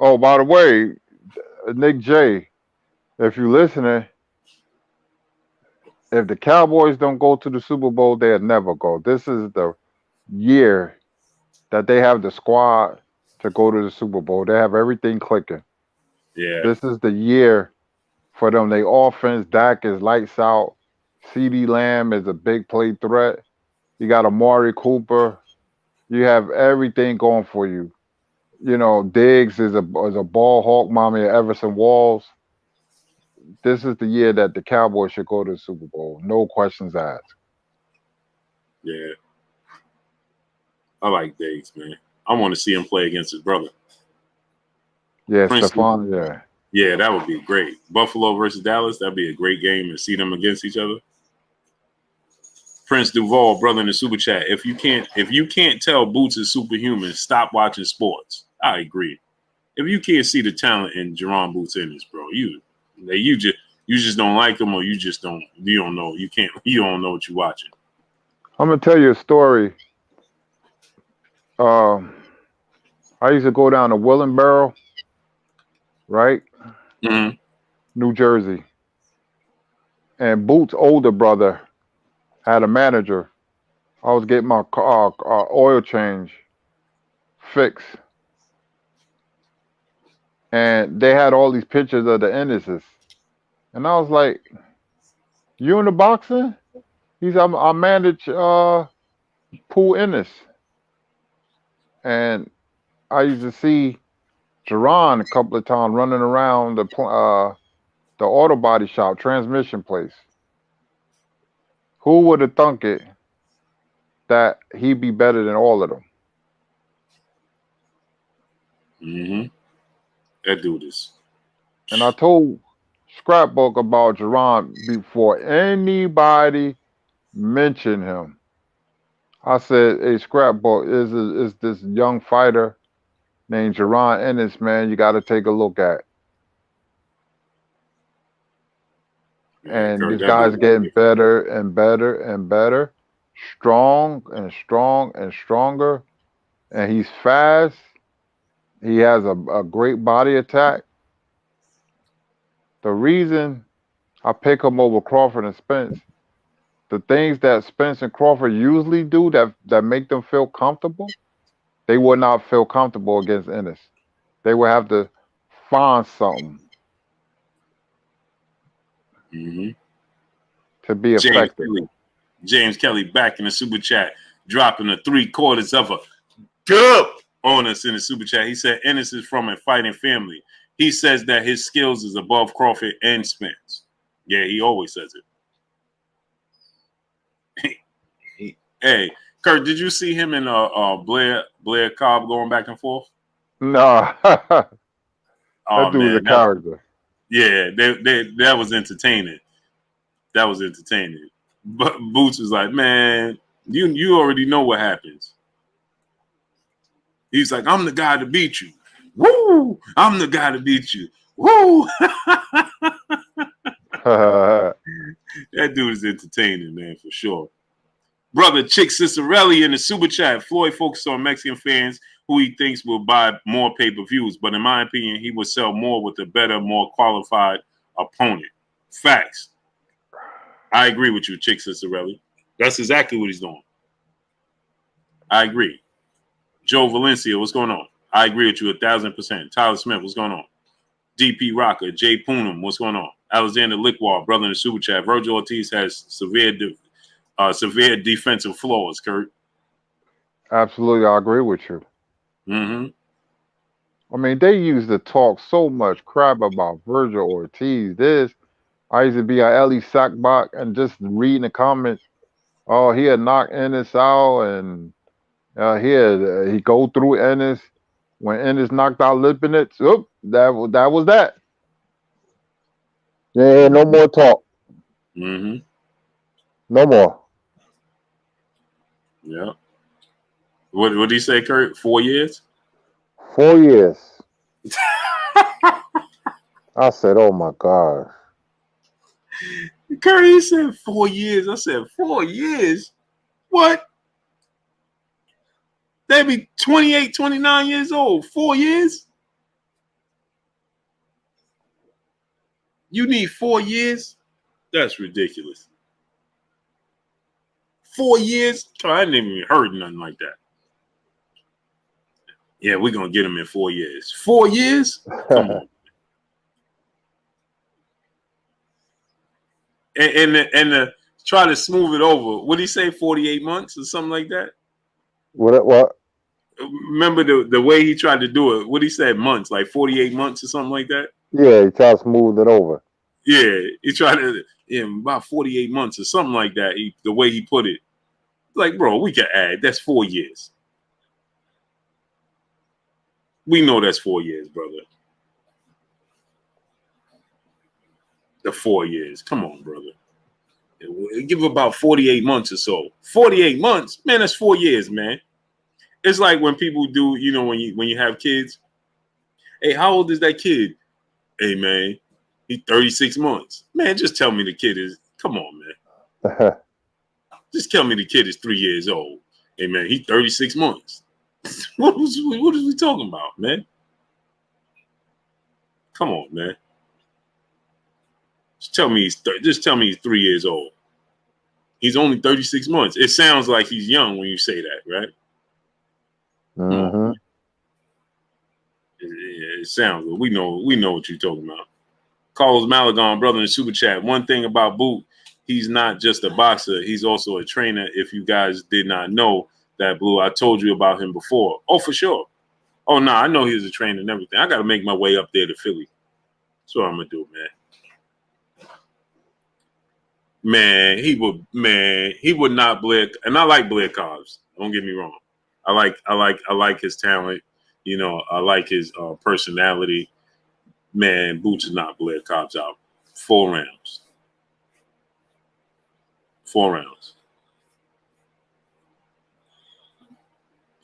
Oh, by the way, Nick J, if you're listening, if the Cowboys don't go to the Super Bowl, they'll never go. This is the year that they have the squad to go to the Super Bowl. They have everything clicking.
Yeah.
This is the year for them. They offense, Dak is lights out. CeeDee Lamb is a big play threat. You got Amari Cooper. You have everything going for you. You know, Diggs is a ball hawk, mommy of Everson Walls. This is the year that the Cowboys should go to the Super Bowl. No questions asked.
Yeah. I like Diggs, man. I want to see him play against his brother.
Yeah, Stephon, yeah.
Yeah, that would be great. Buffalo versus Dallas, that'd be a great game to see them against each other. Prince Duval, brother in the Super Chat. If you can't tell Boots is superhuman, stop watching sports. I agree. If you can't see the talent in Jaron Boots Ennis, bro, you just don't like him, or you don't know. You don't know what you're watching.
I'm gonna tell you a story. I used to go down to Willenboro, right?
Mm-hmm.
New Jersey. And Boots' older brother had a manager. I was getting my car oil change fixed. And they had all these pictures of the Ennises. And I was like, you in the boxing? I manage Pool Ennis. And I used to see Jaron a couple of times running around the auto body shop, transmission place. Who would have thunk it that he'd be better than all of them?
Mm-hmm. That dude is.
And I told Scrapbook about Jaron before anybody mentioned him. I said, hey, Scrapbook, is this young fighter named Jaron Ennis, man, you got to take a look at.
Man,
And
Kurt,
this
that
guy's
dude.
getting better and better and better, strong and strong and stronger. And he's fast. He has a great body attack. The reason I pick him over Crawford and Spence, the things that Spence and Crawford usually do that make them feel comfortable, they would not feel comfortable against Ennis. They would have to find something
Mm-hmm.
to be
James
effective.
Kelly. James Kelly back in the super chat, dropping the 3/4 of a cup on us in the super chat. He said Ennis is from a fighting family. He says that his skills is above Crawford and Spence. Yeah, he always says it. Hey, Kurt, did you see him and Blair Cobb going back and forth?
No, that
Oh
dude's a
man,
character.
that was entertaining. That was entertaining. But Boots was like, man, you already know what happens. He's like, I'm the guy to beat you. Woo! I'm the guy to beat you. Woo! That dude is entertaining, man, for sure. Brother Chick Cicerelli in the super chat. Floyd focuses on Mexican fans who he thinks will buy more pay-per-views, but in my opinion, he would sell more with a better, more qualified opponent. Facts. I agree with you, Chick Cicerelli. That's exactly what he's doing. I agree. Joe Valencia, what's going on? I agree with you 1,000%. Tyler Smith, what's going on? DP Rocker, Jay Poonam, what's going on? Alexander Lickwall, brother in the super chat. Virgil Ortiz has severe defensive flaws, Kurt.
Absolutely, I agree with you.
Mm-hmm.
I mean, they used to talk so much crap about Virgil Ortiz. I used to be at Ellie Sackbach and just reading the comments. Oh, he had knocked Ennis out, and he go through Ennis. When Ennis knocked out Lipinets, that was that. Yeah, no more talk.
Mm-hmm.
No more.
Yeah. What did he say, Kurt? 4 years?
4 years. I said, oh my God.
Kurt, he said 4 years. I said, 4 years? What? They'd be 28, 29 years old. 4 years? You need 4 years? That's ridiculous. 4 years? I didn't even heard nothing like that. Yeah, we're going to get him in 4 years. 4 years? Come on. And try to smooth it over. What did he say, 48 months or something like that?
What?
Remember the way he tried to do it. What he said, months, like 48 months or something like that?
Yeah, he tried to smooth it over.
Yeah, he tried to, about 48 months or something like that, the way he put it. Like, bro, we can add. That's 4 years. We know that's 4 years, brother. The 4 years. Come on, brother. Give about 48 months or so. 48 months? Man, that's 4 years, man. It's like when people do, when you have kids. Hey, how old is that kid? Hey, man, he's 36 months. Man, just tell me the kid is, come on, man. Just tell me the kid is 3 years old. Hey, man, he's 36 months. What is we talking about, man? Come on, man. Just tell me he's 3 years old. He's only 36 months. It sounds like he's young when you say that, right?
Mm-hmm.
It sounds good. We know what you're talking about. Carlos Malagon, brother in the super chat. One thing about Boot, he's not just a boxer. He's also a trainer. If you guys did not know that, Blue, I told you about him before. Oh, for sure. Oh, no, I know he was a trainer and everything. I got to make my way up there to Philly. That's what I'm going to do, man. He would not Blair. And I like Blair Cobbs. Don't get me wrong. I like his talent. I like his personality. Man, Boots is not Blair Cobbs out. 4 rounds. 4 rounds.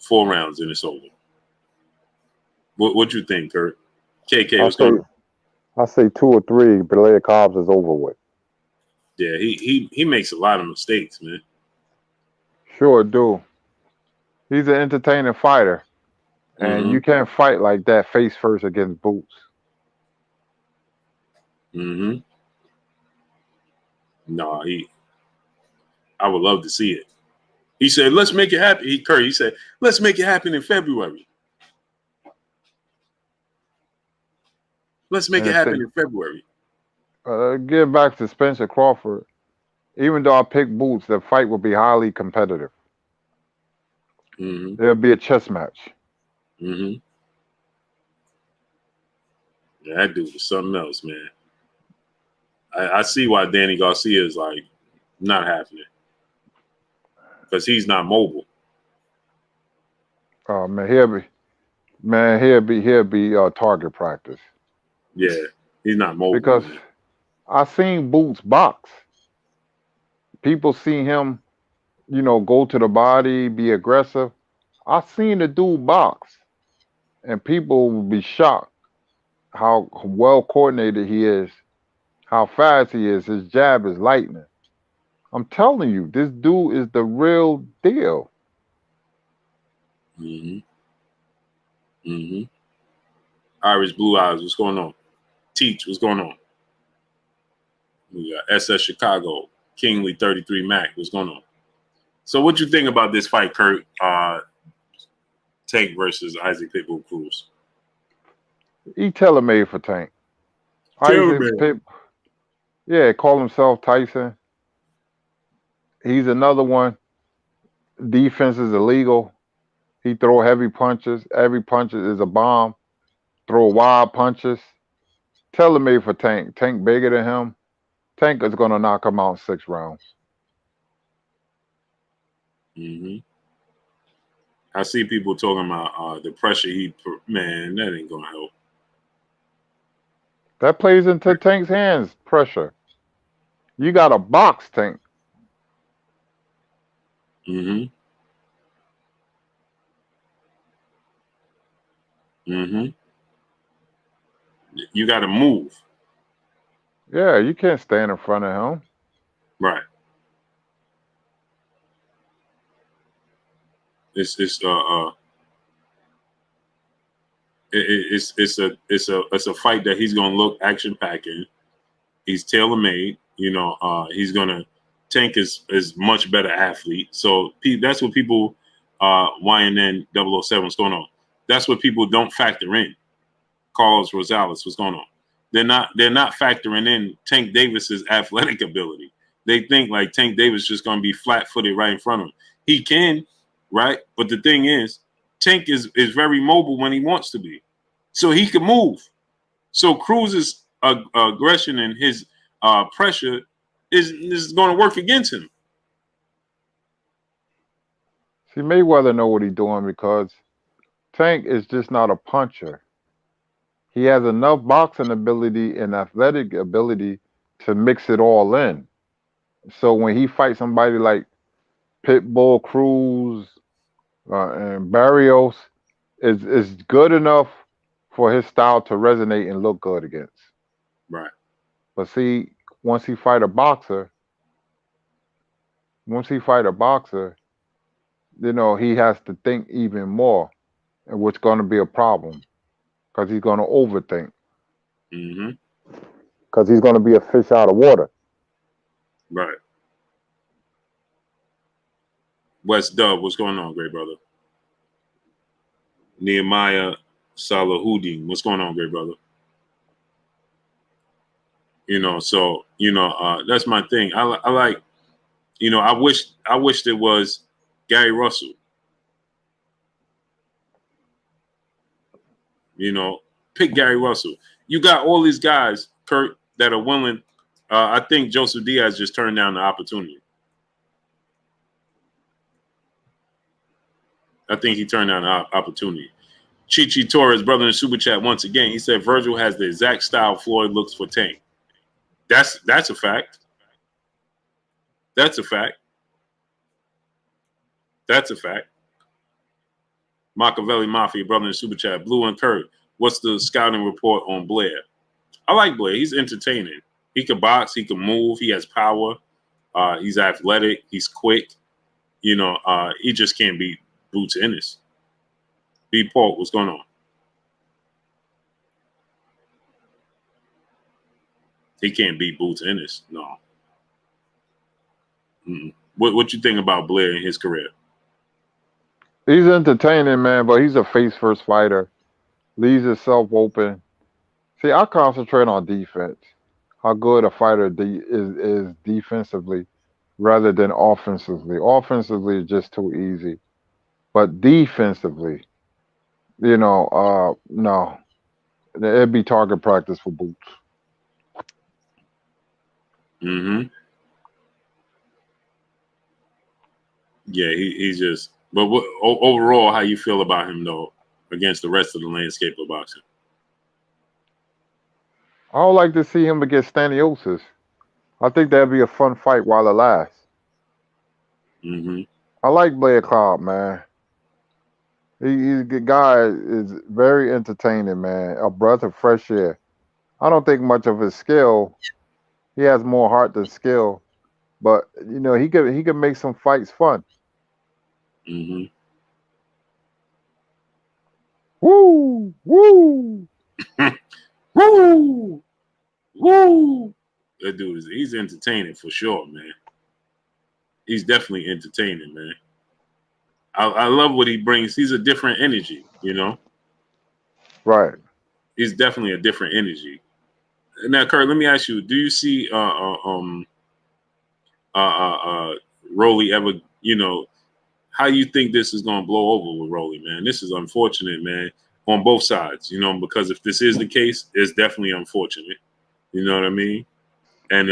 4 rounds and it's over. What you think, Kurt? KK, what's going on?
I say 2 or 3, but Blair Cobbs is over with.
Yeah, he makes a lot of mistakes, man.
Sure do. He's an entertaining fighter, and
Mm-hmm.
you can't fight like that face first against Boots.
Mm-hmm. No, I would love to see it. He said, let's make it happen. He said, let's make it happen in February. Let's make
And
it
if
happen
they
in February.
get back to Spencer Crawford, even though I picked Boots, the fight will be highly competitive.
Mm-hmm.
There'll be a chess match.
Mm-hmm. Yeah, that dude was something else, man. I see why Danny Garcia is like not having it. Because he's not mobile.
Oh man, he'll be target practice.
Yeah, he's not mobile,
Because
man.
I seen Boots box. People see him, go to the body, be aggressive. I seen the dude box, and people will be shocked how well coordinated he is, how fast he is. His jab is lightning. I'm telling you, this dude is the real deal.
Mm-hmm. Mm-hmm. Irish Blue Eyes, what's going on? Teach, what's going on? We got SS Chicago, Kingly 33 Mac, what's going on? So what you think about this fight, Kurt? Tank versus Isaac Pitbull Cruz.
He tailor-made for Tank. Isaac
Tailor-made.
Pip, yeah, call himself Tyson. He's another one. Defense is illegal. He throw heavy punches. Every punch is a bomb. Throw wild punches. Tailor-made for Tank. Tank bigger than him. Tank is gonna knock him out in 6 rounds.
Mm-hmm. I see people talking about the pressure man, that ain't gonna help.
That plays into Tank's hands. Pressure. You got a box, Tank.
Mm-hmm. Mm-hmm. You got to move.
Yeah, you can't stand in front of him.
Right. It's a fight that he's gonna look action packed in. He's tailor made. He's gonna Tank is much better athlete. So that's what people YNN 007, what's going on? That's what people don't factor in. Carlos Rosales, what's going on? They're not factoring in Tank Davis's athletic ability. They think like Tank Davis just gonna be flat footed right in front of him. He can, right? But the thing is, Tank is very mobile when he wants to be. So he can move. So Cruz's aggression and his pressure is going to work against him.
See, Mayweather know what he's doing because Tank is just not a puncher. He has enough boxing ability and athletic ability to mix it all in. So when he fights somebody like Pitbull, Cruz, and Barrios, is good enough for his style to resonate and look good against.
Right.
But see, once he fight a boxer, he has to think even more, and what's going to be a problem because he's going to overthink.
Mm-hmm.
Because he's going to be a fish out of water.
Right. West Dub, what's going on, great brother? Nehemiah Salahuddin, what's going on, great brother? That's my thing. I like, I wish it was Gary Russell. Pick Gary Russell. You got all these guys, Kurt, that are willing. I think Joseph Diaz just turned down the opportunity. I think he turned down the opportunity. Chichi Torres, brother in the super chat once again. He said Virgil has the exact style Floyd looks for Tank. That's a fact. That's a fact. That's a fact. Machiavelli Mafia, brother in the super chat. Blue and Kurt, what's the scouting report on Blair? I like Blair. He's entertaining. He can box. He can move. He has power. He's athletic. He's quick. You know, he just can't beat Boots Ennis. B. Pork, what's going on? He can't beat Boots Ennis. No. Mm-mm. What you think about Blair in his career?
He's entertaining, man, but he's a face-first fighter. Leaves himself open. See, I concentrate on defense. How good a fighter is defensively rather than offensively. Offensively is just too easy. But defensively, no. It'd be target practice for Boots.
Mm-hmm. Yeah, he's just. But overall, how you feel about him though against the rest of the landscape of boxing?
I would like to see him against Staniosis. I think that'd be a fun fight while it lasts.
Mm-hmm.
I like Blair Cobb, man. He's a good guy. Is very entertaining, man. A breath of fresh air. I don't think much of his skill. He has more heart than skill, but he could make some fights fun.
Mm-hmm.
Woo, woo.
Woo! Woo! That dude he's entertaining for sure, man. He's definitely entertaining, man. I love what he brings. He's a different energy, you know.
Right.
He's definitely a different energy. Now, Kurt, let me ask you: do you see Rolly ever? You know, how you think this is going to blow over with Rolly, man? This is unfortunate, man, on both sides. You know, because if this is the case, it's definitely unfortunate. You know what I mean? And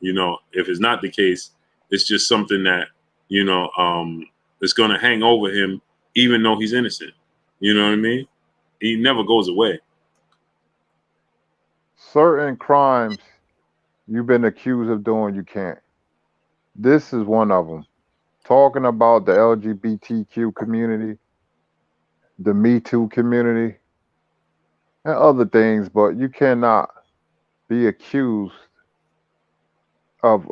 you know, if it's not the case, it's just something that it's going to hang over him, even though he's innocent. You know what I mean? He never goes away.
Certain crimes you've been accused of doing, you can't. This is one of them. Talking about the LGBTQ community, the Me Too community, and other things, but you cannot be accused of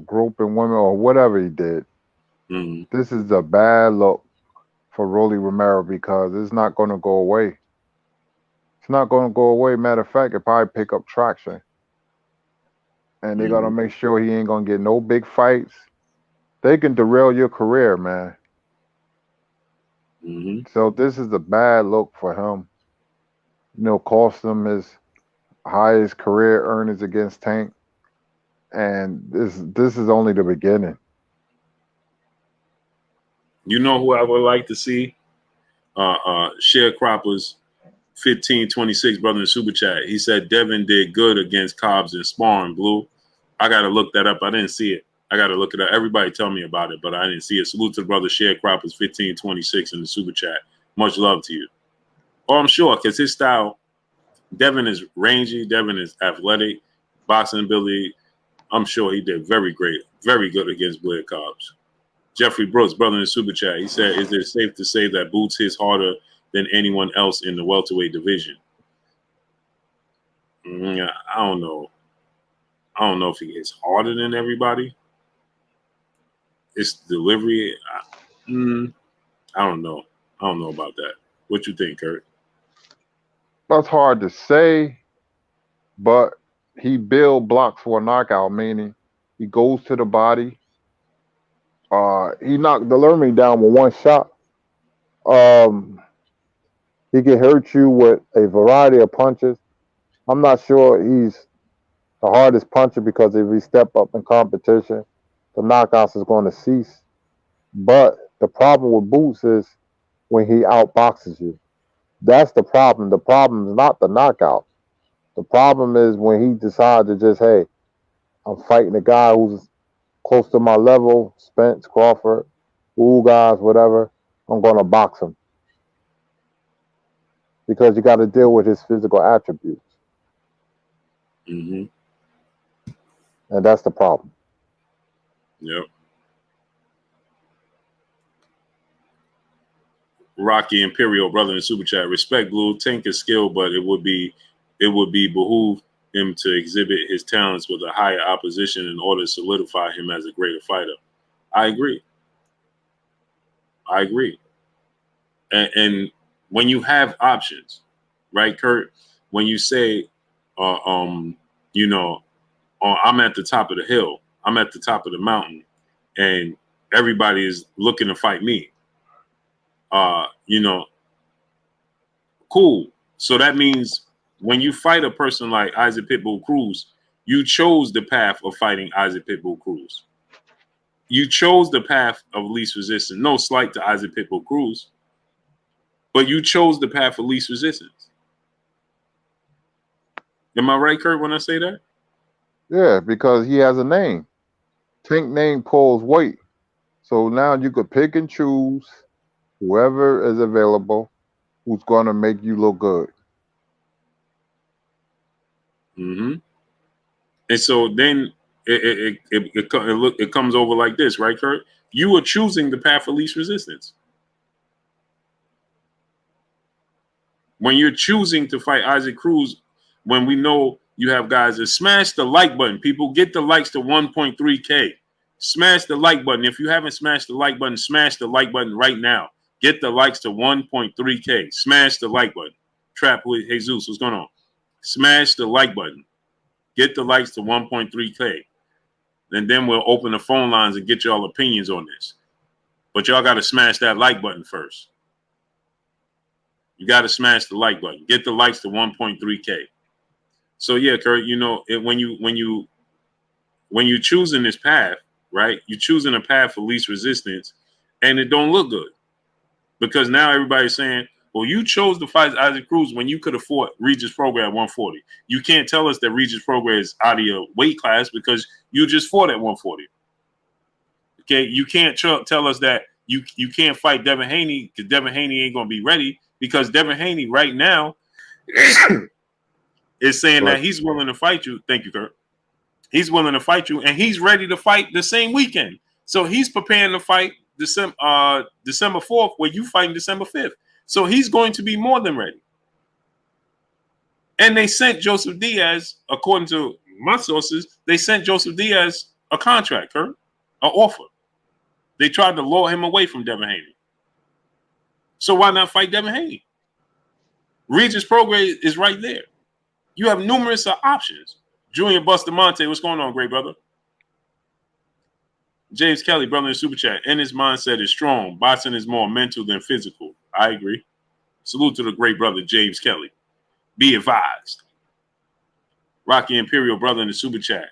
groping women or whatever he did.
Mm-hmm.
This is a bad look for Rolly Romero because it's not going to go away. It's not going to go away. Matter of fact, it probably pick up traction. And they're going to
Mm-hmm.
make sure he ain't going to get no big fights. They can derail your career, man.
Mm-hmm.
So this is a bad look for him. Cost him his highest career earnings against Tank. And this is only the beginning.
You know who I would like to see? Sharecroppers 1526 brother in super chat. He said Devin did good against Cobbs and sparring. Blue. I gotta look that up. I didn't see it. I gotta look it up. Everybody tell me about it, but I didn't see it. Salute to the brother Sharecroppers 1526 in the super chat. Much love to you. Oh, I'm sure, because his style, Devin is rangy, Devin is athletic, boxing ability. I'm sure he did very great, very good against Blair Cobbs. Jeffrey Brooks, brother in the super chat, he said, is it safe to say that Boots hits harder than anyone else in the welterweight division? I don't know. I don't know if he hits harder than everybody. It's delivery. I don't know. I don't know about that. What you think, Kurt?
That's hard to say, but he build blocks for a knockout, meaning he goes to the body. He knocked Delerme down with one shot. Um, he can hurt you with a variety of punches. I'm not sure he's the hardest puncher because if he step up in competition, the knockouts is going to cease. But the problem with Boots is when he outboxes you. That's the problem. The problem is not the knockout. The problem is when he decides to just, hey, I'm fighting a guy who's close to my level, Spence, Crawford, guys, whatever. I'm going to box him because you got to deal with his physical attributes,
Mm-hmm.
and that's the problem.
Yep. Rocky Imperial, brother in super chat. Respect Blue. Tank is skilled, but it would be behoove him to exhibit his talents with a higher opposition in order to solidify him as a greater fighter. I agree. And when you have options, right, Kurt? When you say, you know, I'm at the top of the hill, I'm at the top of the mountain, and everybody is looking to fight me. You know, cool. So that means when you fight a person like Isaac Pitbull Cruz, you chose the path of fighting Isaac Pitbull Cruz. You chose the path of least resistance. No slight to Isaac Pitbull Cruz, but you chose the path of least resistance. Am I right, Kurt, when I say that?
Yeah, because he has a name. Tank name pulls weight. So now you could pick and choose whoever is available who's going to make you look good.
Mm-hmm. And so then it comes over like this, right, Kurt? You are choosing the path of least resistance. When you're choosing to fight Isaac Cruz, when we know you have guys that smash the like button, people get the likes to 1.3K. Smash the like button. If you haven't smashed the like button, smash the like button right now. Get the likes to 1.3K. Smash the like button. Trap with Jesus, what's going on? Smash the like button. Get the likes to 1.3K. And then we'll open the phone lines and get y'all opinions on this. But y'all got to smash that like button first. You got to smash the like button. Get the likes to 1.3K. So yeah, Kurt, you know, when you choosing this path, right? You're choosing a path of least resistance, and it don't look good because now everybody's saying, "Well, you chose to fight Isaac Cruz when you could have fought Regis Prograis at 140." You can't tell us that Regis Prograis is out of your weight class because you just fought at 140. Okay, you can't tell us that you can't fight Devin Haney because Devin Haney ain't gonna be ready because Devin Haney right now is saying that he's willing to fight you. Thank you, Kurt. He's willing to fight you, and he's ready to fight the same weekend. So he's preparing to fight December 4th, where you fighting December 5th. So he's going to be more than ready. And they sent Joseph Diaz, according to my sources, they sent Joseph Diaz a contract, Kurt, an offer. They tried to lure him away from Devin Haney. So why not fight Devin Haney? Regis Prograis is right there. You have numerous options. Junior Bustamante, what's going on, great brother? James Kelly, brother in Super Chat. And his mindset is strong. Boxing is more mental than physical. I agree. Salute to the great brother, James Kelly. Be advised. Rocky Imperial, brother in the Super Chat.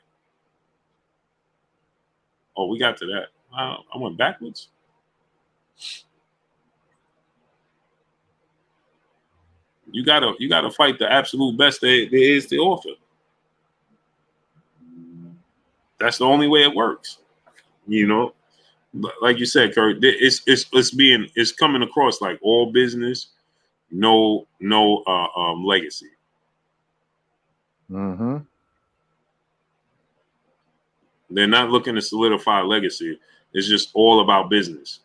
Oh, we got to that. I went backwards. You gotta fight the absolute best there is to offer. That's the only way it works. You know, like you said, Kurt, it's coming across like all business, no legacy.
Mm-hmm.
They're not looking to solidify legacy. It's just all about business,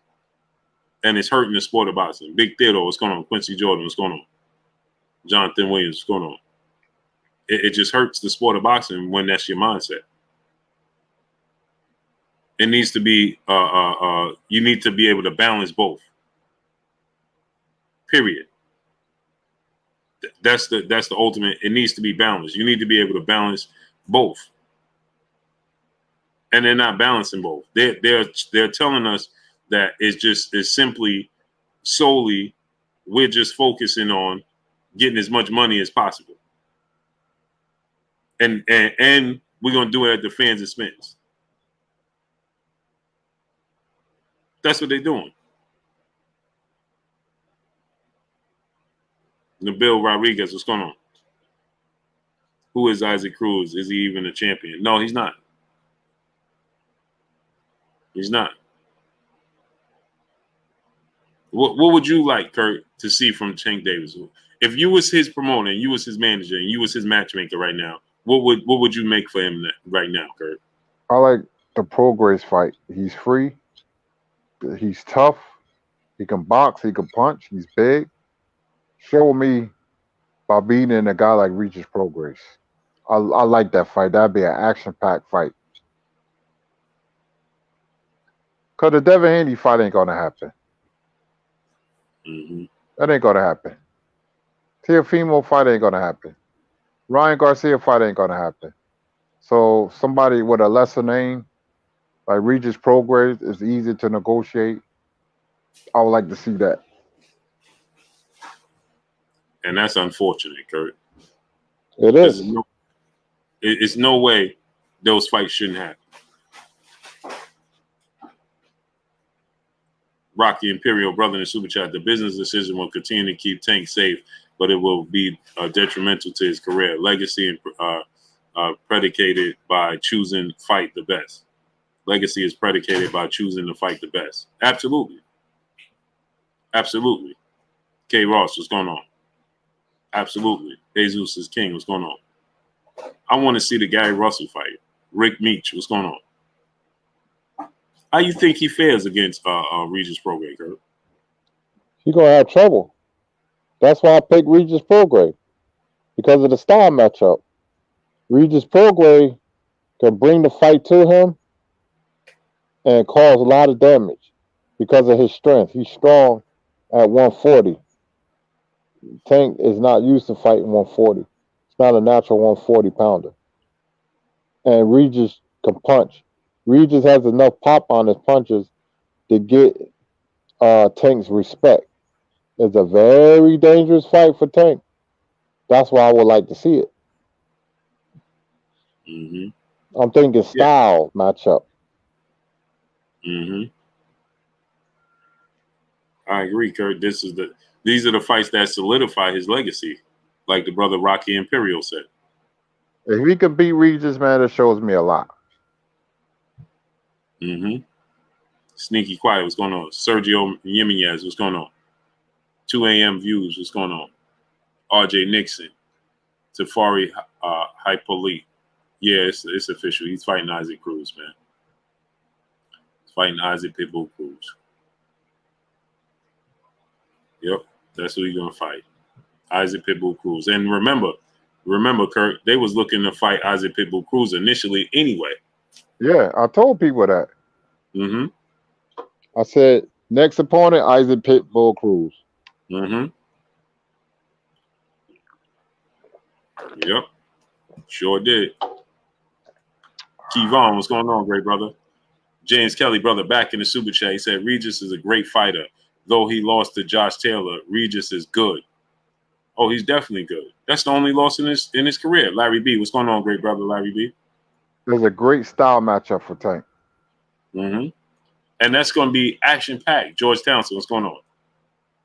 and it's hurting the sport of boxing. Big Theodore, what's going on? Quincy Jordan, what's going on? Jonathan Williams, what's going on? It just hurts the sport of boxing when that's your mindset. It needs to be you need to be able to balance both. Period. That's the ultimate. It needs to be balanced. You need to be able to balance both. And they're not balancing both. They're telling us that it's simply solely we're just focusing on getting as much money as possible. And we're gonna do it at the fans' expense. That's what they're doing. Nabil Rodriguez, what's going on? Who is Isaac Cruz? Is he even a champion? No, he's not. He's not. What would you like, Kurt, to see from Tank Davis? If you was his promoter and you was his manager and you was his matchmaker right now, what would you make for him right now, Kurt?
I like the Prograis fight. He's free. He's tough. He can box. He can punch. He's big. Show me by beating a guy like Regis Prograis. I like that fight. That'd be an action-packed fight. Cause the Devin Haney fight ain't gonna happen.
Mm-hmm.
That ain't gonna happen. Teofimo fight ain't gonna happen. Ryan Garcia fight ain't gonna happen. So somebody with a lesser name like Regis Prograis is easy to negotiate. I would like to see that.
And that's unfortunate, Kurt.
It
Because
is.
it's no way those fights shouldn't happen. Rocky Imperial, brother in the super chat. The business decision will continue to keep Tank safe, but it will be detrimental to his career, legacy, and predicated by choosing fight the best. Legacy is predicated by choosing to fight the best. Absolutely. Absolutely. K. Ross, what's going on? Absolutely. Jesus is king. What's going on? I want to see the Gary Russell fight. Rick Meach, what's going on? How you think he fares against Regis Prograis, Kurt?
He gonna have trouble. That's why I picked Regis Prograis because of the style matchup. Regis Prograis can bring the fight to him and cause a lot of damage because of his strength. He's strong at 140. Tank is not used to fighting 140. It's not a natural 140 pounder. And Regis can punch. Regis has enough pop on his punches to get Tank's respect. It's a very dangerous fight for Tank. That's why I would like to see it.
Mm-hmm.
I'm thinking style matchup.
Mm-hmm. I agree, Kurt. These are the fights that solidify his legacy, like the brother Rocky Imperial said.
If he can beat Regis, man, it shows me a lot.
Mm-hmm. Sneaky Quiet, what's going on? Sergio Jimenez, what's going on? 2 a.m. Views, what's going on? RJ Nixon, Tafari Hypolite. Yeah, it's official. He's fighting Isaac Cruz, man. He's fighting Isaac Pitbull Cruz. Yep, that's who he's gonna fight. Isaac Pitbull Cruz. And remember, Kurt, they was looking to fight Isaac Pitbull Cruz initially anyway.
Yeah, I told people that.
Mm-hmm.
I said, next opponent, Isaac Pitbull Cruz.
Mm-hmm. Yep. Sure did. Kevon, what's going on, great brother? James Kelly, brother, back in the super chat. He said Regis is a great fighter. Though he lost to Josh Taylor, Regis is good. Oh, he's definitely good. That's the only loss in his career. Larry B, what's going on, great brother, Larry B?
There's a great style matchup for Tank.
Mm-hmm. And that's going to be action-packed. George Townsend, what's going on?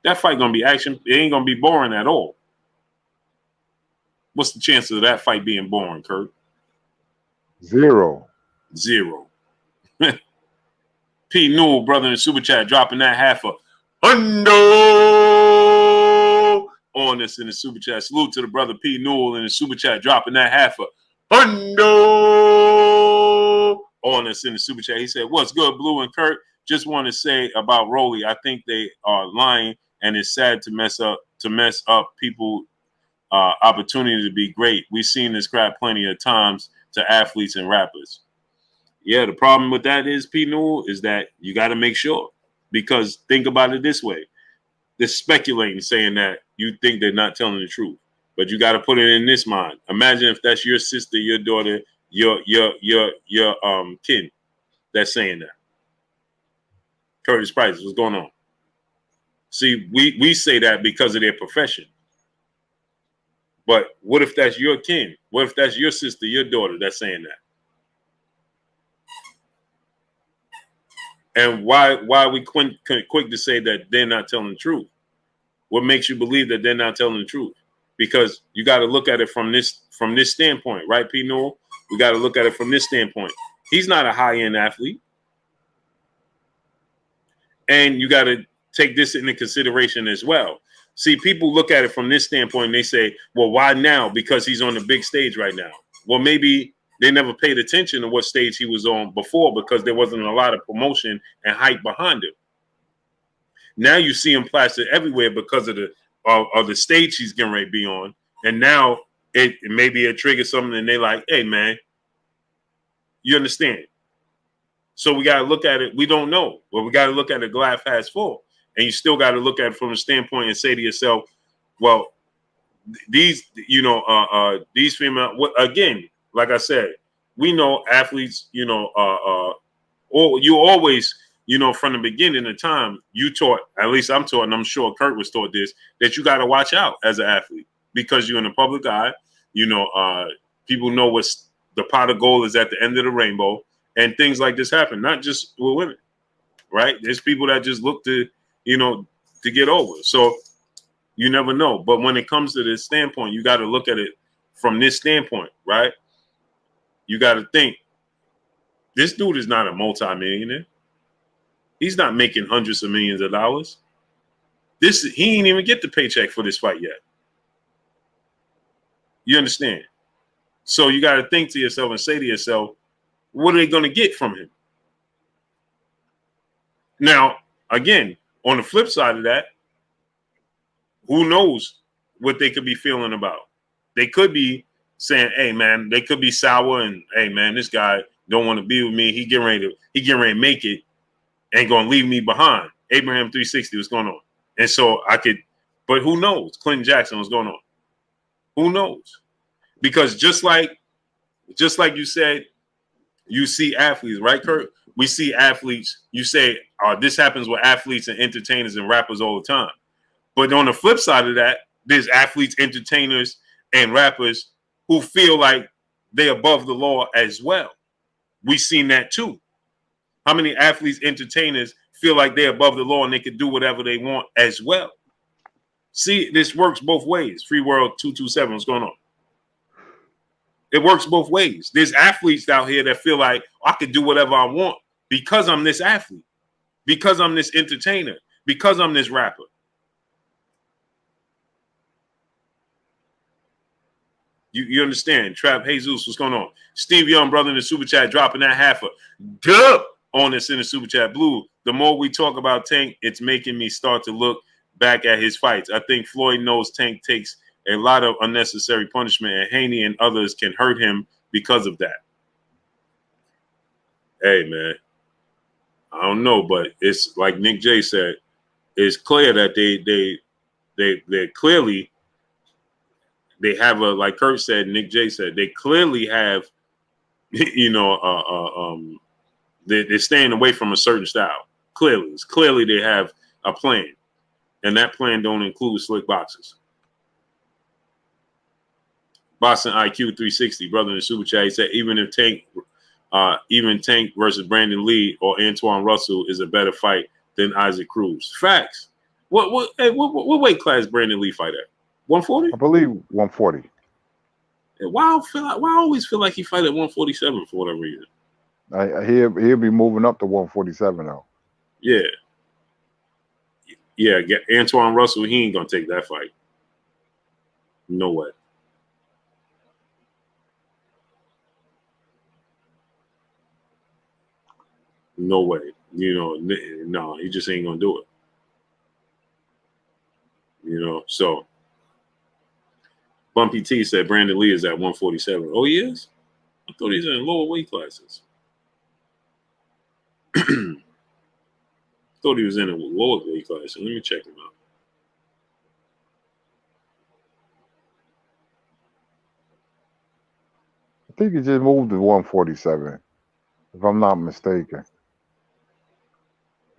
That fight going to be action. It ain't going to be boring at all. What's the chances of that fight being boring, Kurt?
0.
P. Newell, brother in the super chat, dropping that half a hundo on us in the super chat. Salute to the brother P. Newell in the super chat, dropping that half a hundo on us in the super chat. He said, "What's good, Blue and Kurt? Just want to say about Rolly. I think they are lying, and it's sad to mess up people opportunity to be great. We've seen this crap plenty of times to athletes and rappers." Yeah, the problem with that is, P. Newell, is that you got to make sure. Because think about it this way. They're speculating, saying that you think they're not telling the truth. But you got to put it in this mind. Imagine if that's your sister, your daughter, your kid that's saying that. Curtis Price, what's going on? See, we say that because of their profession. But what if that's your kin? What if that's your sister, your daughter that's saying that? And why are we quick to say that they're not telling the truth? What makes you believe that they're not telling the truth? Because you got to look at it from this standpoint, right, P. Newell? We got to look at it from this standpoint. He's not a high-end athlete. And you got to take this into consideration as well. See, people look at it from this standpoint and they say, well, why now? Because he's on the big stage right now. Well, maybe they never paid attention to what stage he was on before because there wasn't a lot of promotion and hype behind him. Now you see him plastered everywhere because of the stage he's getting ready to be on. And now it maybe it triggers something and they like, hey man, you understand? So we got to look at it. We don't know, but we got to look at it glass half full. And you still got to look at it from a standpoint and say to yourself, well, these, these female, again, like I said, we know athletes, or you always, from the beginning of time, you taught, at least I'm taught, and I'm sure Kurt was taught this, that you got to watch out as an athlete because you're in the public eye. People know what's the pot of gold is at the end of the rainbow, and things like this happen, not just with women, right? There's people that just look to, to get over. So you never know. But when it comes to this standpoint, you got to look at it from this standpoint, right? You got to think, this dude is not a multimillionaire. He's not making hundreds of millions of dollars. He ain't even get the paycheck for this fight yet. You understand? So you got to think to yourself and say to yourself, what are they going to get from him? Now, again, on the flip side of that, who knows what they could be feeling about? They could be saying, hey, man, they could be sour and, hey, man, this guy don't want to be with me. He getting ready to make it, ain't going to leave me behind. Abraham 360, what's going on? And so but who knows? Clinton Jackson, what's going on? Who knows? Because just like you said, you see athletes, right, Kurt? We see athletes, you say, this happens with athletes and entertainers and rappers all the time. But on the flip side of that, there's athletes, entertainers, and rappers who feel like they're above the law as well. We've seen that too. How many athletes, entertainers feel like they're above the law and they can do whatever they want as well? See, this works both ways. Free World 227, what's going on? It works both ways. There's athletes out here that feel like I could do whatever I want because I'm this athlete, because I'm this entertainer, because I'm this rapper. You understand? Trap Jesus, what's going on? Steve Young, brother in the super chat, dropping that half a dub on us in the super chat. Blue, the more we talk about Tank, it's making me start to look back at his fights. I think Floyd knows Tank takes a lot of unnecessary punishment, and Haney and others can hurt him because of that. Hey, man, I don't know, but it's like Nick J said, it's clear that they clearly they have like Kurt said, Nick J said, they clearly have, they're staying away from a certain style. Clearly they have a plan, and that plan don't include slick boxes. Boston IQ 360, brother in the super chat, he said, even Tank versus Brandon Lee or Antoine Russell is a better fight than Isaac Cruz. Facts. What weight class Brandon Lee fight at? 140?
I believe 140.
Why I always feel like he fight at 147 for whatever reason.
He'll be moving up to 147 though.
Yeah. Antoine Russell, he ain't gonna take that fight. No way. No way. No, he just ain't gonna do it. So Bumpy T said Brandon Lee is at 147. Oh, he is? I thought he's in lower weight classes. Thought he was in a lower weight class. Let me check him out.
I think he just moved to 147, if I'm not mistaken.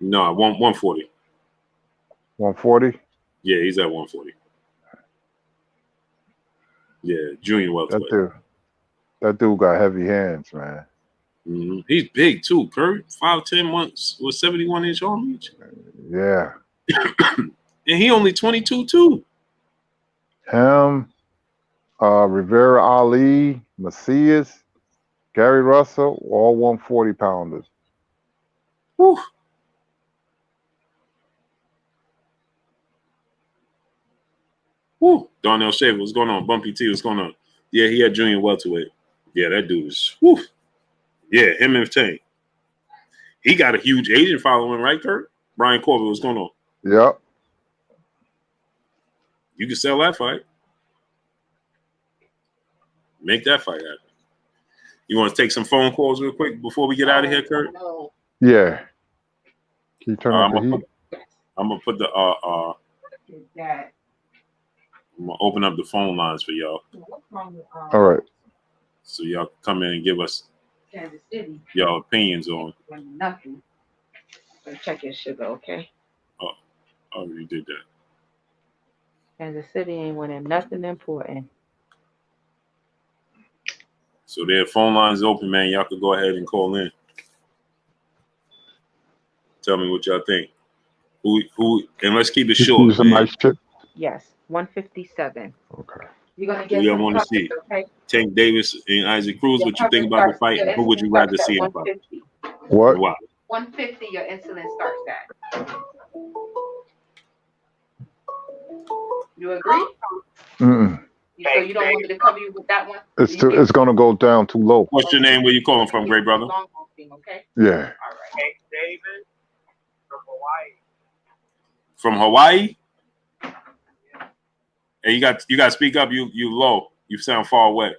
No, 140.
140?
Yeah, he's at 140. Yeah, junior welterweight.
That dude got heavy hands, man.
Mm-hmm. He's big too, Kurt. 5'10" months with 71-inch arm reach.
Yeah.
And he only 22 too.
Him, Rivera Ali, Macias, Gary Russell, all 140 pounders.
Whew. Woo. Darnell Shaver, what's going on? Bumpy T, what's going on? Yeah, he had junior welterweight. Yeah, that dude is, whew. Yeah, him and Tank. He got a huge Asian following, right, Kurt? Brian Corbett, what's going on?
Yep.
You can sell that fight. Make that fight happen. You want to take some phone calls real quick before we get out of here, Kurt?
Yeah. Can you turn up the heat?
I'm gonna put the I'm gonna open up the phone lines for y'all.
All right.
So y'all can come in and give us y'all opinions on.
Nothing. Check your sugar, okay?
Oh, I already did that.
Kansas City ain't winning nothing important.
So their phone lines open, man. Y'all can go ahead and call in. Tell me what y'all think. Who, and let's keep it short, man.
Nice chip.
Yes, 157.
Okay.
You're gonna
Who
get
y'all
some
want to see?
okay?
Tank Davis and Isaac Cruz. What you think about the fight? And who would you rather see in fight?
What?
Why?
150. Your insulin starts at. You agree?
Mm-mm.
So you don't want me to cover you with that one?
It's gonna go down too low.
What's your name? Where you calling from, great brother?
Okay.
Yeah.
All right.
Tank Davis from Hawaii.
From Hawaii? Hey, you got to speak up. You low. You sound far away.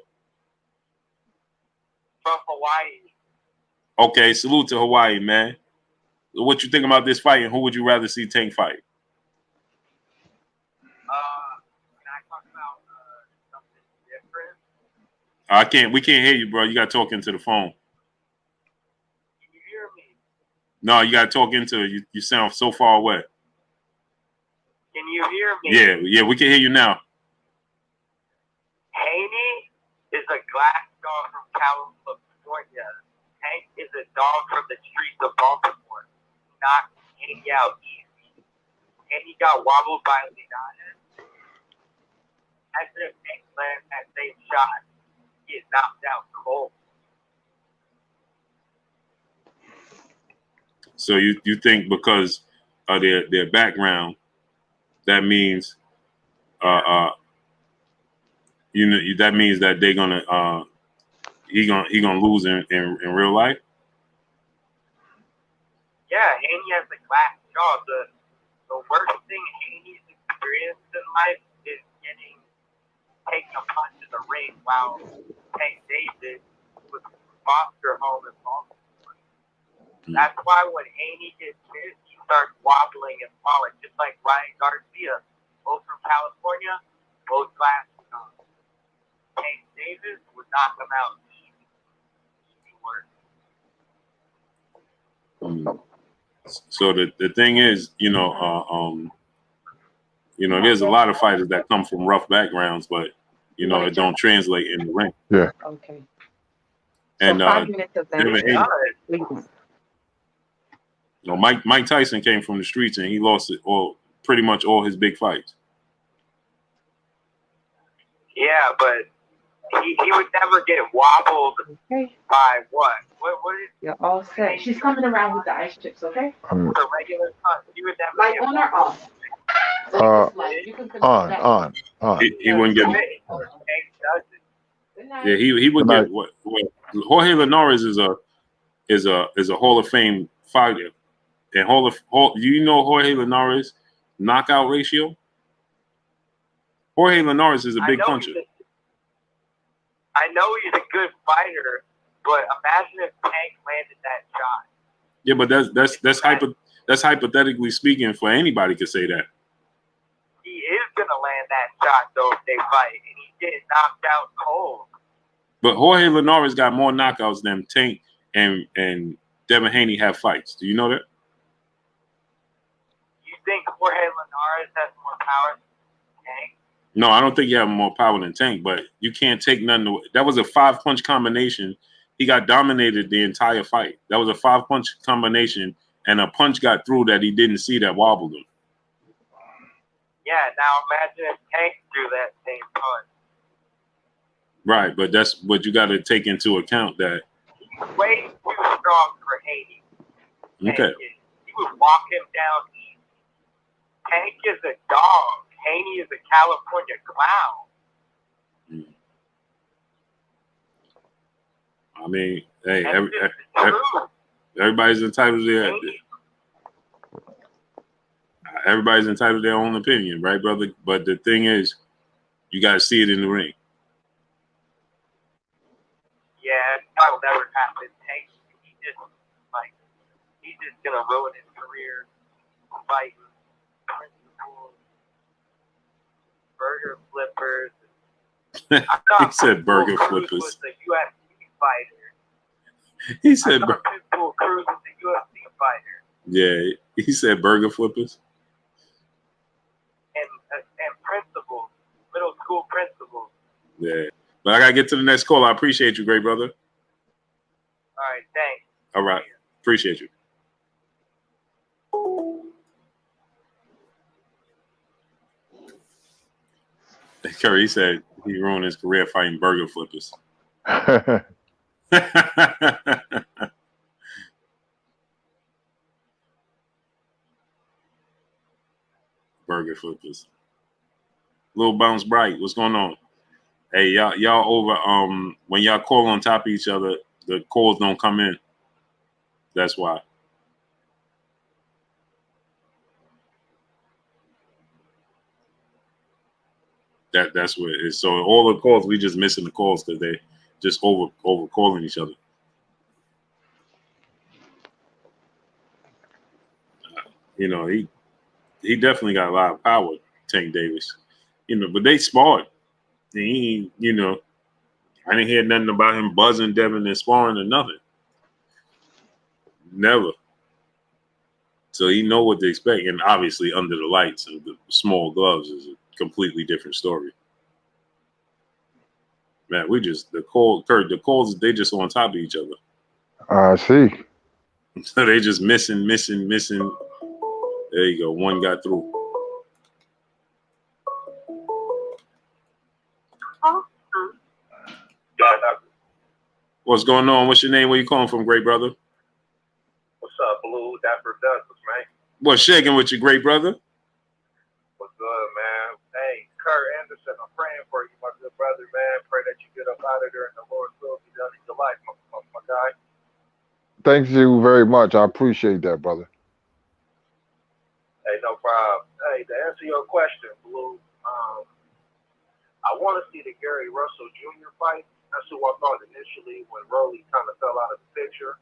From Hawaii.
Okay, salute to Hawaii, man. What you think about this fight, and who would you rather see Tank fight?
Can I talk about something different?
We can't hear you, bro. You got to talk into the phone.
Can you hear me?
No, you got to talk into it. You sound so far away.
Can you hear me?
Yeah, we can hear you now.
Haney is a glass dog from California. Tank is a dog from the streets of Baltimore. Knocked Haney out easy. Haney got wobbled by readiness. After Tank lands that same shot, he is knocked out cold.
So you think because of their background, that means that means that they're gonna he gonna lose in real life?
Yeah, Haney has a glass jaw. The worst thing Haney's experienced in life is taking a punch in the ring while Tank Davis was foster home in Baltimore. That's why when Haney gets hit, he starts wobbling and falling, just like Ryan Garcia, both from California, both glass jaws. Tank Davis would knock him out easy.
So the thing is, there's a lot of fighters that come from rough backgrounds, but it don't translate in the ring.
Yeah.
Okay.
And
so 5 minutes of that.
Mike Tyson came from the streets and he lost pretty much all his big fights.
Yeah, but he would never get wobbled by what? What is?
You're all set. She's coming around with the ice chips, okay?
The regular punch. He would never
like
get
on or off?
On.
He wouldn't get. Yeah, he would get what Jorge Linares is a Hall of Fame fighter, and do you know Jorge Linares' knockout ratio? Jorge Linares is a big puncher.
I know he's a good fighter, but imagine if Tank landed that shot.
Yeah, but that's hypothetically speaking. For anybody could say that.
He is gonna land that shot though if they fight, and he's getting knocked out cold.
But Jorge Linares got more knockouts than Tank and Devin Haney have fights. Do you know that?
You think Jorge Linares has more power than Tank?
No, I don't think he has more power than Tank, but you can't take none away. That was a 5-punch combination. He got dominated the entire fight. That was a 5-punch combination, and a punch got through that he didn't see that wobbled him.
Yeah, now imagine if Tank threw that same punch.
Right, but that's what you got to take into account that
he's way too strong for Haney.
Okay.
He would walk him down easy. Tank is a dog. Haney is a California clown.
I mean, hey, everybody's entitled to everybody's entitled to their own opinion, right, brother? But the thing is, you got to see it in the ring.
fight will never happen. Tank, he's just gonna ruin his career fighting principles, burger flippers.
He said burger
Cruz
flippers.
was a UFC fighter.
He said,
Cruz was a UFC fighter.
yeah, he said burger flippers.
And principles, middle school principles.
Yeah. But I got to get to the next call. I appreciate you, great brother.
All right, thanks.
All right. Appreciate you. Curry said he ruined his career fighting burger flippers. Burger flippers. Little Bounce Bright, what's going on? Hey, y'all over. When y'all call on top of each other, the calls don't come in. That's why. That's what it is. So all the calls, we just missing the calls because they just over calling each other. You know, he definitely got a lot of power, Tank Davis. You know, but they sparred. He, you know, I didn't hear nothing about him buzzing Devin and sparring or nothing. Never. So he know what to expect, and obviously under the lights and the small gloves is a completely different story. Man, the calls, they just on top of each other.
I see.
So they just missing. There you go. One got through. What's going on? What's your name? Where you calling from, great brother?
What's up, Blue? Dapper Douglas, man.
What's shaking with you, great brother?
What's good, man? Hey, Kurt Anderson, I'm praying for you, my good brother, man. Pray that you get up out of there and the Lord's will be done in your life, my guy.
Thank you very much. I appreciate that, brother.
Hey, no problem. Hey, to answer your question, Blue, I want to see the Gary Russell Jr. fight. That's who I thought initially when Rolly kind of fell out of the picture.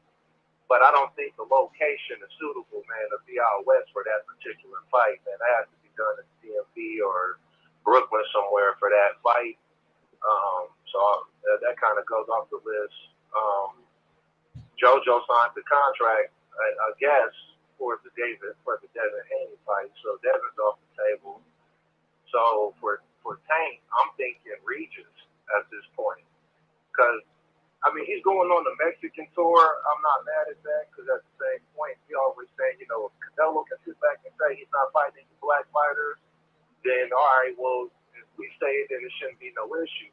But I don't think the location is suitable, man, to be out west for that particular fight. Man, that has to be done in DMV or Brooklyn somewhere for that fight. So that kind of goes off the list. JoJo signed the contract, I guess, for the Devin Haney fight. So Devin's off the table. So for Tank, I'm thinking Regis at this point. Because, I mean, he's going on the Mexican tour. I'm not mad at that because at the same point, we always say, you know, if Canelo can sit back and say he's not fighting any black fighters, then, all right, well, if we say it, then it shouldn't be no issue.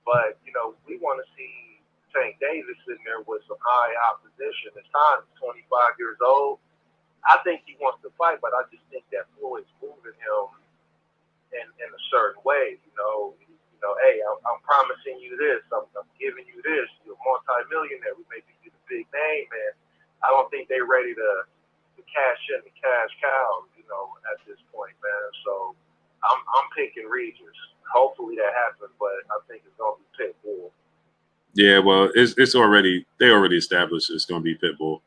But, you know, we want to see Tank Davis sitting there with some high opposition. His time is 25 years old. I think he wants to fight, but I just think that Floyd's moving him in a certain way, you know, hey, I'm promising you this, I'm giving you this, you're a multi-millionaire, we may give you the big name, and I don't think they're ready to cash in the cash cow, you know, at this point, man. So I'm picking Regis. Hopefully that happens, but I think it's gonna be Pitbull.
Yeah, well, they already established it's gonna be Pitbull.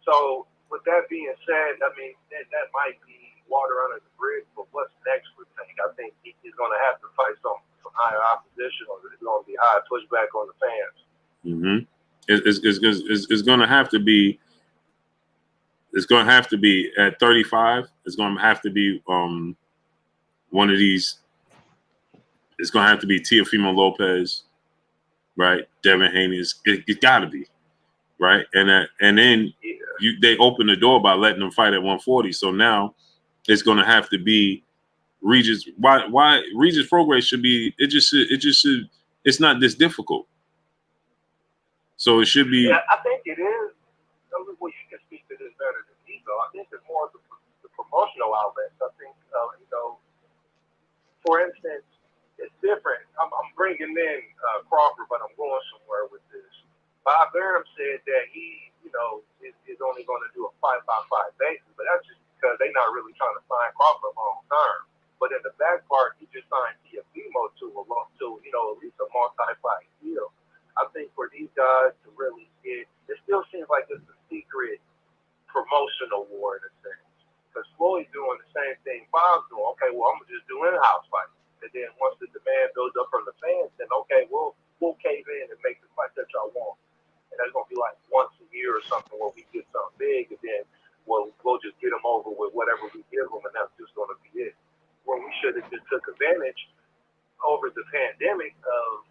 So with that being said, I mean that might be water under the bridge, but what's next for Tank? I think he's going to have to fight some higher opposition, or there's going to be high pushback on the fans.
It's going to have to be. It's going to have to be at 35. It's going to have to be one of these. It's going to have to be Teofimo Lopez, right? Devin Haney. It's got to be, right? And then they open the door by letting them fight at 140. So now it's going to have to be Regis. Why Regis Prograis should be? It just should. It's not this difficult. So it should be.
Yeah, I think it is. Well, you can speak to this better than me, though. I think it's more of the promotional outlets. I think, you know, for instance, it's different. I'm bringing in Crawford, but I'm going somewhere with this. Bob Arum said that he, you know, is only going to do a 5-by-5 basis, but that's just because they're not really trying to sign Crawford long term. But in the back part, he just signed Teofimo to, you know, at least a multi-fight deal. I think for these guys to really get, it still seems like it's a secret promotional war in a sense. Because Floyd's doing the same thing Bob's doing. Okay, well, I'm going to just do in-house fights. And then once the demand builds up from the fans, then okay, we'll cave in and make the fight that y'all want. And that's going to be like once a year or something where we get something big, and then we'll just get them over with whatever we give them, and that's just going to be it. Where we should have just took advantage over the pandemic of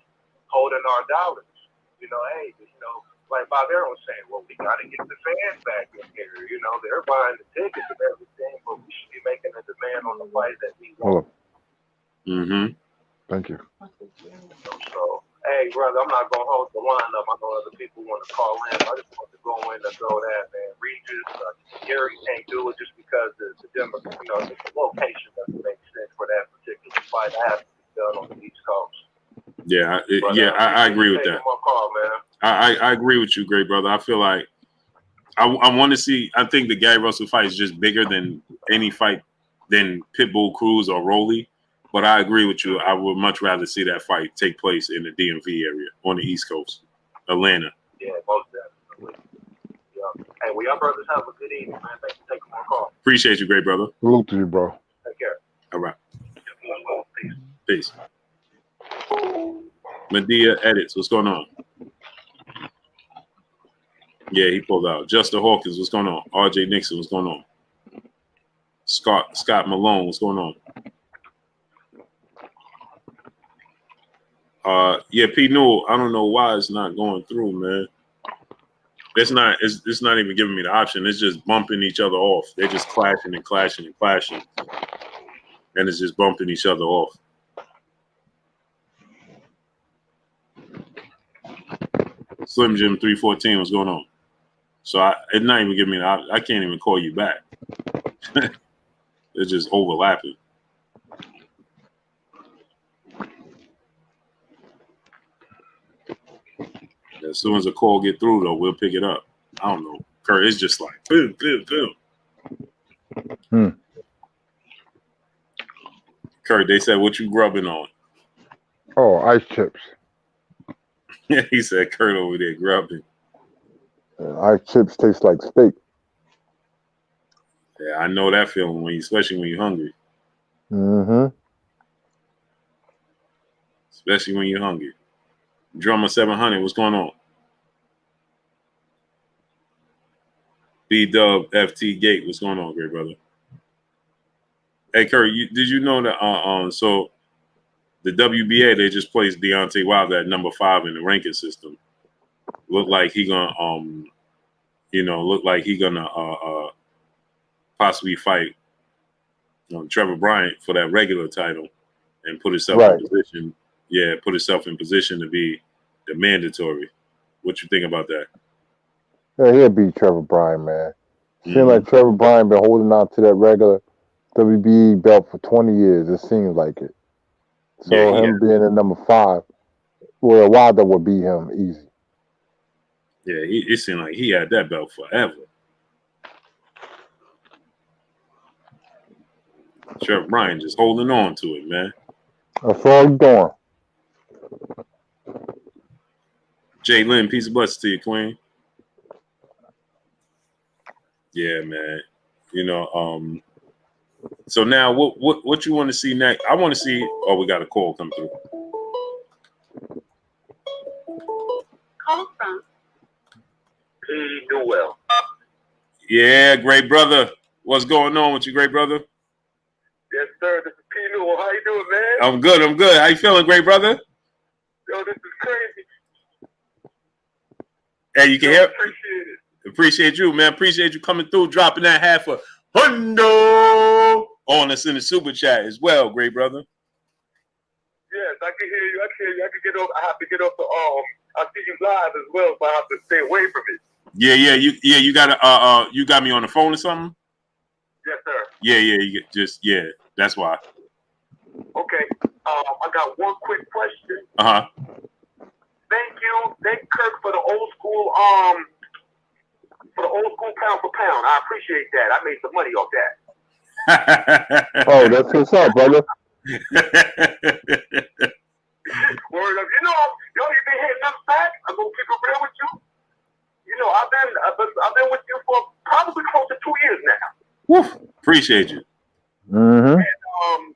holding our dollars. Hey, like Bob Aaron was saying, well, we got to get the fans back in here. They're buying the tickets and everything, but we should be making a demand on the fight that we want.
Mm-hmm.
Thank you.
So, hey, brother, I'm not going to hold the line up. I know other people want to call in. I just want to go in and throw that, man. Regis, Gary can't do it just because the location doesn't make sense for that particular fight. It has to be done on the East Coast.
Yeah, I agree with that.
Call, man.
I agree with you, great brother. I feel like I want to see. I think the Gary Russell fight is just bigger than any fight than Pitbull, Cruz, or Rolly. But I agree with you. I would much rather see that fight take place in the DMV area on the East Coast, Atlanta.
Yeah, most definitely. Yeah. Hey, well, y'all brothers have a good evening, man. Thanks for taking my call.
Appreciate you, great brother.
Salute to you, bro.
Take care.
All right.
Peace.
Peace. Medea Edits, what's going on? Yeah, he pulled out. Justin Hawkins, what's going on? RJ Nixon, what's going on? Scott Malone, what's going on? Yeah, P. Newell, I don't know why it's not going through, man. It's not even giving me the option. It's just bumping each other off. They're just clashing and clashing and clashing. And it's just bumping each other off. Slim Jim 314, what's going on? So it's not even giving me the option. I can't even call you back. It's just overlapping. As soon as a call get through, though, we'll pick it up. I don't know. Kurt, it's just like, boom, boom, boom. Kurt, they said, what you grubbing on?
Oh, ice chips.
Yeah, he said, Kurt over there grubbing.
Ice chips taste like steak.
Yeah, I know that feeling, especially when you're hungry.
Mm-hmm.
Especially when you're hungry. Drummer 700, what's going on? B-Dub FT Gate, what's going on, great brother? Hey, Kurt, did you know that so the WBA, they just placed Deontay Wilder at number 5 in the ranking system. Look like he gonna possibly fight Trevor Bryant for that regular title and put himself in position. Yeah, put himself in position to be the mandatory. What you think about that?
Yeah, he'll beat Trevor Bryant, man. Seems like Trevor Bryant been holding on to that regular WBE belt for 20 years. It seems like it. So him being at number 5, well, Wilder would beat him easy.
Yeah, it seemed like he had that belt forever. Trevor Bryant just holding on to it, man.
That's all he's doing.
Jay Lynn, peace of blessings to you, Queen. Yeah, man. So now what you want to see next? I want to see. Oh, we got a call come through.
Call from
P. Newell.
Yeah, great brother. What's going on with you, great brother?
Yes, sir. This is P. Newell. How you doing, man?
I'm good. How you feeling, great brother?
Yo, this is crazy.
Hey, you can hear?
Appreciate it.
Appreciate you, man. Appreciate you coming through, dropping that half a hundo on us in the super chat as well, great brother.
Yes, I can hear you. I can get off. I have to get off the I see you live as well, so I have to stay away from it.
Yeah. You got you got me on the phone or something?
Yes, sir.
Yeah. That's why.
Okay. I got one quick question. Thank Kirk for the old school pound for pound. I appreciate that. I made some money off that.
Oh, that's what's up, brother.
Word up. You been hitting them back. I'm gonna keep it real with you. I've been with you for probably close to 2 years now.
Woo. Appreciate you.
Mm-hmm.
And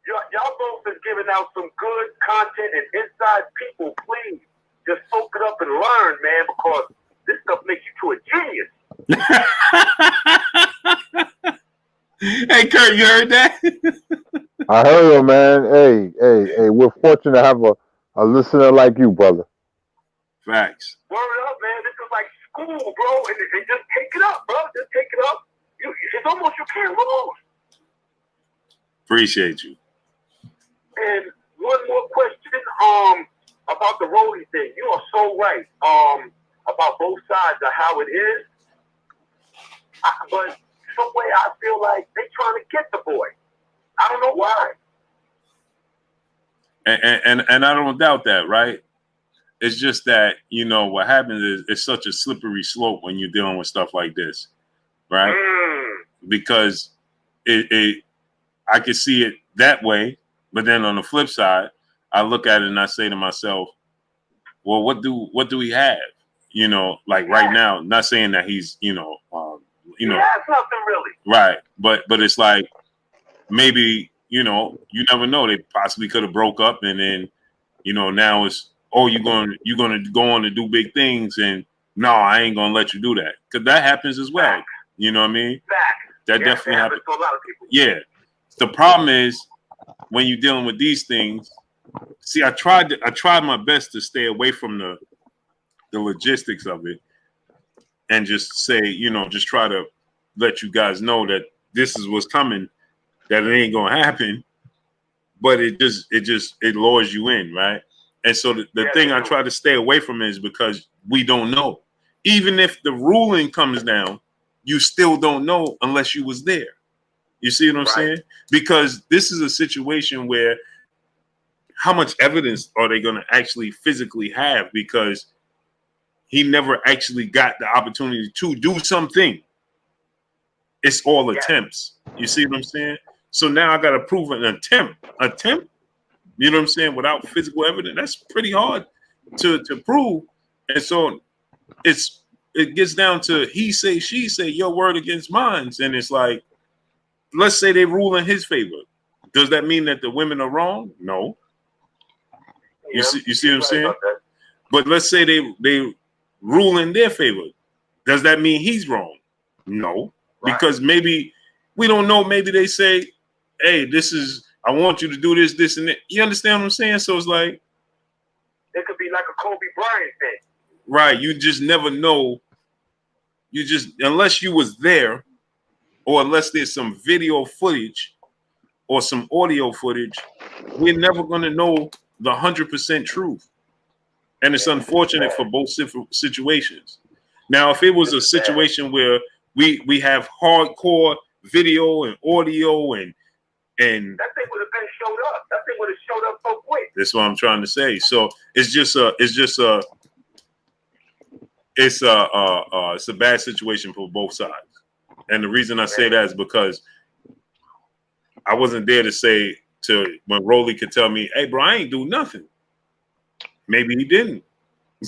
y'all both been giving out some good content and inside people. Please just soak it up and learn, man, because this stuff makes you to a genius.
Hey, Kurt, you heard that?
I heard you, man. Hey, we're fortunate to have a listener like you, brother.
Facts.
Word up, man. This is like school, bro. And just take it up, bro. Just take it up. It's almost you can't lose.
Appreciate you.
And one more question, about the Rolly thing. You are so right. About both sides of how it is. But some way I feel like they trying to get the boy. I don't know why.
And I don't doubt that, right? It's just that, what happens is it's such a slippery slope when you're dealing with stuff like this, right? Because I can see it that way, but then on the flip side, I look at it and I say to myself, well, what do we have? Like right now, not saying that he's, he has nothing
really.
Right. But it's like, maybe, you never know. They possibly could have broke up and then, now it's, you're going to go on to do big things. And no, I ain't going to let you do that. Because that happens as well. You know what I mean? That definitely happens
to a lot of people.
Yeah. The problem is when you're dealing with these things, see, I tried my best to stay away from the logistics of it and just say, just try to let you guys know that this is what's coming, that it ain't gonna happen, but it lures you in, right? And so the thing I try to stay away from is because we don't know. Even if the ruling comes down, you still don't know unless you was there. You see what I'm saying? Because this is a situation where how much evidence are they going to actually physically have? Because he never actually got the opportunity to do something. It's all attempts. You see what I'm saying? So now I got to prove an attempt. You know what I'm saying? Without physical evidence, that's pretty hard to prove. And so it gets down to he say, she say, your word against mine. And it's like, let's say they rule in his favor. Does that mean that the women are wrong? No. You see what I'm saying? But let's say they rule in their favor. Does that mean he's wrong? No. Because maybe we don't know. Maybe they say, hey, I want you to do this, and that. You understand what I'm saying? So it's like
it could be like a Kobe Bryant thing.
Right. You just never know. Unless you was there, or unless there's some video footage or some audio footage, we're never going to know the 100% truth. And it's unfortunate for both situations. Now, if it was a situation where we have hardcore video and audio and
that thing would have been showed up. That thing would have showed up so quick.
That's what I'm trying to say. So it's a bad situation for both sides. And the reason I say that is because I wasn't there to say when Rolly could tell me, hey, bro, I ain't do nothing. Maybe he didn't.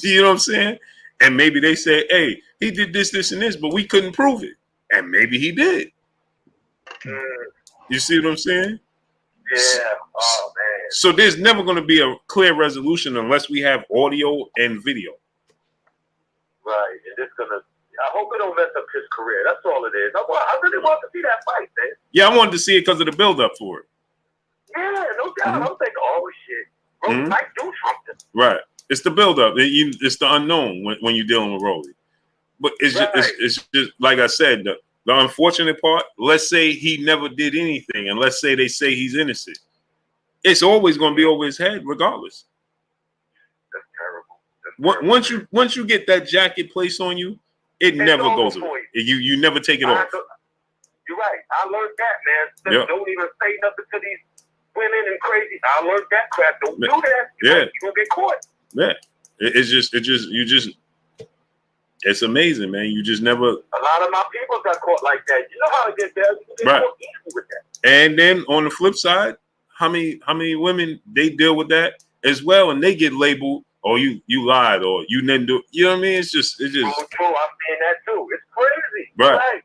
You know what I'm saying? And maybe they say, hey, he did this, and this, but we couldn't prove it. And maybe he did. You see what I'm saying?
Yeah. Oh, man.
So there's never going to be a clear resolution unless we have audio and video.
Right. And it's going to, I hope it don't mess up his career. That's all it is. I really want to see that fight, man.
Yeah, I wanted to see it because of the build-up for it.
Yeah, no doubt. I'm thinking, oh, shit. Bro, might do something.
Right. It's the build-up. It's the unknown when you're dealing with Rolly. But it's just like I said, the unfortunate part, let's say he never did anything, and let's say they say he's innocent. It's always going to be over his head regardless.
That's terrible.
Once you get that jacket placed on you, it never goes away. You never take it off.
You're right. I learned that, man. Don't even say nothing to these women and crazy. I learned that crap. Don't do that. You're going to get caught.
Yeah. It's amazing, man. You just never.
A lot of my people got caught like that. You know how to get there. You get caught easy with that.
And then on the flip side, how many women they deal with that as well, and they get labeled, or you lied, or you didn't do. You know what I mean? It's just
True. I'm seeing that too. It's crazy.
Right.
Right.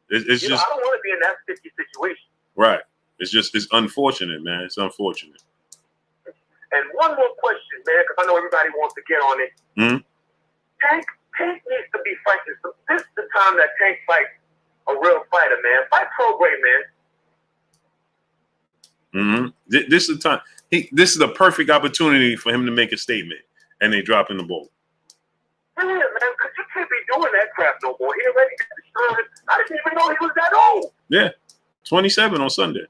It's
You
just
know, I don't want to be in that sticky situation.
right. It's unfortunate, man. It's unfortunate.
And one more question, man, because I know everybody wants to get on it.
Mhm.
Tank needs to be fighting. So this is the time that Tank fights a real fighter, man. Fight Prograis, man.
This is the time. This is the perfect opportunity for him to make a statement, and they dropping the ball.
Yeah, man, because you can't be doing that crap no more. He already got destroyed. I didn't even know he was that old.
Yeah, 27 on Sunday.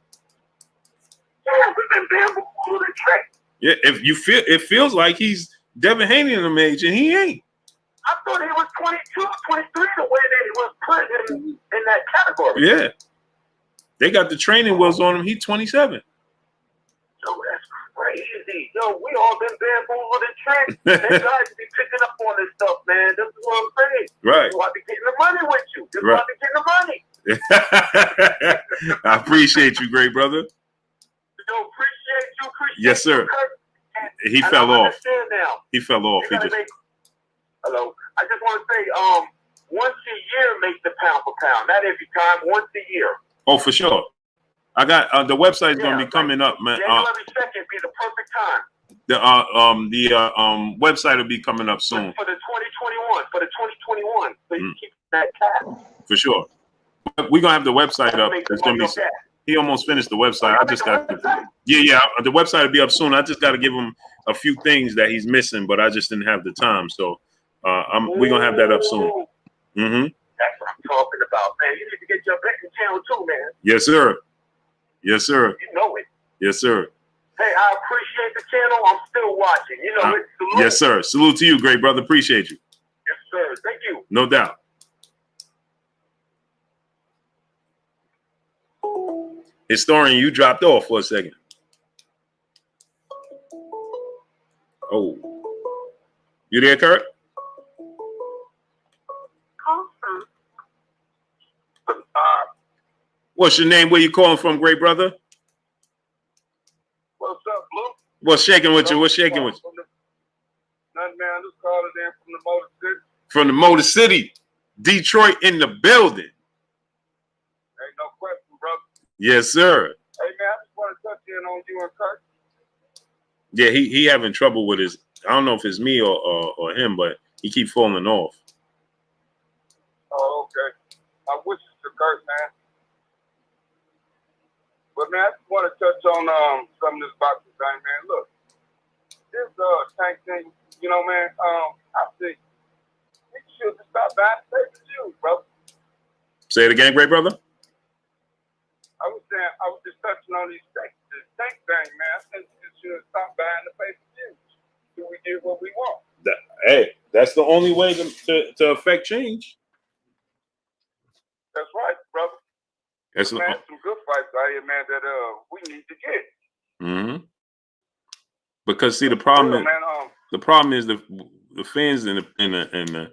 Yeah, we've been bamboozled and tricked.
Yeah, if you feel it feels like he's Devin Haney in the age, and he ain't.
I thought he was 22, 23 the way that he was put in that category.
Yeah, they got the training wheels on him. He's 27.
Yo, that's crazy. Yo, we all been bamboozled and tricked. That guys be picking up on this stuff, man. This is what I'm saying.
Right.
So I be getting the money with you. This is
Right.
why I be getting the money.
I appreciate you, great brother.
Yo, appreciate you.
Yes, sir.
You, Kurt.
He
And
fell
I
off.
understand now.
He fell off.
You
He
gotta
just
hello. I just want to say, once a year make the pound for pound. Not every time. Once a year.
oh, for sure. I got the website's gonna be coming up, man.
January 2nd be the perfect time.
The website will be coming up soon.
For the 2021. For the 2021. So you keep that cap.
For sure. We're gonna have the website up. It's gonna be. He almost finised the website. I just got. Yeah. The website will be up soon. I just got to give him a few things that he's missing, but I just didn't have the time. So we're gonna have that up soon. Mm-hmm.
That's what I'm talking about, man. You need to get your betting channel too, man.
Yes, sir. Yes, sir.
You know it.
Yes, sir.
Hey, I appreciate the channel. I'm still watching. You know it. Salute.
Yes, sir. Salute to you, great brother. Appreciate you.
Yes, sir. Thank you.
No doubt. Historian, you dropped off for a second. Oh. You there, Kurt?
Call from
What's your name? Where you calling from, great brother?
What's up, Blue?
What's shaking with you? What's shaking with you?
Nothing, man. I'm just calling in from the Motor City.
From the Motor City, Detroit in the building.
Ain't no question, brother.
Yes, sir.
Hey, man, I just want to touch in on you and Kurt.
Yeah, he having trouble with his. I don't know if it's me or him, but he keep falling off.
Oh, okay. I wish it's to Kurt, man. But man, I just want to touch on some of this boxing thing, man. Look, this Tank thing, you know, man. I think we should stop buying pay-per-views, bro.
Say it again, great brother.
I was just touching on this Tank thing, man. I think we should stop buying the pay-per-views. Do we get what we want?
Hey, that's the only way to affect change.
That's right, brother.
That's
man, some good fights out here, man, that we need to get.
Mm-hmm. Because see, the problem is the fans and the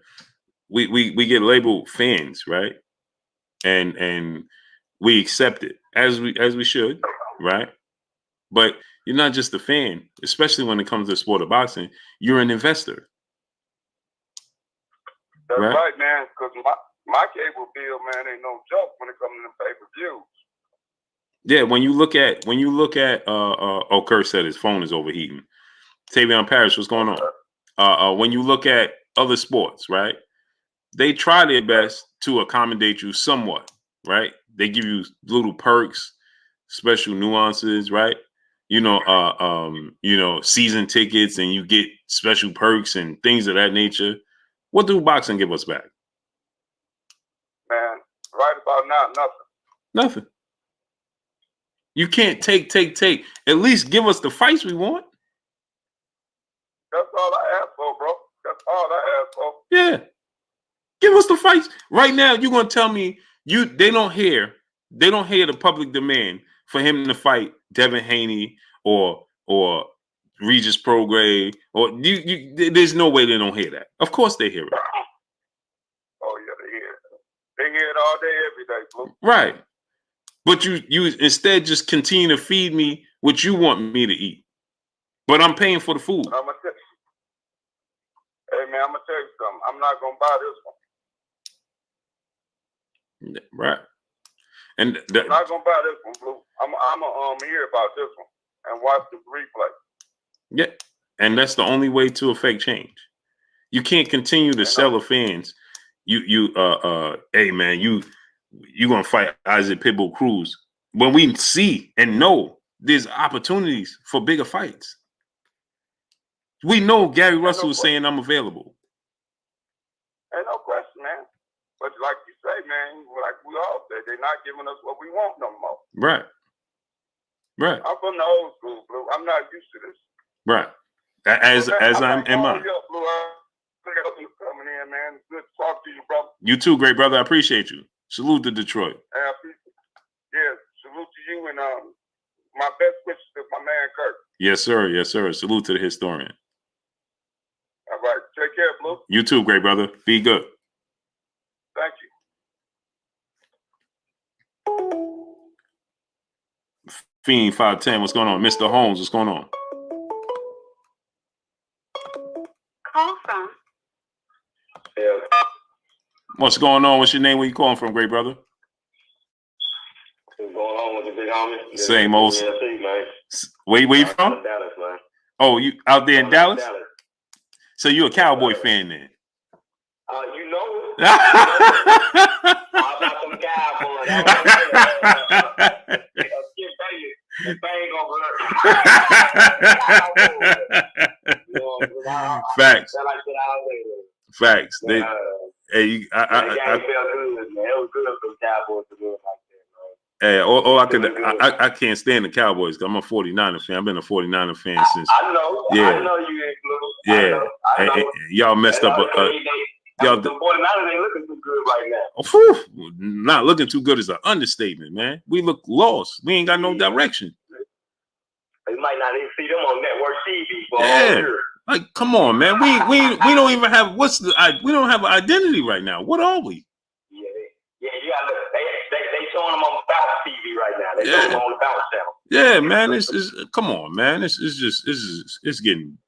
we get labeled fans, right? And we accept it as we should, right? But you're not just a fan, especially when it comes to the sport of boxing. You're an investor.
That's right, man. Because my cable bill, man, ain't no joke when it comes to the pay-per-views.
Yeah, when you look at oh, Kurt said his phone is overheating. Tavion Parrish, what's going on? When you look at other sports, right? They try their best to accommodate you somewhat, right? They give you little perks, special nuances, right? Season tickets, and you get special perks and things of that nature. What do boxing give us back?
Man, right about now, nothing.
Nothing. You can't take. At least give us the fights we want.
That's all I ask for, bro. That's all I ask for.
Yeah. Give us the fights. Right now, you're gonna tell me they don't hear the public demand for him to fight Devin Haney or Regis Prograis, or there's no way they don't hear that. Of course they hear it.
Oh yeah, they hear it. They hear it all day, every day, Blue.
Right. But you instead just continue to feed me what you want me to eat. But I'm paying for the food.
Hey, man, I'm going to tell you something. I'm not going to buy this one.
Right. And
I'm not going to buy this one, Blue. I'm going to hear about this one and watch the replay.
Yeah. And that's the only way to affect change. You can't continue to sell the fans. Hey man, you gonna fight Isaac Pitbull Cruz when we see and know there's opportunities for bigger fights. We know Gary Russell is saying I'm available.
Ain't no question, man. But like you say, man, like we all say, they're not giving us what we want no more.
Right. Right.
I'm from the old school, Blue. I'm not used to this.
Right. As I'm in mind.
You coming in, man. Good to talk to you, brother.
You too, great brother. I appreciate you. Salute to Detroit.
Yeah, salute to you and my best wishes to my man Kirk.
Yes, sir. Yes, sir. Salute to the historian.
All right. Take care, Blue.
You too, great brother. Be good.
Thank you.
Fiend 510, what's going on? Mr. Holmes, what's going on?
Call from.
Yeah.
What's going on? What's your name? Where you calling from, great brother?
What's going on with the big homie?
Same old. Where you from?
Dallas, man.
Oh, you out there in Dallas?
Dallas?
So you a Cowboy fan then?
You know it.
How about some Cowboys?
Facts. Facts. They, hey,
It felt good, man. It was good for the Cowboys to do it like that,
hey, I can't stand the Cowboys. I'm a 49er fan. I've been a 49er fan since.
I know.
Yeah.
I know you ain't blue.
Yeah.
I know.
And y'all messed up.
Y'all, the 49ers ain't looking too good right now.
Whew, not looking too good is an understatement, man. We look lost. We ain't got no direction.
You might not even see them on network TV for
Yeah.
all year.
Like, come on, man. We don't even have we don't have an identity right now. What are we?
Yeah, you gotta look. They showing them on Bounce TV right now. They showing them on the Bounce channel.
Yeah, man. It's come on, man. It's getting,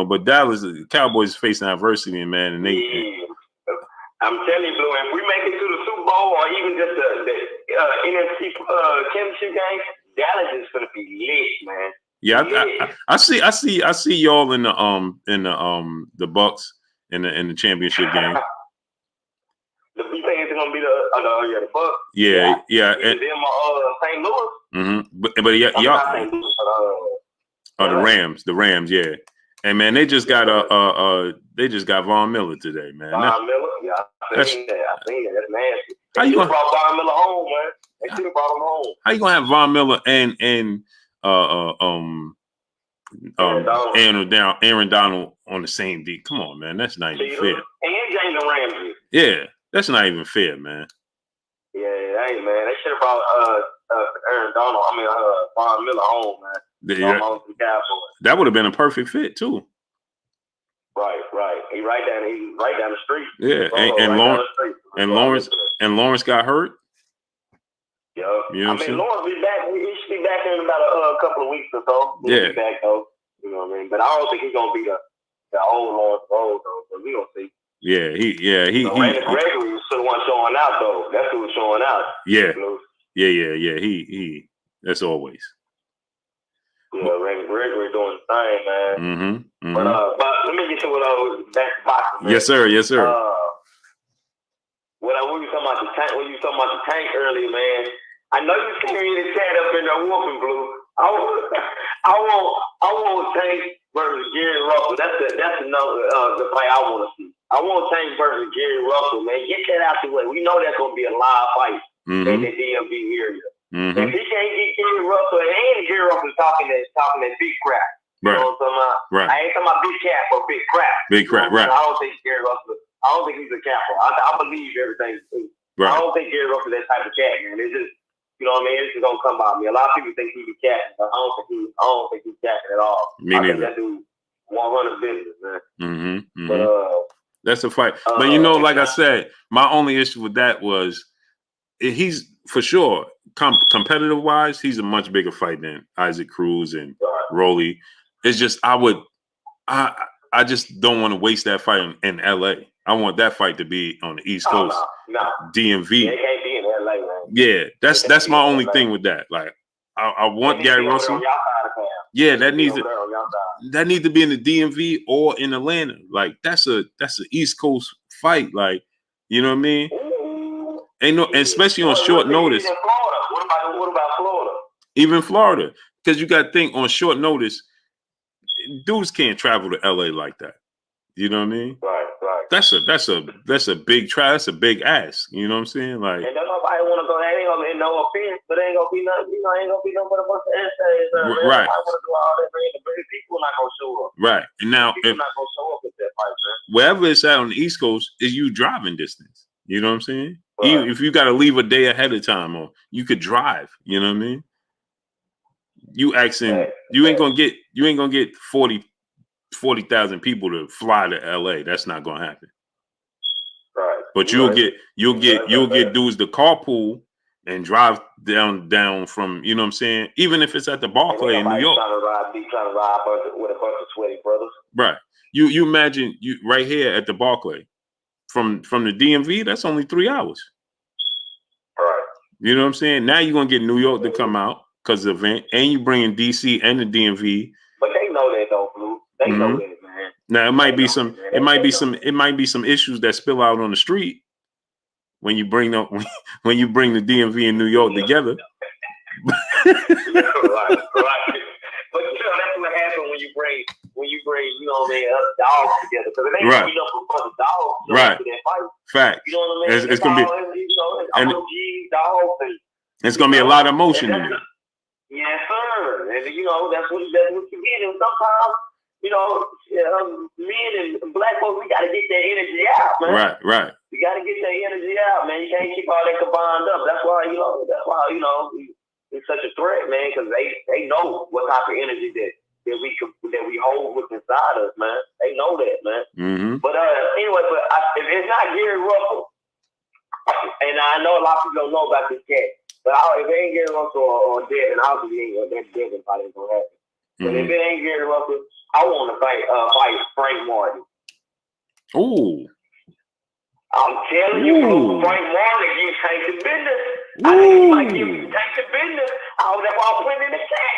but Dallas, the Cowboys facing adversity, man, and they.
I'm telling you, Blue, if we make it to the Super Bowl or even just the NFC championship game, Dallas is gonna be lit, man.
Yeah, I see y'all in the Bucks in the championship game.
You think it's gonna be the Bucks?
Yeah.
And them St. Louis.
Mm-hmm. But y'all. The Rams, yeah. And man, they just got Von Miller today, man.
Von Miller, yeah, I seen that. That's nasty. They should have brought Von Miller home, man. They should have brought him home.
How you gonna have Von Miller and Aaron Donald on the same D? Come on, man. That's not even fair.
And Jalen Ramsey.
Yeah, that's not even fair, man.
Yeah, hey, man. They should have brought Aaron Donald. Von Miller home, man.
That would have been a perfect fit too.
Right. He's right down the street.
Yeah, and Lawrence got hurt.
Yeah,
Lawrence
be back. He should be back in about a couple of weeks or so. He'll be back though. You know what I mean? But I don't think he's gonna be the old Lawrence though. But we gonna see.
Yeah, he
Gregory was the one showing out though. That's who was showing out.
Yeah. He that's always.
Yeah, Gregory doing his thing, man.
Mm-hmm.
But let me get to back to boxing. Man.
Yes, sir.
When you talking about the tank earlier, man, I know you seen me in the chat up in the Wolfen Blue. I want Tank versus Gary Russell. That's another the fight I want to see. I want Tank versus Gary Russell, man. Get that out the way. We know that's gonna be a live fight in the DMV area.
Mm-hmm.
If he can't get Gary Russell, and Gary Russell talking that big crap. You know what I'm talking about?
Right.
I ain't talking about big cap or big crap.
Big crap, right.
I don't think Gary Russell. I don't think he's a capper. I believe everything. Right. I don't think Gary Russell that type of cat, man. It's just, you know what I mean? It's just gonna come by me. A lot of people think he's a cat, but I don't think he's capping at all.
Me neither.
That dude 100 business, man.
Mm-hmm.
But
that's a fight. But like I said, my only issue with that was he's for sure competitive wise, he's a much bigger fight than Isaac Cruz and Rolly. It's just I just don't want to waste that fight in LA. I want that fight to be on the East Coast,
no.
DMV.
Yeah, it can't be in LA, man.
Yeah, that's my only thing with that. Like, I want Gary Russell. Yeah, that needs to be in the DMV or in Atlanta. Like, that's a East Coast fight. Like, you know what I mean?
Ooh.
Ain't no, especially on short notice.
Even Florida. What about Florida?
Even Florida, because you got to think on short notice. Dudes can't travel to LA like that. You know what I mean?
Right.
That's a big try. That's a big ask. You know what I'm saying? Like,
and nobody want to go. They ain't gonna be no offense, but ain't gonna be nothing. You know, ain't gonna be no but a bunch of essays.
Right.
I want to do all that, man. The people not gonna show up.
Right. And now,
people not gonna show up at that fight, man.
Wherever it's at on the East Coast, is you driving distance. You know what I'm saying?
Right.
Even if you got to leave a day ahead of time, or you could drive. You know what I mean? You asking, you ain't gonna get 40,000 people to fly to LA. That's not gonna happen.
Right.
But you'll get dudes to carpool and drive down from, you know what I'm saying? Even if it's at the Barclay in New York.
Trying to ride with a bunch of sweaty brothers.
Right. You imagine you right here at the Barclay from the DMV. That's only 3 hours.
Right.
You know what I'm saying? Now you're gonna get New York to come out because of the event, and you bring in DC and the DMV.
But they know that though, Blue. They know that, man.
Now it might be some issues that spill out on the street when you bring the DMV and New York together.
Right. But you know that's what happens when you bring you know what I mean dogs together, because it ain't gonna be no for dogs.
Right. Fact.
You know what I mean?
It's gonna be
and dogs and
it's gonna be a lot of emotion in it.
Yes, sir. And you know that's what you get. And sometimes, you know, men and black folks, we gotta get that energy out, man.
Right.
You gotta get that energy out, man. You can't keep all that combined up. That's why it's such a threat, man, because they know what type of energy that we hold within inside us, man. They know that, man.
Mm-hmm.
But anyway, if it's not Gary Russell, and I know a lot of people don't know about this cat, but if it ain't Gary Russell or Devin, obviously that Devin probably ain't gonna happen. But if it ain't Gary Russell, I want to fight Frank Martin.
Ooh.
I'm telling you, Frank Martin gives Tank the business. I think he might give Tank the business. That's why I'm putting in the chat.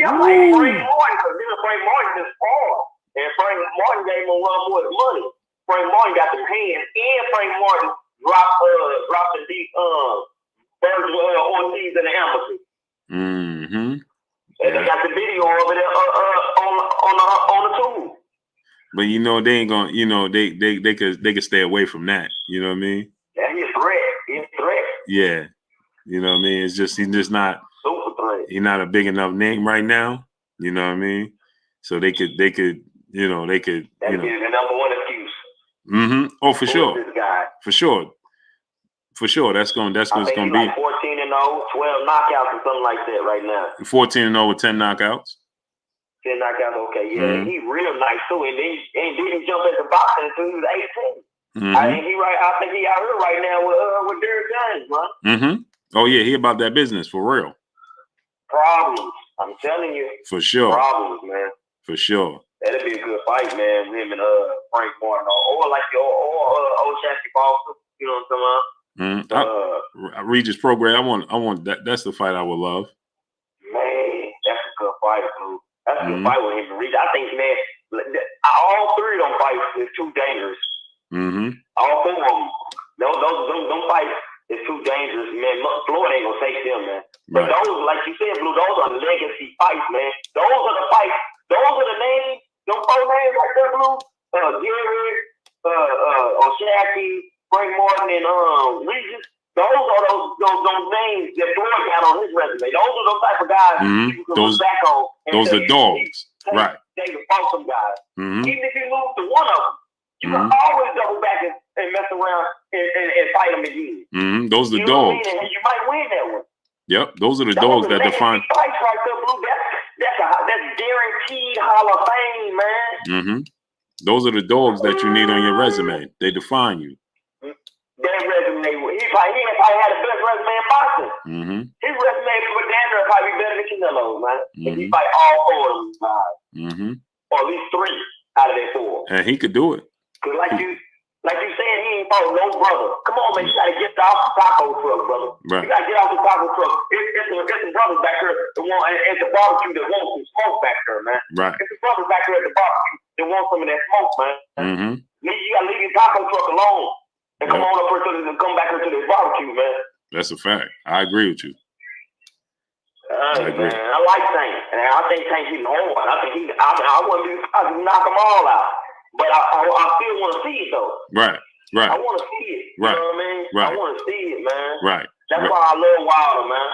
I'm like Frank Martin, because this is Frank Martin just fought. And Frank Martin gave him a run for his money. Frank Martin got the hands, and Frank Martin dropped the deep Virgil Ortiz in the embassy.
Mm-hmm.
And they got the video of it on the tool.
But you know they ain't gonna. You know they could stay away from that. You know what I mean?
Yeah, he's a threat. He's a threat.
Yeah. You know what I mean? It's just he's just not.
Super threat.
He's not a big enough name right now. You know what I mean? So they could. That is the number one excuse. Mm-hmm. Oh, for sure.
This guy.
For sure. That's what it's gonna be.
Like 14-0, 12 knockouts or something like that right now.
14-0 with 10 knockouts.
10 knockouts, okay, yeah. Mm-hmm. He real nice too, and then he jump into boxing until he was 18.
Mm-hmm.
I think he out here right now with Derrick James, man.
Mm-hmm. Oh yeah, he about that business for real.
Problems, I'm telling you.
For sure.
Problems, man.
For sure.
That'd be a good fight, man. Him and Frank Martin, or old Jackie Boston. You know what I'm talking about?
Mm-hmm. Regis Prograis. I want that. That's the fight I would love.
Man, that's a good fight, dude. That's a good fight with him and Regis. I think, man, all three of them fights is too dangerous.
Mm-hmm.
All four of them. Them fights is too dangerous, man. Floyd ain't gonna take them, man. But those, like you said, Blue, those are legacy fights, man. Those are the fights. Those are the names. Them four names right there, Blue. Gary, Shaqui, Frank Martin, and Regis. Those are those names that Floyd got on his resume. Those are those type of guys you can look back on.
Those are dogs, right?
They can fight some guys.
Mm-hmm.
Even if you lose to one of them, you can always double back and mess around and fight them again.
Mm-hmm. Those are the
dogs.
And
you might win that one.
Yep, those are the dogs that define.
Fights right there, Blue. That's guaranteed Hall of Fame, man.
Mm-hmm. Those are the dogs that you need on your resume. They define you.
That resume, he probably had the best resume in boxing.
Mm-hmm.
His resume for Dandruff probably be better than Canelo, man. If he fight all 4 of them guys, or at least 3 out of that 4.
And he could do it.
Cause like you saying, he ain't fought no brother. Come on, man, you gotta get off the taco truck, brother.
Right.
You gotta get off the taco truck. It's some brothers back here that want at the barbecue that want some smoke back there, man.
Right.
It's the brothers back here at the barbecue that want some of that smoke, man. You gotta leave your taco truck alone and come on up here and come back into this barbecue, man.
That's a fact. I agree with you. I agree.
Man, I like Tank, and I think Tank's hitting hard. I think I want to knock them all out, but I still want to see it though.
Right.
I want to see it.
Right.
You know what I mean?
Right.
I want to see it, man.
Right.
That's why I love Wilder, man.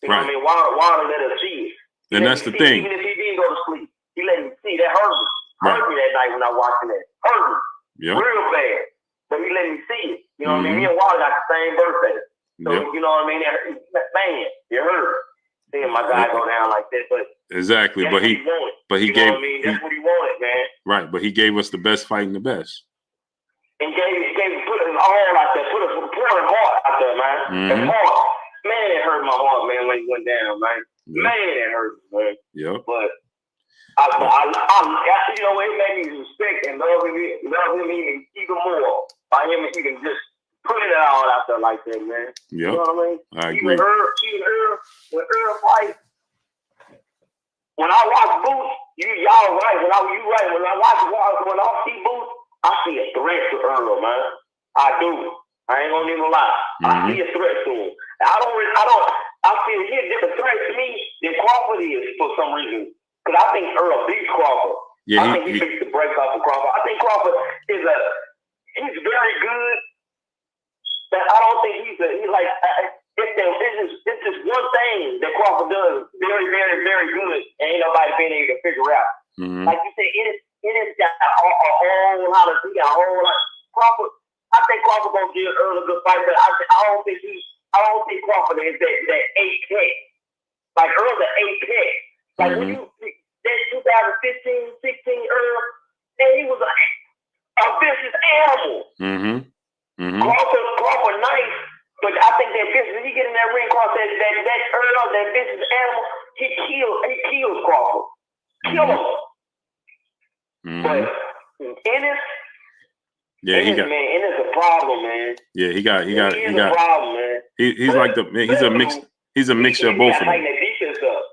You know what I mean? Wilder let us see it.
And that's the thing.
Even if he didn't go to sleep, he let me see. That hurt me. Hurt me that night when I watched that. Hurt me.
Yep.
Real bad. But he let me see it. You know what I mean? Me and Wilder got the same birthday. So, you know what I mean? Man, it hurt. Seeing my guy go down like that. But
exactly. But he gave.
What I mean? That's what he wanted, man.
Right. But he gave us the best fight and the best.
And put it all out there. Put it hard out there, man. It's hard. Man, it hurt my heart, man, when he went down, man. Man, it hurt, man.
Yep.
But I you know, it made me respect and love him even more. By him, he can just put it all out there like that, man.
Yep.
You know what I mean?
I agree.
When Earl fight, when I watch Boots, y'all right. When I see Boots, I see a threat to Earl, man. I do. I ain't gonna even lie. I see a threat to him. I feel he's a different threat to me than Crawford is for some reason. Because I think Earl beats Crawford.
Yeah,
I think he beats the brakes off of Crawford. I think Crawford he's very good. But I don't think it's just one thing that Crawford does very, very, very good, and ain't nobody been able to figure out. Like you said, it got a whole lot of Crawford. I think Crawford gonna give Earl a good fight, but I don't think Crawford is that 8-pick. Like Earl's an 8-pick. Like when you that 2015, 16 Earl, and he was a vicious animal. Crawford nice, but I think that vicious. When he get in that ring, cross that Earl, that vicious animal, he kills Crawford. Kill him. But Ennis.
Yeah,
Ennis a problem, man.
Yeah, he got
a problem, man.
He's a mixture of both of them.
Tighten that defense up.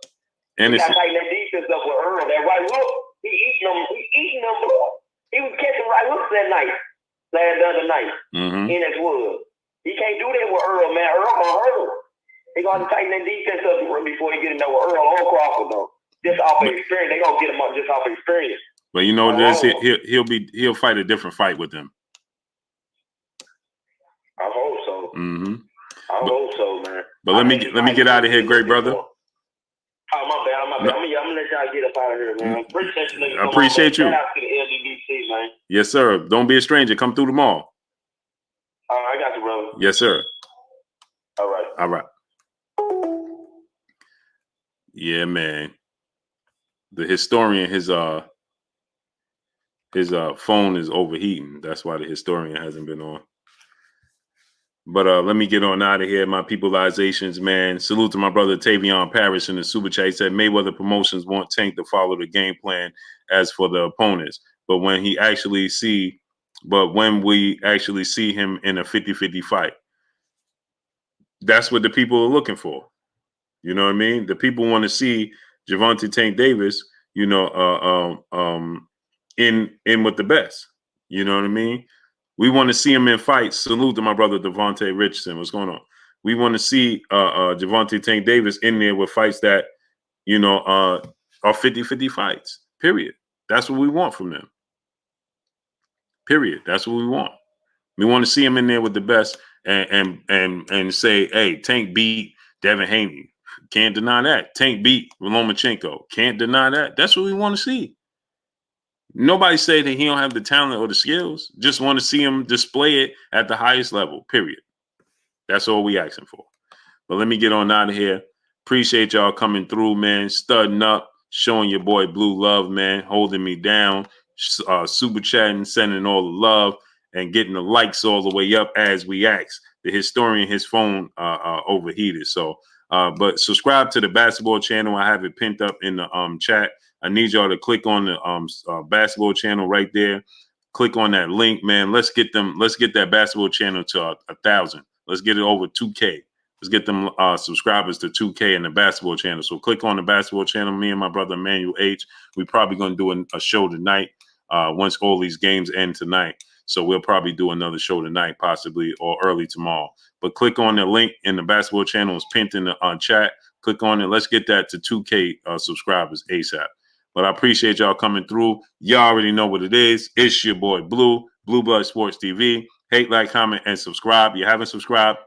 And
he got to tighten that defense up with Earl. That right hook, he eating them. He was catching right hooks that night, the other night. Ennis was. He can't do that with Earl, man. Earl gonna hurt him. He gonna tighten that defense up before he get in there with Earl or Crawford, though. Just off of experience, they gonna get him up just off of experience.
But you know, he'll fight a different fight with them.
I hope so. I hope so, man.
But let me get out of here, great brother.
Oh, my bad. I'm gonna let y'all get up out of here, man.
Appreciate you.
Shout out to the LGBT, man.
Yes, sir. Don't be a stranger. Come through the mall.
All right, I got you, brother.
Yes, sir.
All right.
Yeah, man. The historian, his phone is overheating. That's why the historian hasn't been on. But let me get on out of here, my peopleizations, man. Salute to my brother Tavion Parrish in the super chat. He said Mayweather Promotions want Tank to follow the game plan as for the opponents. But when we actually see him in a 50-50 fight, that's what the people are looking for. You know what I mean? The people want to see Gervonta Tank Davis, in with the best. You know what I mean? We want to see him in fights. Salute to my brother Devontae Richardson. What's going on? We want to see Gervonta Tank Davis in there with fights that, are 50-50 fights. Period. That's what we want from them. Period. That's what we want. We want to see him in there with the best and say, hey, Tank beat Devin Haney. Can't deny that. Tank beat Lomachenko. Can't deny that. That's what we want to see. Nobody say that he don't have the talent or the skills. Just want to see him display it at the highest level, period. That's all we asking for. But let me get on out of here. Appreciate y'all coming through, man. Studding up, showing your boy Blue love, man. Holding me down, super chatting, sending all the love, and getting the likes all the way up as we ask. The historian, his phone overheated. So But subscribe to the basketball channel. I have it pinned up in the chat. I need y'all to click on the basketball channel right there. Click on that link, man. Let's get that basketball channel to 1,000. Let's get it over 2K. Let's get them subscribers to 2K in the basketball channel. So click on the basketball channel. Me and my brother Emmanuel H. We're probably going to do a show tonight once all these games end tonight. So we'll probably do another show tonight, possibly, or early tomorrow. But click on the link in the basketball channel. It's pinned in the chat. Click on it. Let's get that to 2K subscribers ASAP. But I appreciate y'all coming through. Y'all already know what it is. It's your boy Blue Blood Sports TV. Hate, like, comment, and subscribe. If you haven't subscribed,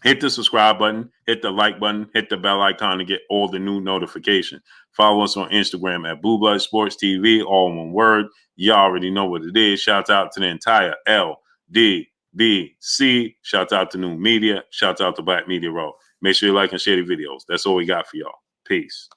hit the subscribe button, hit the like button, hit the bell icon to get all the new notifications. Follow us on Instagram at Blue Blood Sports TV, all one word. Y'all already know what it is. Shout out to the entire LDBC. Shout out to New Media. Shout out to Black Media Row. Make sure you like and share the videos. That's all we got for y'all. Peace.